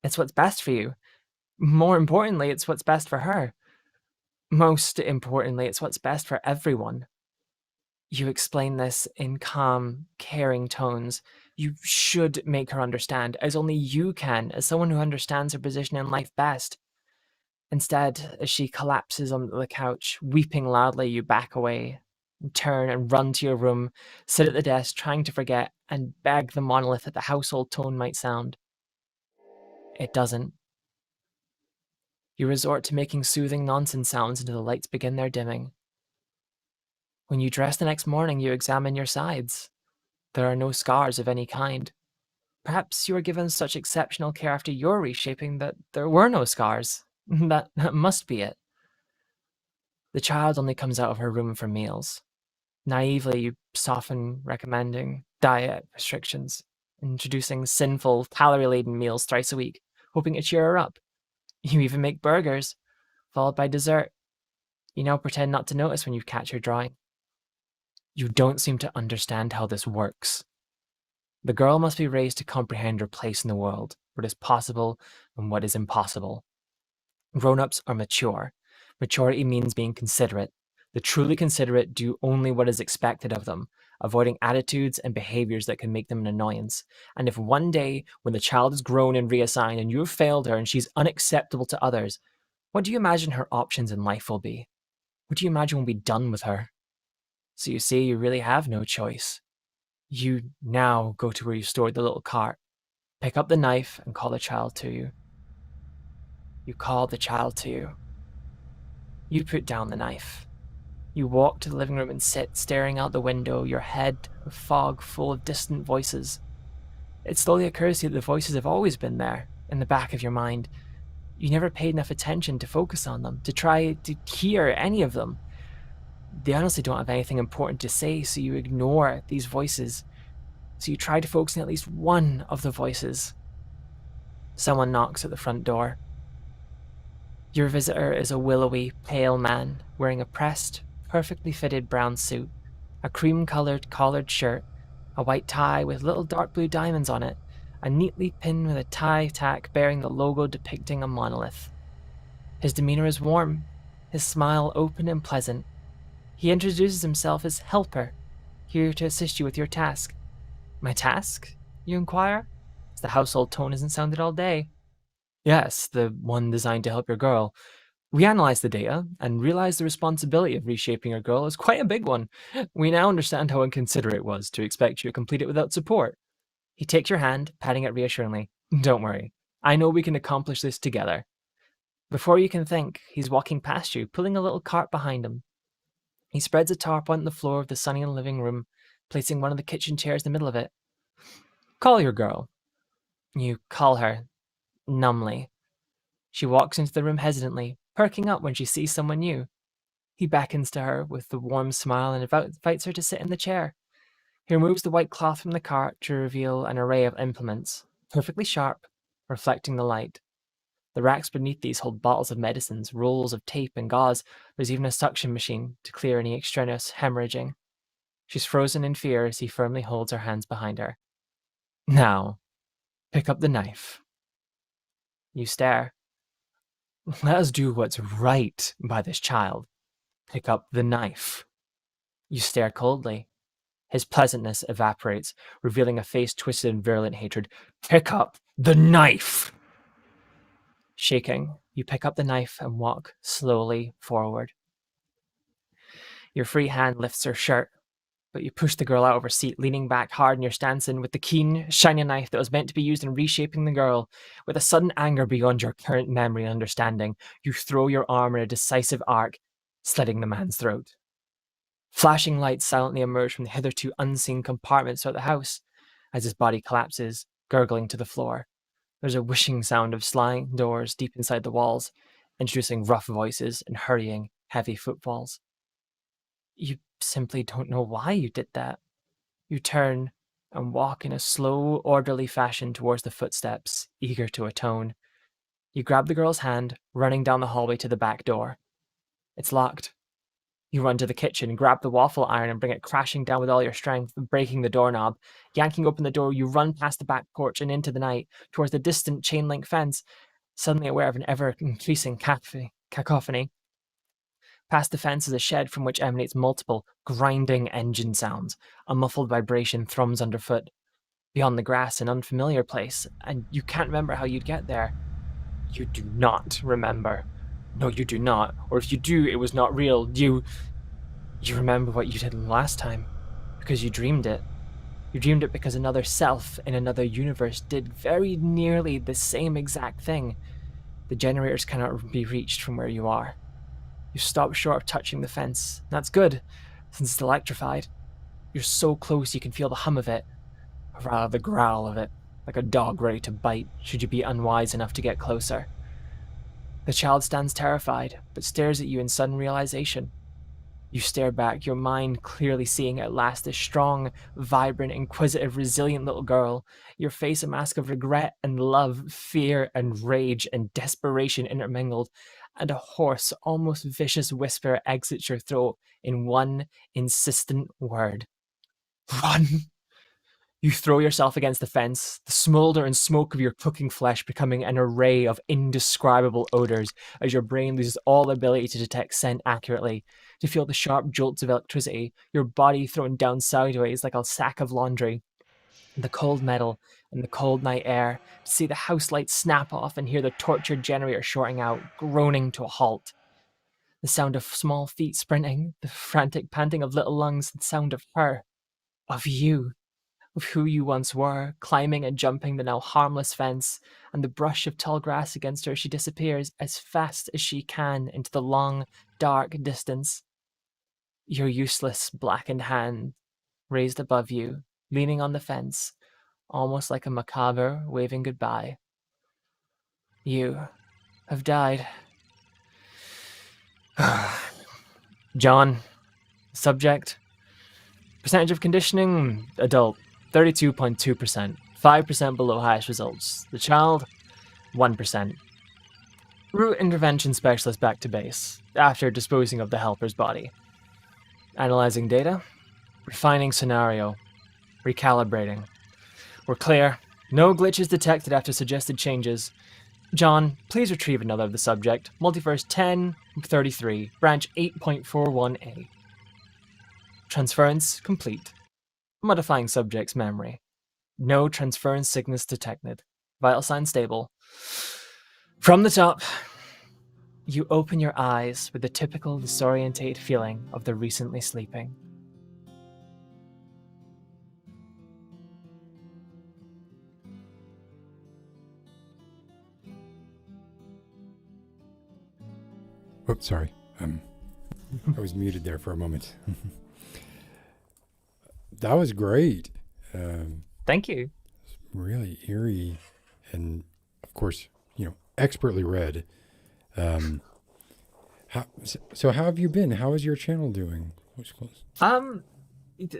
It's what's best for you. More importantly, it's what's best for her. Most importantly, it's what's best for everyone. You explain this in calm, caring tones. You should make her understand, as only you can, as someone who understands her position in life best. Instead, as she collapses on the couch, weeping loudly, you back away, turn and run to your room, sit at the desk, trying to forget, and beg the monolith that the household tone might sound. It doesn't. You resort to making soothing nonsense sounds until the lights begin their dimming. When you dress the next morning, you examine your sides. There are no scars of any kind. Perhaps you were given such exceptional care after your reshaping that there were no scars. That must be it. The child only comes out of her room for meals. Naively, you soften recommending diet restrictions, introducing sinful, calorie-laden meals thrice a week, hoping to cheer her up. You even make burgers, followed by dessert. You now pretend not to notice when you catch her drawing. You don't seem to understand how this works. The girl must be raised to comprehend her place in the world, what is possible and what is impossible. Grown-ups are mature. Maturity means being considerate. The truly considerate do only what is expected of them, avoiding attitudes and behaviors that can make them an annoyance. And if one day, when the child is grown and reassigned and you have failed her and she's unacceptable to others, what do you imagine her options in life will be? What do you imagine will be done with her? So you see, you really have no choice. You now go to where you stored the little cart, pick up the knife, and call the child to you. You call the child to you. You put down the knife. You walk to the living room and sit, staring out the window, your head a fog full of distant voices. It slowly occurs to you that the voices have always been there, in the back of your mind. You never paid enough attention to focus on them, to try to hear any of them. They honestly don't have anything important to say, so you ignore these voices. So you try to focus on at least one of the voices. Someone knocks at the front door. Your visitor is a willowy, pale man wearing a pressed, perfectly fitted brown suit, a cream-colored collared shirt, a white tie with little dark blue diamonds on it, a neatly pinned with a tie tack bearing the logo depicting a monolith. His demeanor is warm, his smile open and pleasant. He introduces himself as Helper, here to assist you with your task. My task? You inquire? As the household tone hasn't sounded all day. Yes, the one designed to help your girl. We analyzed the data and realized the responsibility of reshaping your girl is quite a big one. We now understand how inconsiderate it was to expect you to complete it without support. He takes your hand, patting it reassuringly. Don't worry. I know we can accomplish this together. Before you can think, he's walking past you, pulling a little cart behind him. He spreads a tarp on the floor of the sunny living room, placing one of the kitchen chairs in the middle of it. Call your girl. You call her, numbly. She walks into the room hesitantly, perking up when she sees someone new. He beckons to her with the warm smile and invites her to sit in the chair. He removes the white cloth from the cart to reveal an array of implements, perfectly sharp, reflecting the light. The racks beneath these hold bottles of medicines, rolls of tape and gauze. There's even a suction machine to clear any extraneous hemorrhaging. She's frozen in fear as he firmly holds her hands behind her. Now, pick up the knife. You stare. Let us do what's right by this child. Pick up the knife. You stare coldly. His pleasantness evaporates, revealing a face twisted in virulent hatred. Pick up the knife! Shaking, you pick up the knife and walk slowly forward. Your free hand lifts her shirt, but you push the girl out of her seat, leaning back hard in your stance and with the keen, shiny knife that was meant to be used in reshaping the girl. With a sudden anger beyond your current memory and understanding, you throw your arm in a decisive arc, slitting the man's throat. Flashing lights silently emerge from the hitherto unseen compartments throughout the house as his body collapses, gurgling to the floor. There's a whooshing sound of sliding doors deep inside the walls, introducing rough voices and hurrying, heavy footfalls. You simply don't know why you did that. You turn and walk in a slow, orderly fashion towards the footsteps, eager to atone. You grab the girl's hand, running down the hallway to the back door. It's locked. You run to the kitchen, grab the waffle iron, and bring it crashing down with all your strength, breaking the doorknob. Yanking open the door, you run past the back porch and into the night, towards the distant chain link fence, suddenly aware of an ever increasing cacophony. Past the fence is a shed from which emanates multiple, grinding engine sounds. A muffled vibration thrums underfoot. Beyond the grass, an unfamiliar place, and you can't remember how you'd get there. You do not remember. No, you do not. Or if you do, it was not real. You remember what you did last time, because you dreamed it. You dreamed it because another self in another universe did very nearly the same exact thing. The generators cannot be reached from where you are. You stop short of touching the fence. That's good, since it's electrified. You're so close you can feel the hum of it, or rather the growl of it, like a dog ready to bite should you be unwise enough to get closer. The child stands terrified, but stares at you in sudden realization. You stare back, your mind clearly seeing at last a strong, vibrant, inquisitive, resilient little girl, your face a mask of regret and love, fear and rage and desperation intermingled, and a hoarse, almost vicious whisper exits your throat in one insistent word. Run! You throw yourself against the fence, the smolder and smoke of your cooking flesh becoming an array of indescribable odors as your brain loses all ability to detect scent accurately, to feel the sharp jolts of electricity, your body thrown down sideways like a sack of laundry. The cold metal and the cold night air, to see the house lights snap off and hear the tortured generator shorting out, groaning to a halt. The sound of small feet sprinting, the frantic panting of little lungs, the sound of her, of you, of who you once were, climbing and jumping the now harmless fence, and the brush of tall grass against her as she disappears as fast as she can into the long, dark distance. Your useless, blackened hand raised above you, leaning on the fence, almost like a macabre waving goodbye. You have died. John, subject, percentage of conditioning, adult, 32.2%, 5% below highest results. The child, 1%. Root intervention specialist back to base, after disposing of the helper's body. Analyzing data, refining scenario, recalibrating. We're clear. No glitches detected after suggested changes. John, please retrieve another of the subject. Multiverse 1033, branch 8.41a. Transference complete. Modifying subject's memory. No transference sickness detected. Vital sign stable. From the top, you open your eyes with the typical disorientated feeling of the recently sleeping. Oops, sorry. I was muted there for a moment. That was great. Thank you. Really eerie, and of course, expertly read. So how have you been? How is your channel doing?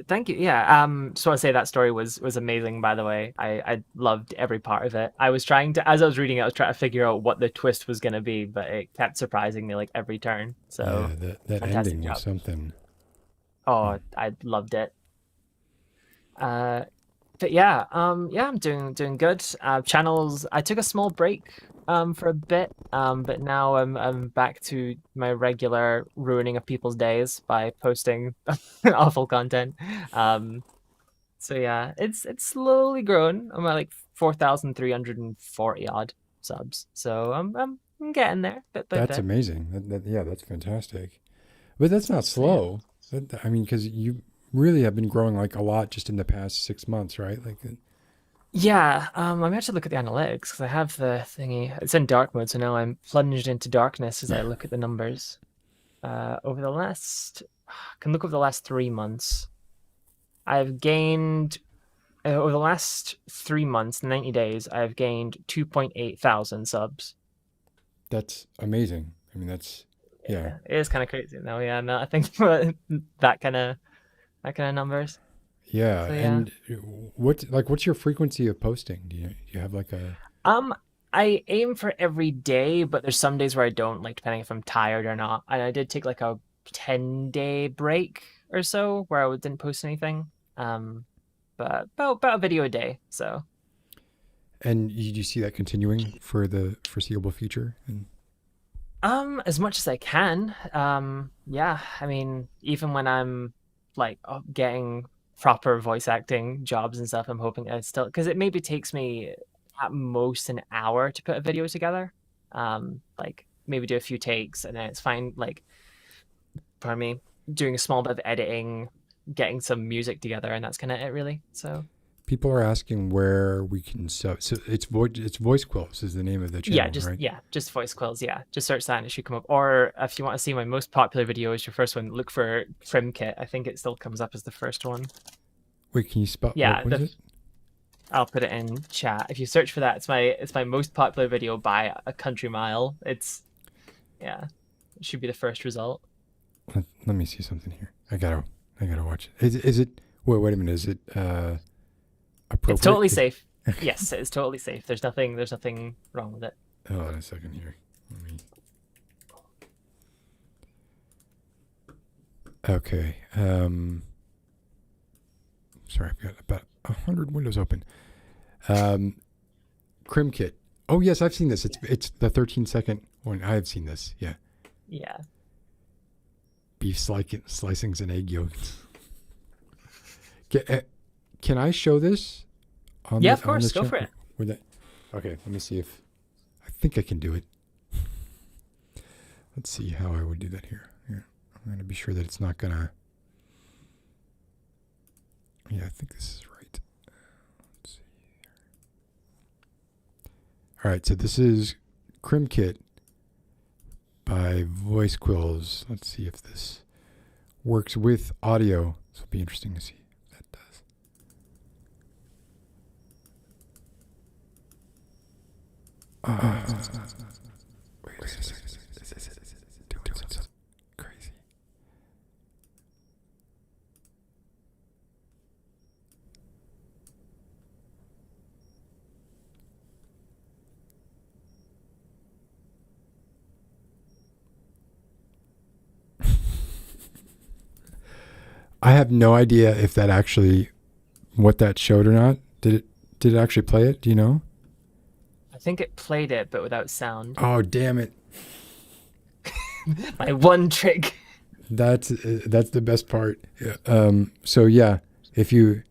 Thank you. Yeah. So I say that story was amazing. By the way, I loved every part of it. I was trying to, as I was reading it, I was trying to figure out what the twist was going to be, but it kept surprising me like every turn. So yeah, that fantastic ending job. was something. Oh, I loved it. But yeah, I'm doing good. Channels. I took a small break for a bit, but now I'm back to my regular ruining of people's days by posting awful content. So yeah, it's slowly grown. I'm at like 4,340 odd subs. So I'm getting there bit by That's bit. amazing. Yeah, that's fantastic. But that's not So yeah. slow. I mean, because you really have been growing like a lot just in the past 6 months, right? Like, Yeah, I'm actually to look at the analytics because I have the thingy. It's in dark mode, so now I'm plunged into darkness as I look at the numbers. Over the last, I can look over the last 3 months. I've gained over the last 3 months, 90 days, I've gained 2.8 thousand subs. That's amazing. I mean, yeah. Yeah, it is kind of crazy now. Yeah, no, I think that kind of numbers. Yeah. So yeah. And what's your frequency of posting? Do you have like a, Um, I aim for every day, but there's some days where I don't, like depending if I'm tired or not. And I did take like a 10-day break or so where I didn't post anything. But about a video a day. So and do you see that continuing for the foreseeable future? And as much as I can. Yeah, I mean, even when I'm like getting proper voice acting jobs and stuff, I'm hoping I still, because it maybe takes me at most an hour to put a video together. Like maybe do a few takes and then it's fine. Like, pardon me, doing a small bit of editing, getting some music together, and that's kind of it, really. So people are asking where we can sub. So it's voice quills is the name of the channel, right? just voice quills. Yeah, just search that and it should come up. Or if you want to see my most popular video is your first one, look for Trim Kit. I think it still comes up as the first one. Wait, can you spell? Yeah, What is it? I'll put it in chat. If you search for that, it's my most popular video by a country mile. Yeah, it should be the first result. Let me see something here. I gotta watch it. Is it? Wait a minute. Is it appropriate? It's totally safe. Yes, it's totally safe. There's nothing wrong with it. Hold on a second here. Let me. Okay. Sorry, I've got about 100 windows open. Crim Kit. Oh yes, I've seen this. It's the 13-second one. I have seen this. Yeah. Yeah. Beef slicings and egg yolks. Can I show this? Yeah, of course. Go for it. Okay, let me see if I think I can do it. Let's see how I would do that here. I'm going to be sure that it's not going to. Yeah, I think this is right. Let's see here. All right, so this is Crim Kit by Voice Quills. Let's see if this works with audio. This will be interesting to see if that does. Wait a second. This is doing something crazy. I have no idea if that actually, what that showed or not. Did it actually play it? Do you know? I think it played it, but without sound. Oh, damn it. My one trick. That's the best part. So yeah, if you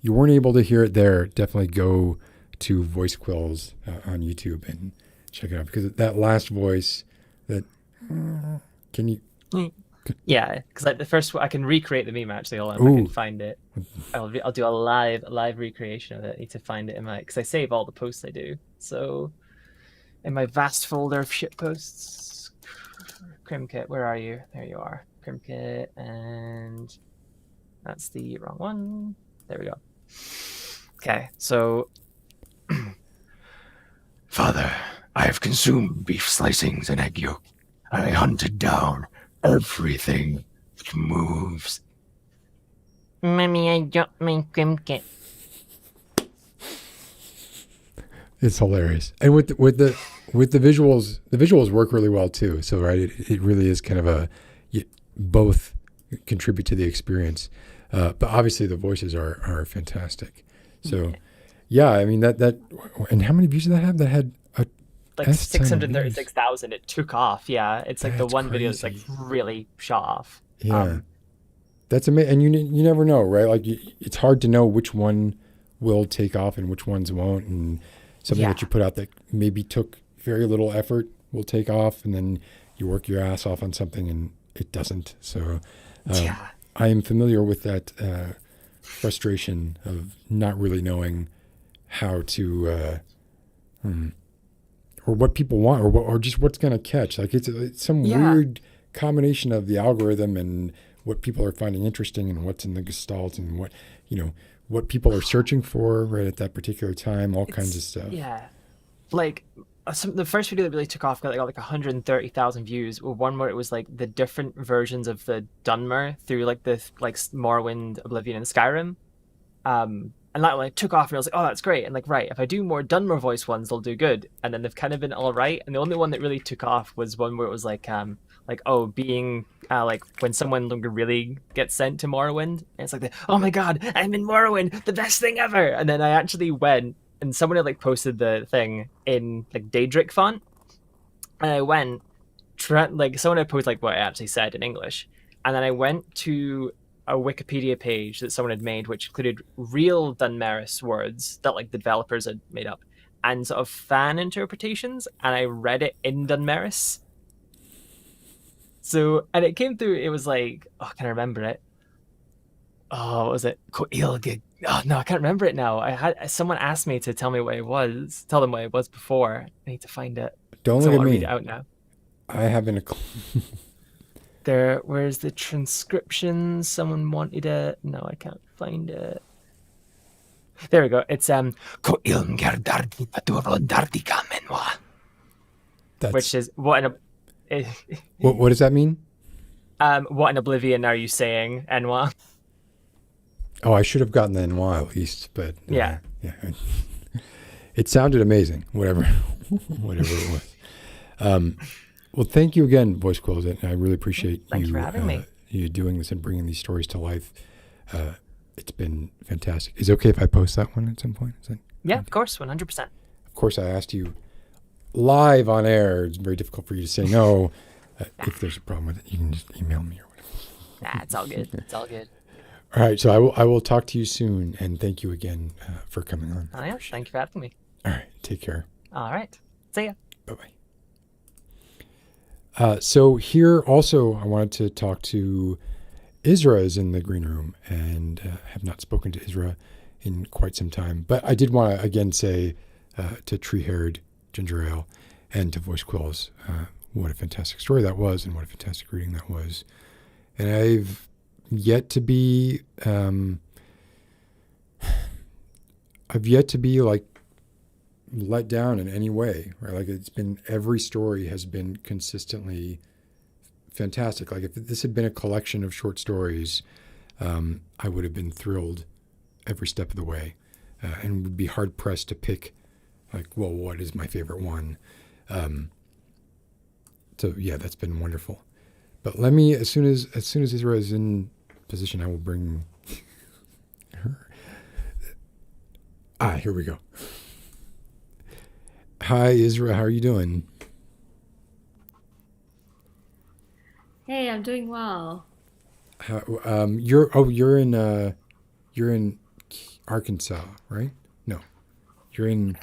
weren't able to hear it there, definitely go to Voice Quills on YouTube and check it out, because that last voice that can you Yeah, because like the first one, I can recreate the meme actually. Hold on, if I can find it. I'll do a live recreation of it. I need to find it in my, because I save all the posts I do. So in my vast folder of shit posts, Crimkit, where are you? There you are, Crimkit, and that's the wrong one. There we go. Okay, so Father, I have consumed beef slicings and egg yolk. I hunted down everything that moves. Mommy, I dropped my Crimkit. It's hilarious. And with the visuals work really well too. So right, it really is kind of both contribute to the experience. But obviously the voices are fantastic. So yeah, I mean that and how many views did that have? That had like 636,000. It took off. Yeah, it's like that's the one crazy. video that's like really shot off. Yeah, that's amazing. And you never know, right? Like it's hard to know which one will take off and which ones won't. And something that you put out that maybe took very little effort will take off, and then you work your ass off on something and it doesn't. So I am familiar with that frustration of not really knowing how to or what people want, or just what's going to catch. Like it's some weird combination of the algorithm and what people are finding interesting and what's in the gestalt and what people are searching for right at that particular time, all kinds of stuff. Yeah. Like, the first video that really took off got like 130,000 views. One where it was like the different versions of the Dunmer through like the Morrowind, Oblivion, and Skyrim. And that like took off, and I was like, oh, that's great. And like, right, if I do more Dunmer voice ones, they'll do good. And then they've kind of been all right. And the only one that really took off was one where it was like being like when someone really gets sent to Morrowind, and it's like, oh my god, I'm in Morrowind, the best thing ever. And then I actually went, and someone had like posted the thing in like Daedric font, and I went, like someone had posted like what I actually said in English, and then I went to a Wikipedia page that someone had made, which included real Dunmeris words that like the developers had made up, and sort of fan interpretations, and I read it in Dunmeris. So, and it came through, it was like, oh, can I remember it? Oh, what was it? Oh no, I can't remember it now. Someone asked me to tell them what it was before. I need to find it. Don't look at me. Read it out now. I haven't a clue. Where's the transcription? Someone wanted it. No, I can't find it. There we go. It's which is what does that mean? What in Oblivion are you saying, Enwa? Oh, I should have gotten the NY at least, but yeah. It sounded amazing. Whatever it was. Well, thank you again, Voice Quills. I really appreciate Thanks for having me. You doing this and bringing these stories to life. It's been fantastic. Is it okay if I post that one at some point? Yeah, of course, 100%. Of course, I asked you live on air. It's very difficult for you to say no. If there's a problem with it, you can just email me or whatever. Nah, it's all good. It's all good. All right, so I will talk to you soon, and thank you again for coming on. Oh, yeah, thank you for having me. All right, take care. All right, see ya. Bye-bye. So here also, I wanted to talk to Isra is in the green room, and have not spoken to Isra in quite some time. But I did want to again say to Tree-Haired Ginger Ale and to Voice Quills, what a fantastic story that was, and what a fantastic reading that was. And I've yet to be like let down in any way, right? Like every story has been consistently fantastic. Like if this had been a collection of short stories, I would have been thrilled every step of the way, and would be hard pressed to pick like, well, what is my favorite one? So yeah, that's been wonderful. But let me, as soon as Isra is in position, I will bring her. Here we go. Hi, Isra. How are you doing? Hey, I'm doing well. You're in Arkansas, right? No, you're in.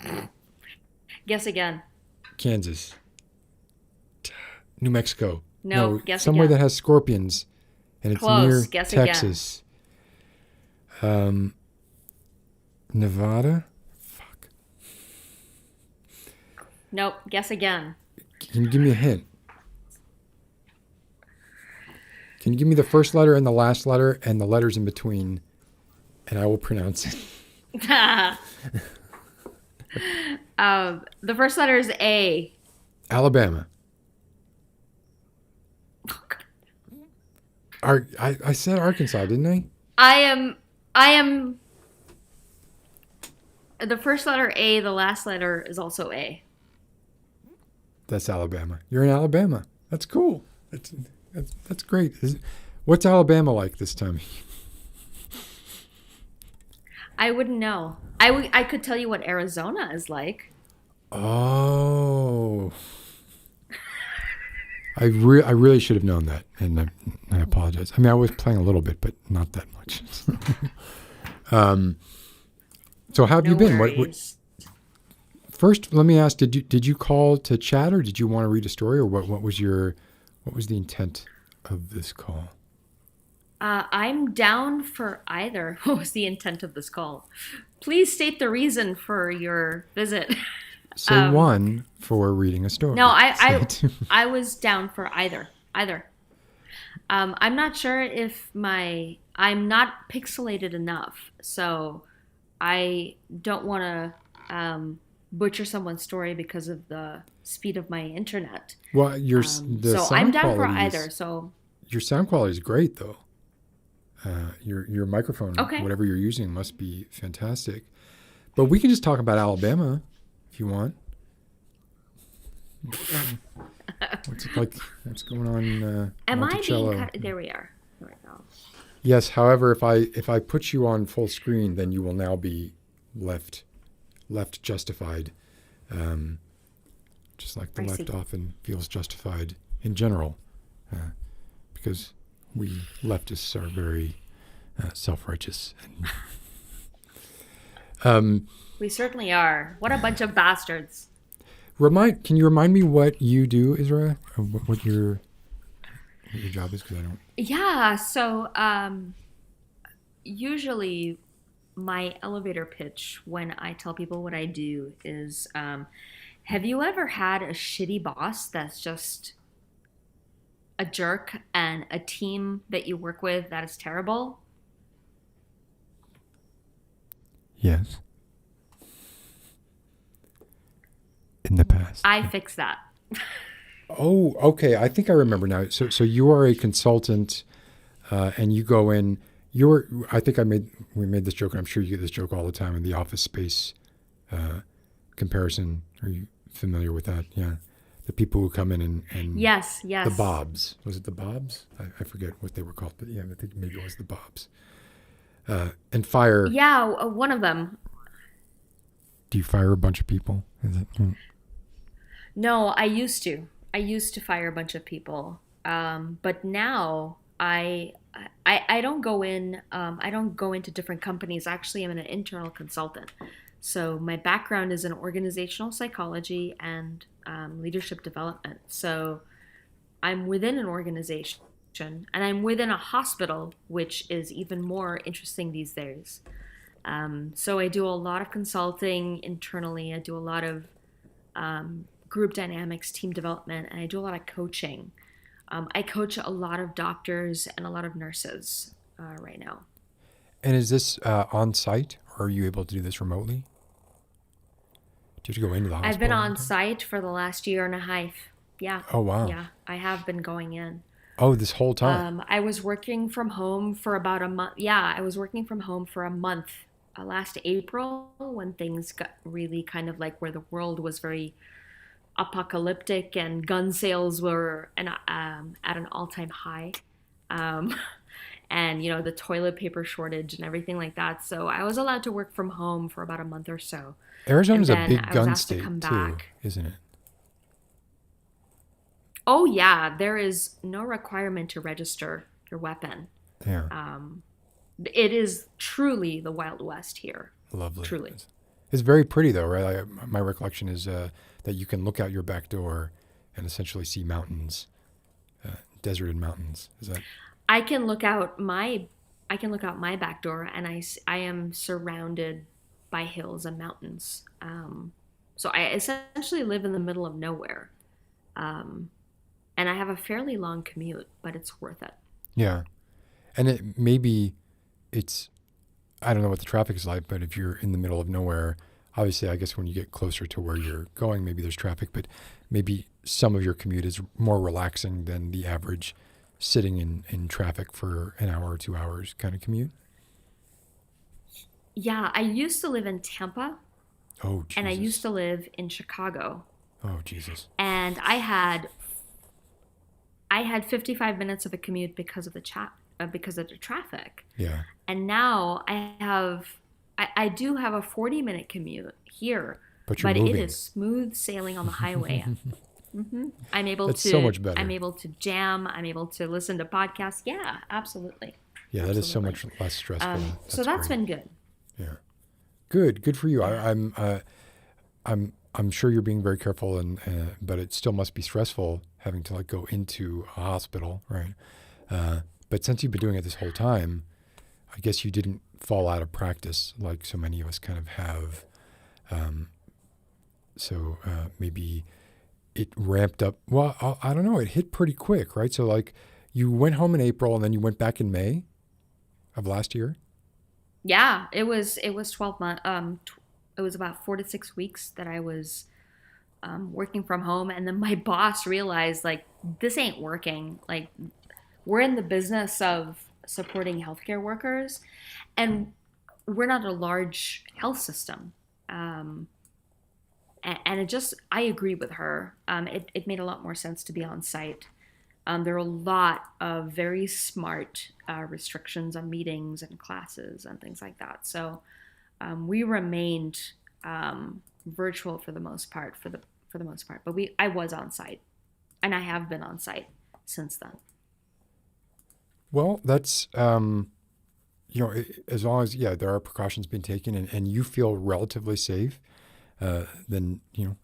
Guess again. Kansas. New Mexico. No, guess somewhere again. that has scorpions, and it's Close. near Guess Texas. Nevada. Fuck. Nope. Guess again. Can you give me a hint? Can you give me the first letter and the last letter and the letters in between, and I will pronounce it. The first letter is A. Alabama. I said Arkansas, didn't I? I am. The first letter A. The last letter is also A. That's Alabama. You're in Alabama. That's cool. That's great. What's Alabama like this time? I wouldn't know. I could tell you what Arizona is like. Oh. I really should have known that, and I apologize. I mean, I was playing a little bit, but not that much. So how have you been? What, first, let me ask: Did you call to chat, or did you want to read a story, or what was the intent of this call? I'm down for either. What was the intent of this call? Please state the reason for your visit. Say one for reading a story. No, I was down for either. I'm not sure if I'm not pixelated enough, so I don't want to butcher someone's story because of the speed of my internet. Well, the So I'm sound down for quality either. So your sound quality is great, though. Your microphone, okay, whatever you're using, must be fantastic. But we can just talk about Alabama if you want. What's it like? What's going on? am I Monticello? being cut? There we are. There we go. Yes. However, if I put you on full screen, then you will now be left justified, just like the I left see. often feels justified in general, because we leftists are very self-righteous. We certainly are. What a bunch of bastards. Can you remind me what you do, Isra? Or what your job is? Because I don't. Yeah. So usually my elevator pitch when I tell people what I do is, have you ever had a shitty boss that's just a jerk and a team that you work with that is terrible? Yes. In the past. I fix that. Oh, okay. I think I remember now. So you are a consultant, and you go in. I think we made this joke, and I'm sure you get this joke all the time in the Office Space comparison. Are you familiar with that? Yeah, the people who come in and Yes. the Bobs. Was it the Bobs? I forget what they were called, but yeah, I think maybe it was the Bobs. And fire. Yeah, one of them. Do you fire a bunch of people? Is it? No, I used to. I used to fire a bunch of people, but now I don't go in. I don't go into different companies. Actually, I'm an internal consultant. So my background is in organizational psychology and leadership development. So I'm within an organization and I'm within a hospital, which is even more interesting these days. So I do a lot of consulting internally. I do a lot of group dynamics, team development, and I do a lot of coaching. I coach a lot of doctors and a lot of nurses right now. And is this on site, or are you able to do this remotely? Do you have to go into the hospital? I've been on site for the last year and a half. Yeah. Oh, wow. Yeah, I have been going in. Oh, this whole time? I was working from home for about a month. Yeah, I was working from home for a month last April when things got really kind of like where the world was very apocalyptic and gun sales were at an all-time high. And, the toilet paper shortage and everything like that. So I was allowed to work from home for about a month or so. Arizona's a And big then I was gun asked to state, come too, back. isn't it? Oh, yeah. There is no requirement to register your weapon. Yeah. It is truly the Wild West here. Lovely. Truly. It's very pretty, though, right? My recollection is that you can look out your back door and essentially see mountains, deserted mountains. Is that? I can look out my back door, and I am surrounded by hills and mountains. So I essentially live in the middle of nowhere, and I have a fairly long commute, but it's worth it. Yeah, and I don't know what the traffic is like, but if you're in the middle of nowhere, obviously, I guess when you get closer to where you're going, maybe there's traffic, but maybe some of your commute is more relaxing than the average sitting in traffic for an hour or 2 hours kind of commute. Yeah, I used to live in Tampa. Oh, Jesus. And I used to live in Chicago. Oh, Jesus. And I had 55 minutes of a commute because of the traffic. Yeah. And now I do have a 40-minute commute here, but it is smooth sailing on the highway. I'm able That's to. so much better. I'm able to jam. I'm able to listen to podcasts. Yeah, absolutely. Yeah, that is so much less stressful. So that's great. been good. Yeah, good for you. I'm sure you're being very careful, but it still must be stressful having to go into a hospital, right? But since you've been doing it this whole time, I guess you didn't fall out of practice like so many of us kind of have. So maybe it ramped up. Well, I don't know. It hit pretty quick, right? So you went home in April and then you went back in May of last year. Yeah, it was 12 months. It was about 4 to 6 weeks that I was working from home, and then my boss realized like this ain't working. Like we're in the business of supporting healthcare workers, and we're not a large health system. Um, and it just, I agree with her. It made a lot more sense to be on site. There are a lot of very smart restrictions on meetings and classes and things like that. So we remained virtual for the most part, but I was on site, and I have been on site since then. Well, that's as long as there are precautions being taken and you feel relatively safe, then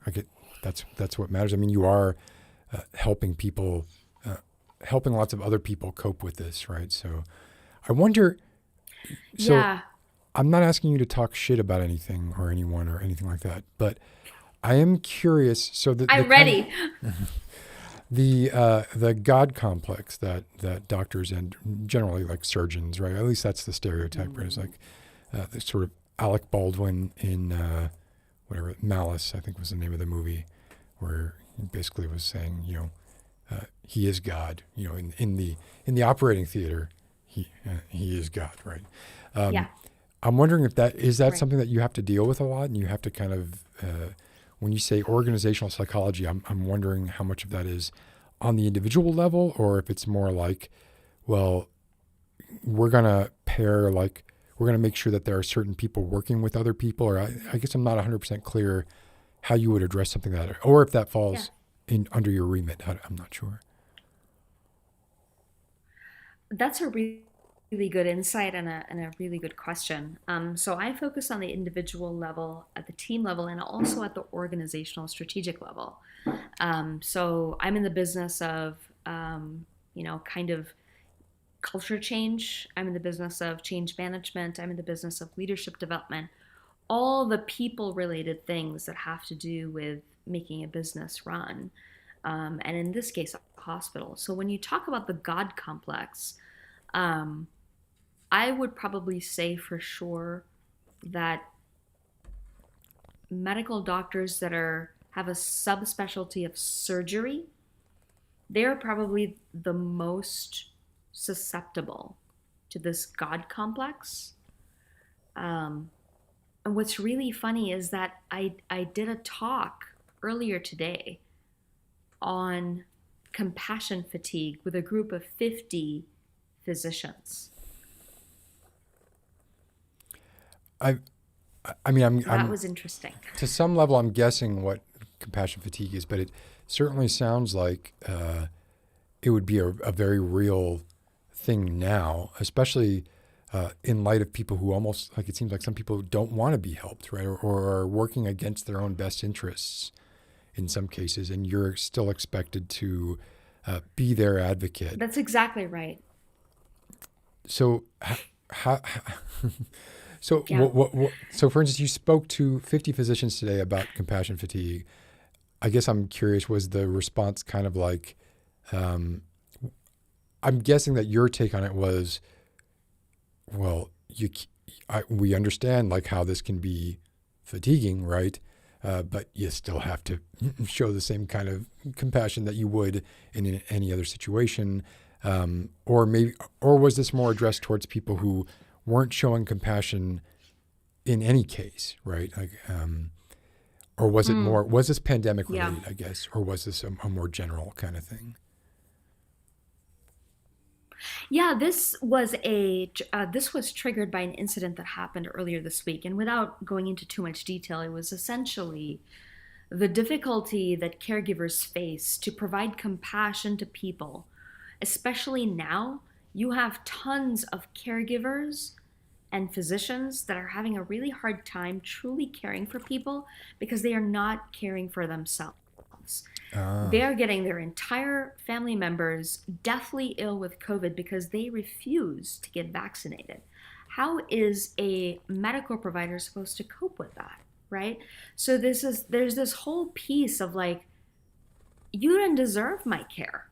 I get that's what matters. I mean, you are helping people, helping lots of other people cope with this, right? So, I wonder. So Yeah. I'm not asking you to talk shit about anything or anyone or anything like that, but I am curious. So I'm ready. The God complex that doctors and generally like surgeons, right? At least that's the stereotype, right? It's like the sort of Alec Baldwin in whatever Malice, I think was the name of the movie, where he basically was saying, he is God. In the operating theater, he is God, right? Yeah. I'm wondering if that is Right. something that you have to deal with a lot, and you have to kind of when you say organizational psychology, I'm wondering how much of that is on the individual level, or if it's more like, well, we're gonna make sure that there are certain people working with other people, or I guess I'm not 100% clear how you would address something like that, or if that Yeah. falls in under your remit. I'm not sure. That's a really good insight and a really good question. So I focus on the individual level, at the team level, and also at the organizational strategic level. So I'm in the business of, kind of culture change. I'm in the business of change management. I'm in the business of leadership development. All the people related things that have to do with making a business run. And in this case, a hospital. So when you talk about the God complex, um, I would probably say for sure that medical doctors that have a subspecialty of surgery, they're probably the most susceptible to this God complex. Um, and what's really funny is that I did a talk earlier today on compassion fatigue with a group of 50 physicians. I mean, So that was interesting. to some level, I'm guessing what compassion fatigue is, but it certainly sounds like it would be a very real thing now, especially in light of people who almost, like, it seems like some people don't want to be helped, right? Or are working against their own best interests in some cases, and you're still expected to be their advocate. That's exactly right. So, how so Yeah. so for instance, you spoke to 50 physicians today about compassion fatigue. I guess I'm curious, was the response kind of like, I'm guessing that your take on it was, well, we understand like how this can be fatiguing, right? But you still have to show the same kind of compassion that you would in any other situation. Or was this more addressed towards people who weren't showing compassion in any case, right? Like, or was it was this pandemic related, I guess, or was this a more general kind of thing? Yeah, this was triggered by an incident that happened earlier this week, and without going into too much detail, it was essentially the difficulty that caregivers face to provide compassion to people, especially now. You have tons of caregivers and physicians that are having a really hard time truly caring for people because they are not caring for themselves. They're getting their entire family members deathly ill with COVID because they refuse to get vaccinated. How is a medical provider supposed to cope with that, right? So there's this whole piece of like, you didn't deserve my care.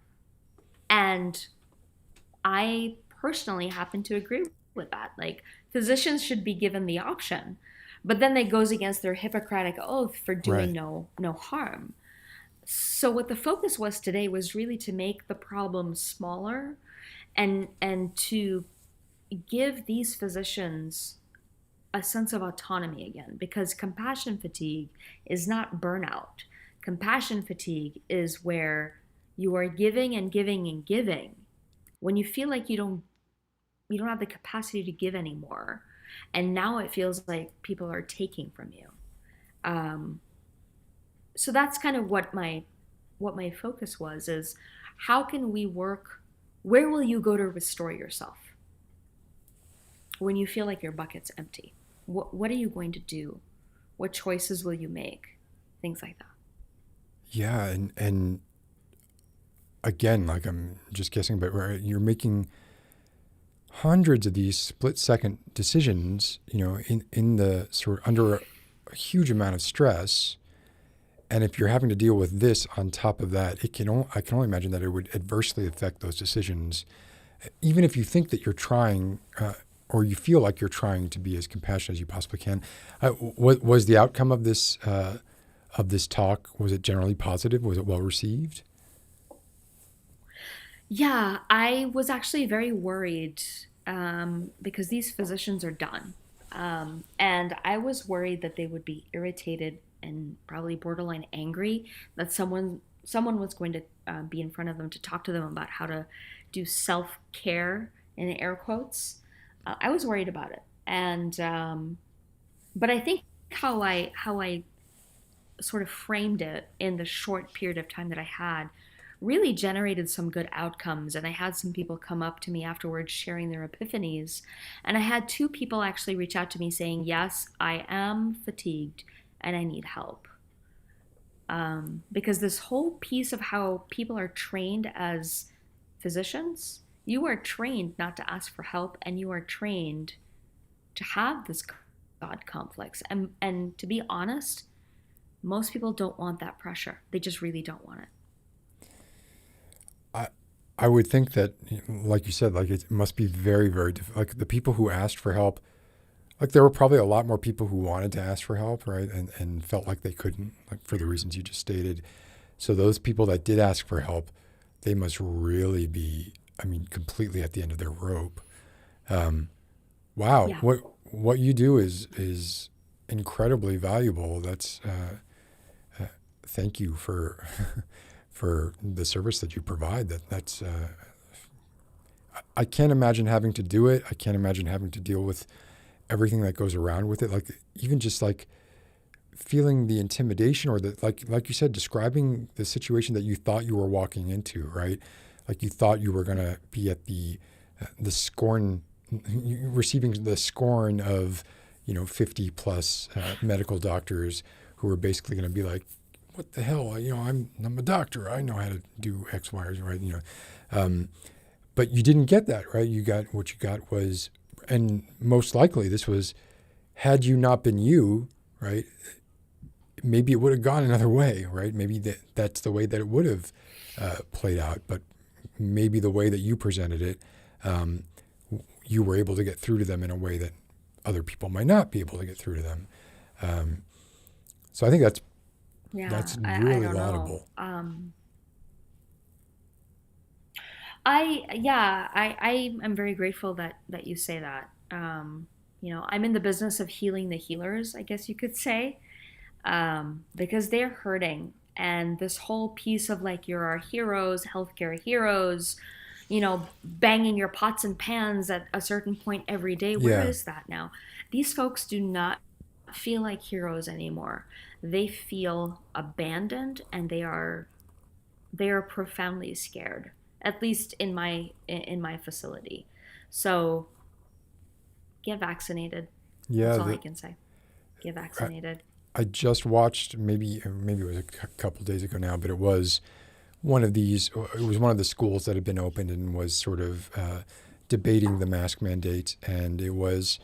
And I personally happen to agree with that. Like, physicians should be given the option, but then it goes against their Hippocratic oath for doing Right. no harm. So what the focus was today was really to make the problem smaller, and to give these physicians a sense of autonomy again, because compassion fatigue is not burnout. Compassion fatigue is where you are giving and giving and giving when you feel like you don't have the capacity to give anymore, and now it feels like people are taking from you. um, so that's kind of what my focus was, is how can we work, where will you go to restore yourself when you feel like your bucket's empty? What are you going to do? What choices will you make? Things like that. Yeah, and again, like I'm just guessing, but you're making hundreds of these split-second decisions, in the sort of under a huge amount of stress. And if you're having to deal with this on top of that, I can only imagine that it would adversely affect those decisions, even if you think that you're trying, or you feel like you're trying to be as compassionate as you possibly can. What was the outcome of this talk? Was it generally positive? Was it well received? Yeah, I was actually very worried, because these physicians are done. And I was worried that they would be irritated and probably borderline angry that someone was going to be in front of them to talk to them about how to do self care in air quotes. I was worried about it, and but I think how I sort of framed it in the short period of time that I had really generated some good outcomes. And I had some people come up to me afterwards sharing their epiphanies. And I had two people actually reach out to me saying, yes, I am fatigued and I need help. Because this whole piece of how people are trained as physicians, you are trained not to ask for help, and you are trained to have this God complex. And to be honest, most people don't want that pressure. They just really don't want it. I would think that, like you said, like it must be very, very difficult. Like the people who asked for help, like there were probably a lot more people who wanted to ask for help, right? And felt like they couldn't, like for the reasons you just stated. So those people that did ask for help, they must really be, I mean, completely at the end of their rope. Wow, Yeah. what you do is incredibly valuable. That's thank you for for the service that you provide. That's I can't imagine having to do it. I can't imagine having to deal with everything that goes around with it. Like even just like feeling the intimidation, or the like you said, describing the situation that you thought you were walking into, right? Like you thought you were going to be at the scorn, receiving the scorn of 50 plus medical doctors who were basically going to be like, what the hell? I'm a doctor. I know how to do X, Y, or Z, right? But you didn't get that, right? You got what you got was, and most likely this was, had you not been you, right? Maybe it would have gone another way, right? Maybe that's the way that it would have played out. But maybe the way that you presented it, you were able to get through to them in a way that other people might not be able to get through to them. So I think that's Yeah, I really don't laudable. know. I am very grateful that you say that. I'm in the business of healing the healers, I guess you could say, because they're hurting, and this whole piece of like you're our heroes, healthcare heroes, banging your pots and pans at a certain point every day. Where Yeah. is that now? These folks do not feel like heroes anymore. They feel abandoned, and they are profoundly scared, at least in my facility. So get vaccinated. Yeah. That's all I can say. Get vaccinated. I just watched, maybe it was a couple days ago now, but it was one of these. It was one of the schools that had been opened and was sort of debating the mask mandate, and it was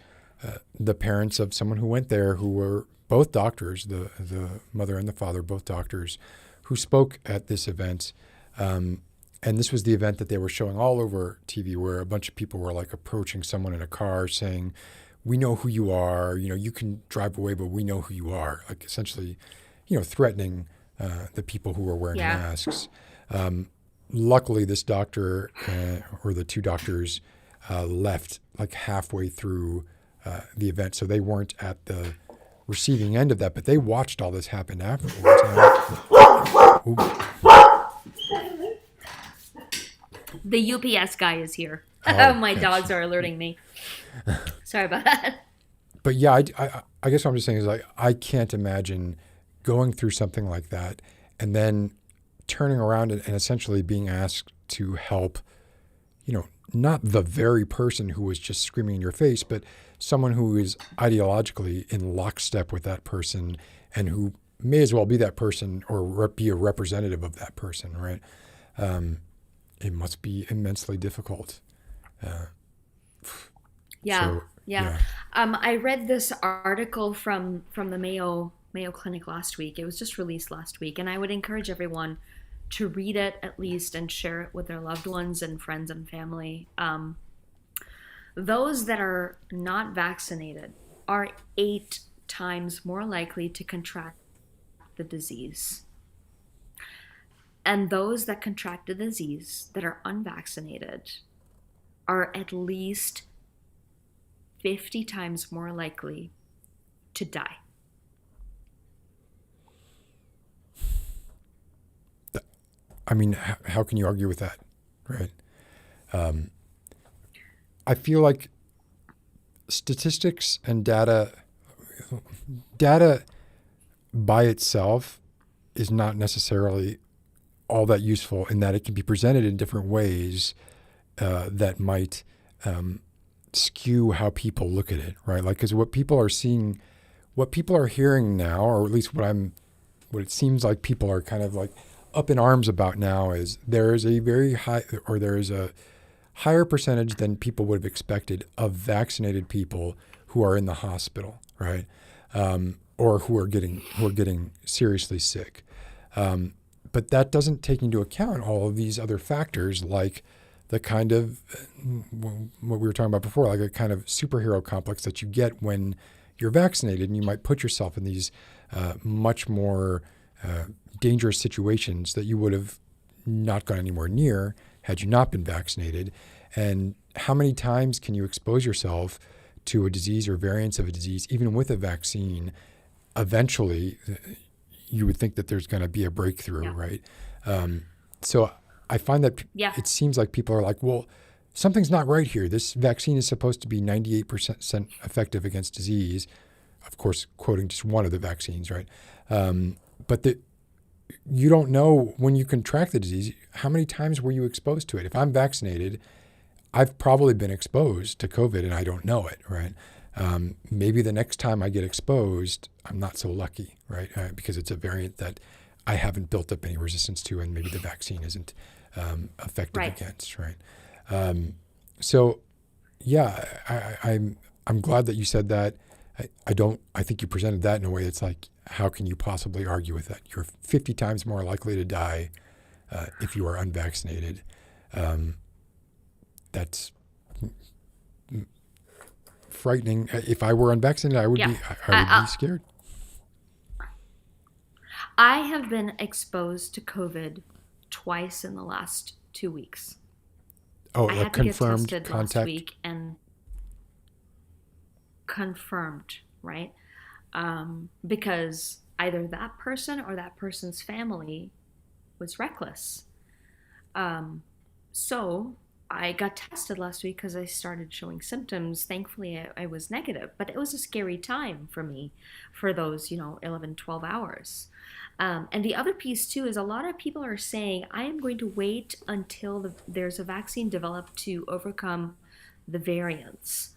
the parents of someone who went there who were both doctors, the mother and the father, both doctors, who spoke at this event. And this was the event that they were showing all over TV, where a bunch of people were like approaching someone in a car saying, "We know who you are. You can drive away, but we know who you are." Like essentially, threatening the people who were wearing Yeah. masks. Luckily, this doctor or the two doctors left like halfway through the event, so they weren't at the receiving end of that, but they watched all this happen afterwards. Ooh. The UPS guy is here. Oh, My gosh. dogs are alerting me. Sorry about that. But yeah, I guess what I'm just saying is like I can't imagine going through something like that and then turning around and essentially being asked to help, not the very person who was just screaming in your face, but someone who is ideologically in lockstep with that person and who may as well be that person or be a representative of that person, right? It must be immensely difficult. Yeah. Yeah. I read this article from the Mayo Clinic last week. It was just released last week, and I would encourage everyone to read it at least and share it with their loved ones and friends and family. Those that are not vaccinated are 8 times more likely to contract the disease. And those that contract the disease that are unvaccinated are at least 50 times more likely to die. I mean, how can you argue with that, right? I feel like statistics and data by itself is not necessarily all that useful in that it can be presented in different ways that might skew how people look at it, right? Like, because what people are seeing, what people are hearing now, or at least what it seems like people are kind of like up in arms about now is there is a very high, or there is a higher percentage than people would have expected of vaccinated people who are in the hospital, right? Or who are getting seriously sick. But that doesn't take into account all of these other factors, like the kind of what we were talking about before, like a kind of superhero complex that you get when you're vaccinated, and you might put yourself in these much more dangerous situations that you would have not gone anywhere near had you not been vaccinated. And how many times can you expose yourself to a disease or variants of a disease, even with a vaccine? Eventually, you would think that there's going to be a breakthrough, right? So I find that it seems like people are like, well, something's not right here. This vaccine is supposed to be 98% effective against disease. Of course, quoting just one of the vaccines, right? But you don't know when you contract the disease, how many times were you exposed to it? If I'm vaccinated, I've probably been exposed to COVID and I don't know it, right? Maybe the next time I get exposed, I'm not so lucky, right? Because it's a variant that I haven't built up any resistance to, and maybe the vaccine isn't effective against, right? So, yeah, I'm glad that you said that. I think you presented that in a way that's like, how can you possibly argue with that? You're 50 times more likely to die if you are unvaccinated. That's frightening. If I were unvaccinated, I would be scared. I have been exposed to COVID twice in the last 2 weeks. Oh, I like had to get confirmed tested contact? last week and confirmed, right? Because either that person or that person's family was reckless. So I got tested last week because I started showing symptoms. Thankfully, I was negative, but it was a scary time for me for those, 11, 12 hours. And the other piece too is a lot of people are saying, I am going to wait until there's a vaccine developed to overcome the variants.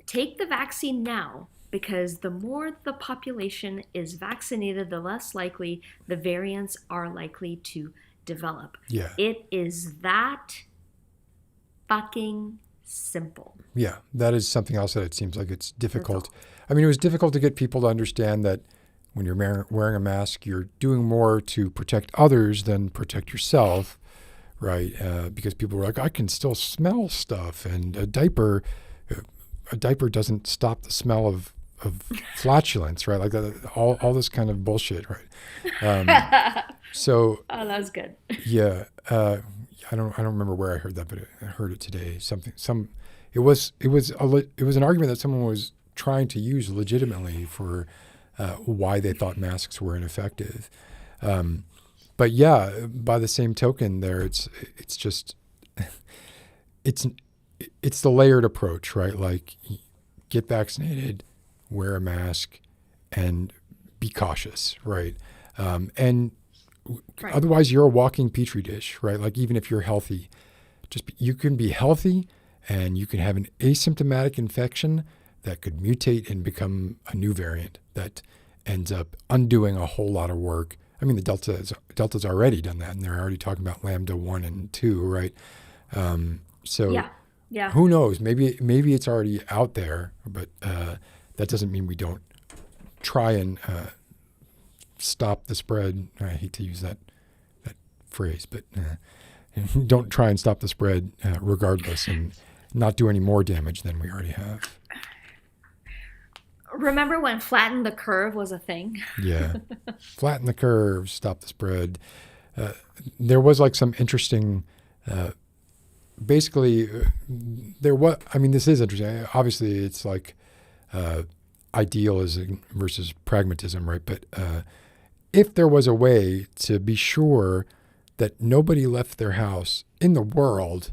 Take the vaccine now, because the more the population is vaccinated, the less likely the variants are likely to develop. Yeah. It is that fucking simple. Yeah, that is something else that it seems like it's difficult. I mean, it was difficult to get people to understand that when you're wearing a mask, you're doing more to protect others than protect yourself. right? Because people were like, I can still smell stuff, and a diaper doesn't stop the smell of flatulence, right? Like all this kind of bullshit, right? So Oh, that was good. yeah, I don't remember where I heard that, but I heard it today. It was an argument that someone was trying to use legitimately for why they thought masks were ineffective. But yeah, by the same token, it's just it's the layered approach, right? Like, get vaccinated, wear a mask, and be cautious, right? And Right. otherwise, you're a walking petri dish, right? Like, even if you're healthy, you can be healthy, and you can have an asymptomatic infection that could mutate and become a new variant that ends up undoing a whole lot of work. I mean, the Delta's already done that, and they're already talking about Lambda 1 and 2, right? So Yeah. who knows? Maybe it's already out there, but that doesn't mean we don't try and stop the spread. I hate to use that phrase, but don't try and stop the spread regardless, and not do any more damage than we already have. Remember when flatten the curve was a thing? Yeah. Flatten the curve, stop the spread. There was like some interesting, basically, this is interesting. Obviously, it's like idealism versus pragmatism, right? But if there was a way to be sure that nobody left their house in the world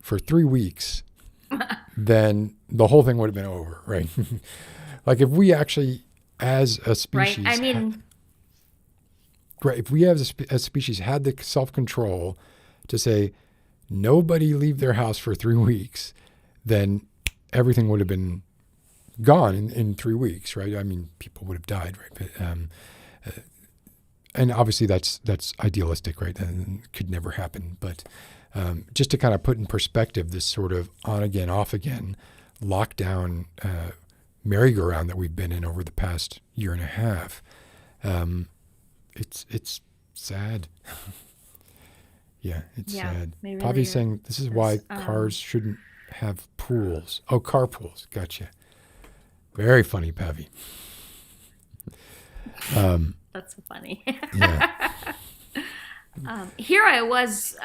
for 3 weeks, then the whole thing would have been over, right? Like, if we actually, as a species, Right. I mean, if we as a species had the self-control to say nobody leave their house for 3 weeks, then everything would have been gone in 3 weeks, right? I mean, people would have died, right? But and obviously that's idealistic, right? And could never happen. But just to kind of put in perspective this sort of on again, off again lockdown merry-go-round that we've been in over the past year and a half, it's sad. Yeah, it's sad. Pavi's saying this is why cars shouldn't have pools. Oh, carpools. Gotcha. Very funny, Pavi. that's so funny. Yeah. Here I was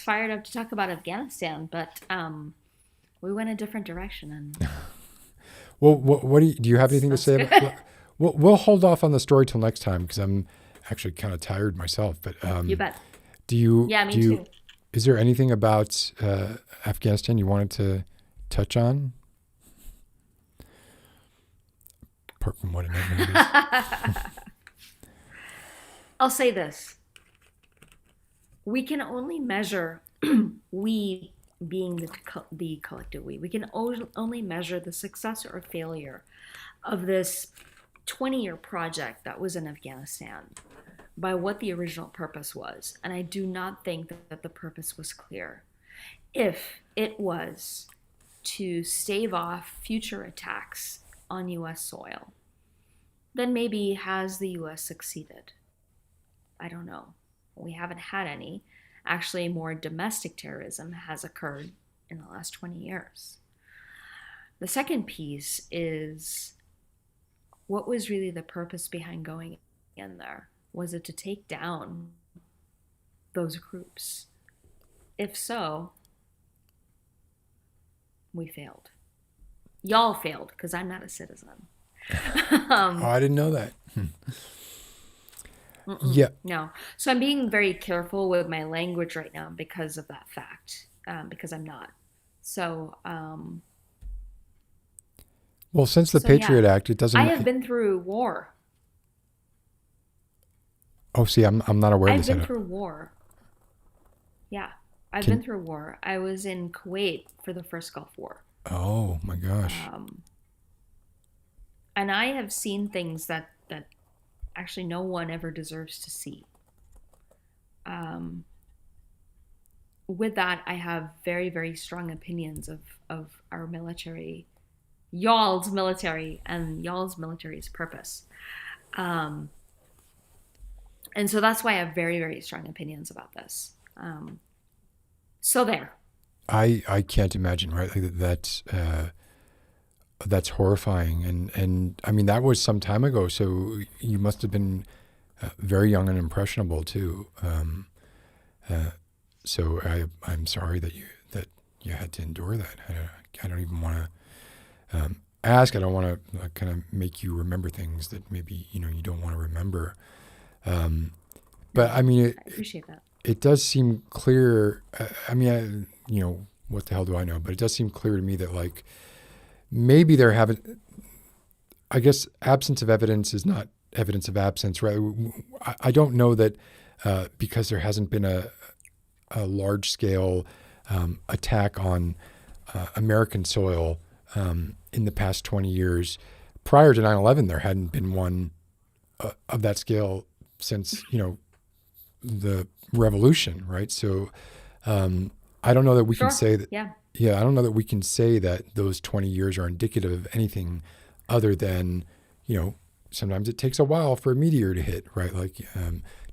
fired up to talk about Afghanistan, but we went a different direction. And Well, what do you have anything to say about? We'll hold off on the story till next time because I'm actually kind of tired myself. But you bet. do you? Yeah, me too. Is there anything about Afghanistan you wanted to touch on? Apart from what a nightmare it is. I'll say this. We can only measure, we being the collective we can only measure the success or failure of this 20-year project that was in Afghanistan by what the original purpose was. And I do not think that the purpose was clear. If it was to stave off future attacks on U.S. soil, then maybe has the U.S. succeeded? I don't know. We haven't had any. Actually, more domestic terrorism has occurred in the last 20 years. The second piece is, what was really the purpose behind going in there? Was it to take down those groups? If so, we failed. Y'all failed, because I'm not a citizen. I didn't know that. Yeah. No. So I'm being very careful with my language right now because of that fact, because I'm not. So, well, since the Patriot Act, it doesn't. I have been through war. Oh, see, I'm not aware of I've this. been through war. Yeah, I've been through war. I was in Kuwait for the first Gulf War. Oh my gosh. And I have seen things that actually no one ever deserves to see. With that, I have very, very strong opinions of our military, y'all's military, and y'all's military's purpose. And so that's why I have very, very strong opinions about this. So there. I can't imagine, right? Like that's horrifying, and I mean that was some time ago. So you must have been very young and impressionable too. So I'm sorry that you had to endure that. I don't even want to ask. I don't want to kind of make you remember things that maybe you don't want to remember. But I mean, I appreciate that. it does seem clear. I mean, what the hell do I know? But it does seem clear to me that like maybe there haven't. I guess absence of evidence is not evidence of absence, right? I don't know that because there hasn't been a large scale attack on American soil in the past 20 years. Prior to 9/11, there hadn't been one of that scale since, the revolution, right? So I don't know that we can say that. Yeah. Yeah, I don't know that we can say that those 20 years are indicative of anything other than, sometimes it takes a while for a meteor to hit, right? Like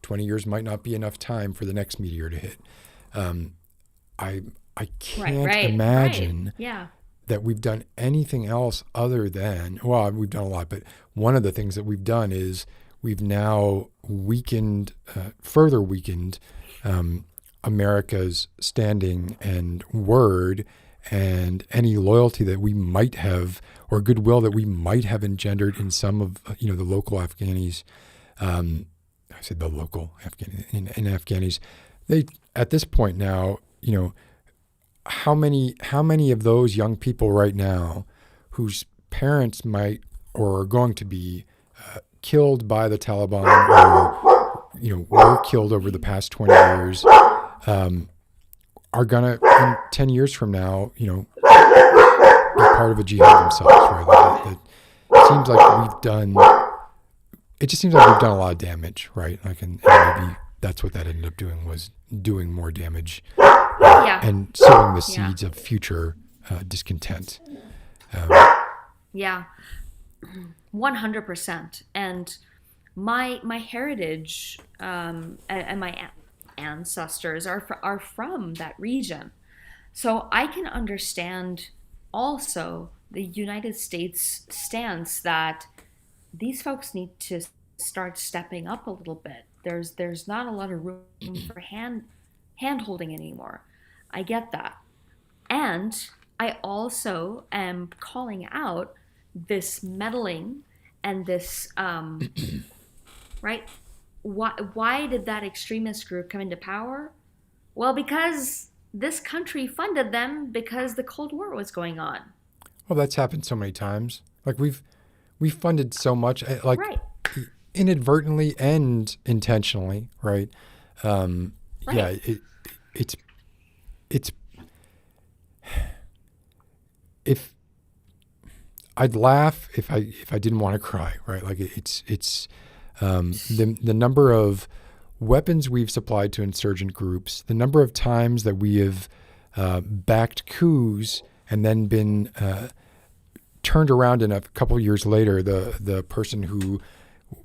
20 years might not be enough time for the next meteor to hit. I can't imagine Yeah. that we've done anything else other than, well, we've done a lot, but one of the things that we've done is we've now further weakened America's standing and word and any loyalty that we might have or goodwill that we might have engendered in some of, the local Afghanis. I said the local in Afghanis. They, at this point now, how many of those young people right now whose parents might or are going to be killed by the Taliban or were killed over the past 20 years are gonna in 10 years from now be part of a jihad themselves, right? It seems like we've done a lot of damage, right? Like and maybe that's what that ended up doing, was doing more damage and sowing the seeds of future discontent. Yeah, 100%. And my heritage and my ancestors are from that region, so I can understand also the United States stance that these folks need to start stepping up a little bit. There's not a lot of room for hand holding anymore. I get that. And I also am calling out this meddling and this right? Why did that extremist group come into power? Well, because this country funded them because the Cold War was going on. Well, that's happened so many times. Like we've funded so much, like Right. inadvertently and intentionally, right? Right. Yeah, it's if I'd laugh if I didn't want to cry, right? Like it's the number of weapons we've supplied to insurgent groups, the number of times that we have backed coups and then been turned around, and a couple of years later, the person who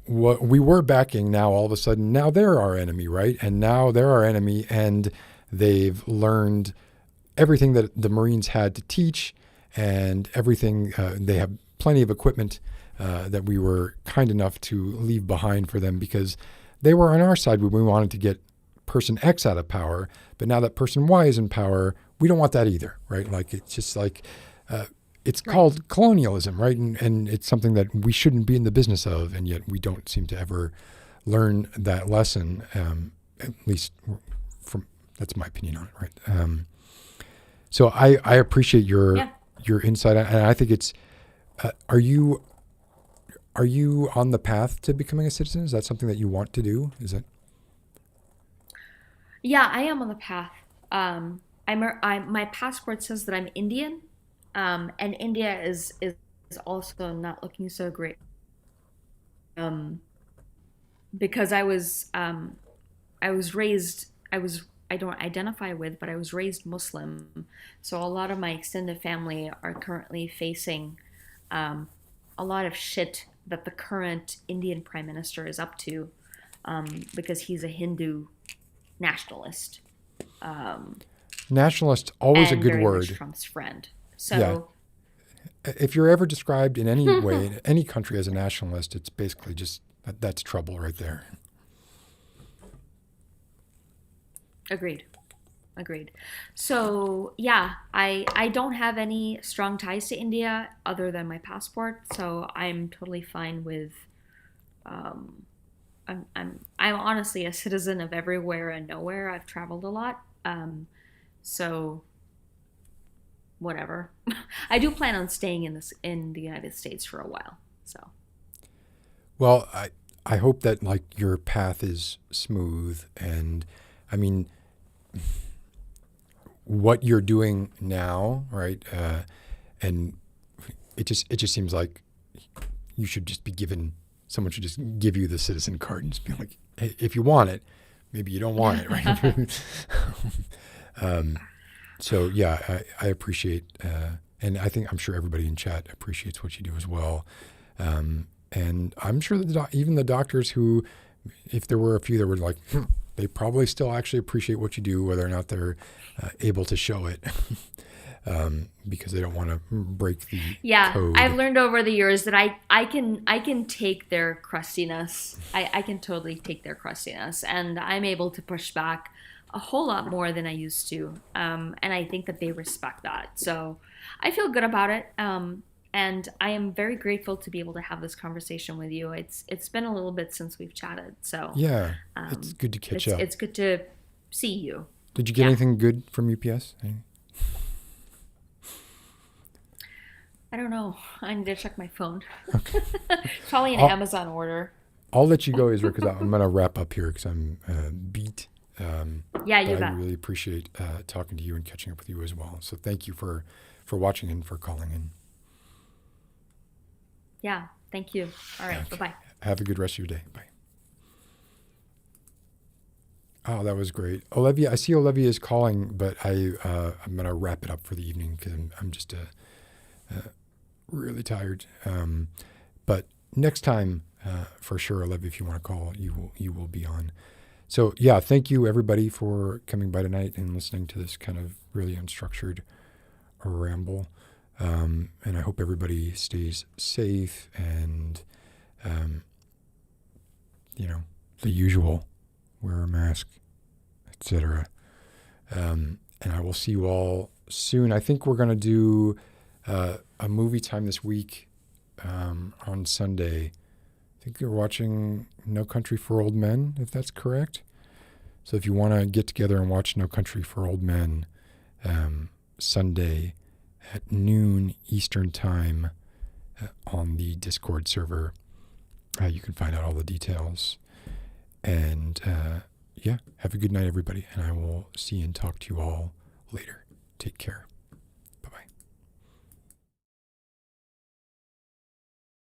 we were backing, now all of a sudden, now they're our enemy, right? And now they're our enemy, and they've learned everything that the Marines had to teach, and everything. They have plenty of equipment that we were kind enough to leave behind for them because they were on our side when we wanted to get person X out of power. But now that person Y is in power, we don't want that either, right? Like it's just like it's called colonialism, right? And it's something that we shouldn't be in the business of, and yet we don't seem to ever learn that lesson. At least that's my opinion on it, right? So I appreciate your insight, and I think it's. Are you on the path to becoming a citizen? Is that something that you want to do? Is it? Yeah, I am on the path. My passport says that I'm Indian, and India is also not looking so great. Because I was raised, I don't identify with, but I was raised Muslim, so a lot of my extended family are currently facing a lot of shit that the current Indian prime minister is up to, because he's a Hindu nationalist. Nationalist, always a and good very much word. Trump's friend. So If you're ever described in any way, in any country as a nationalist, it's basically just, that's trouble right there. agreed. So yeah, I don't have any strong ties to India other than my passport, so I'm totally fine with. I'm honestly a citizen of everywhere and nowhere. I've traveled a lot, so whatever. I do plan on staying in the United States for a while. So Well, I hope that like your path is smooth, and I mean, what you're doing now, right? And it just seems like you should just be given. Someone should just give you the citizen card and just be like, hey, if you want it, maybe you don't want it, right? So yeah, I appreciate, and I'm sure everybody in chat appreciates what you do as well. And I'm sure that even the doctors who, if there were a few that were like, they probably still actually appreciate what you do, whether or not they're able to show it, because they don't want to break the code. I've learned over the years that I can take their crustiness. I can totally take their crustiness, and I'm able to push back a whole lot more than I used to. And I think that they respect that. So I feel good about it. And I am very grateful to be able to have this conversation with you. It's been a little bit since we've chatted, so yeah, it's good to catch up. It's good to see you. Did you get anything good from UPS? I don't know. I need to check my phone. Okay. Probably an Amazon order. I'll let you go, Israel, because I'm going to wrap up here because I'm beat. Yeah, you bet. I really appreciate talking to you and catching up with you as well. So thank you for watching and for calling in. Yeah, thank you. All right, okay. Bye-bye. Have a good rest of your day. Bye. Oh, that was great. Olivia, I see Olivia is calling, but I'm going to wrap it up for the evening because I'm just really tired. But next time, for sure, Olivia, if you want to call, you will be on. So yeah, thank you everybody for coming by tonight and listening to this kind of really unstructured ramble. And I hope everybody stays safe and, the usual, wear a mask, etc. And I will see you all soon. I think we're going to do a movie time this week on Sunday. I think you're watching No Country for Old Men, if that's correct. So if you want to get together and watch No Country for Old Men Sunday at noon Eastern Time on the Discord server, you can find out all the details. And have a good night, everybody. And I will see and talk to you all later. Take care.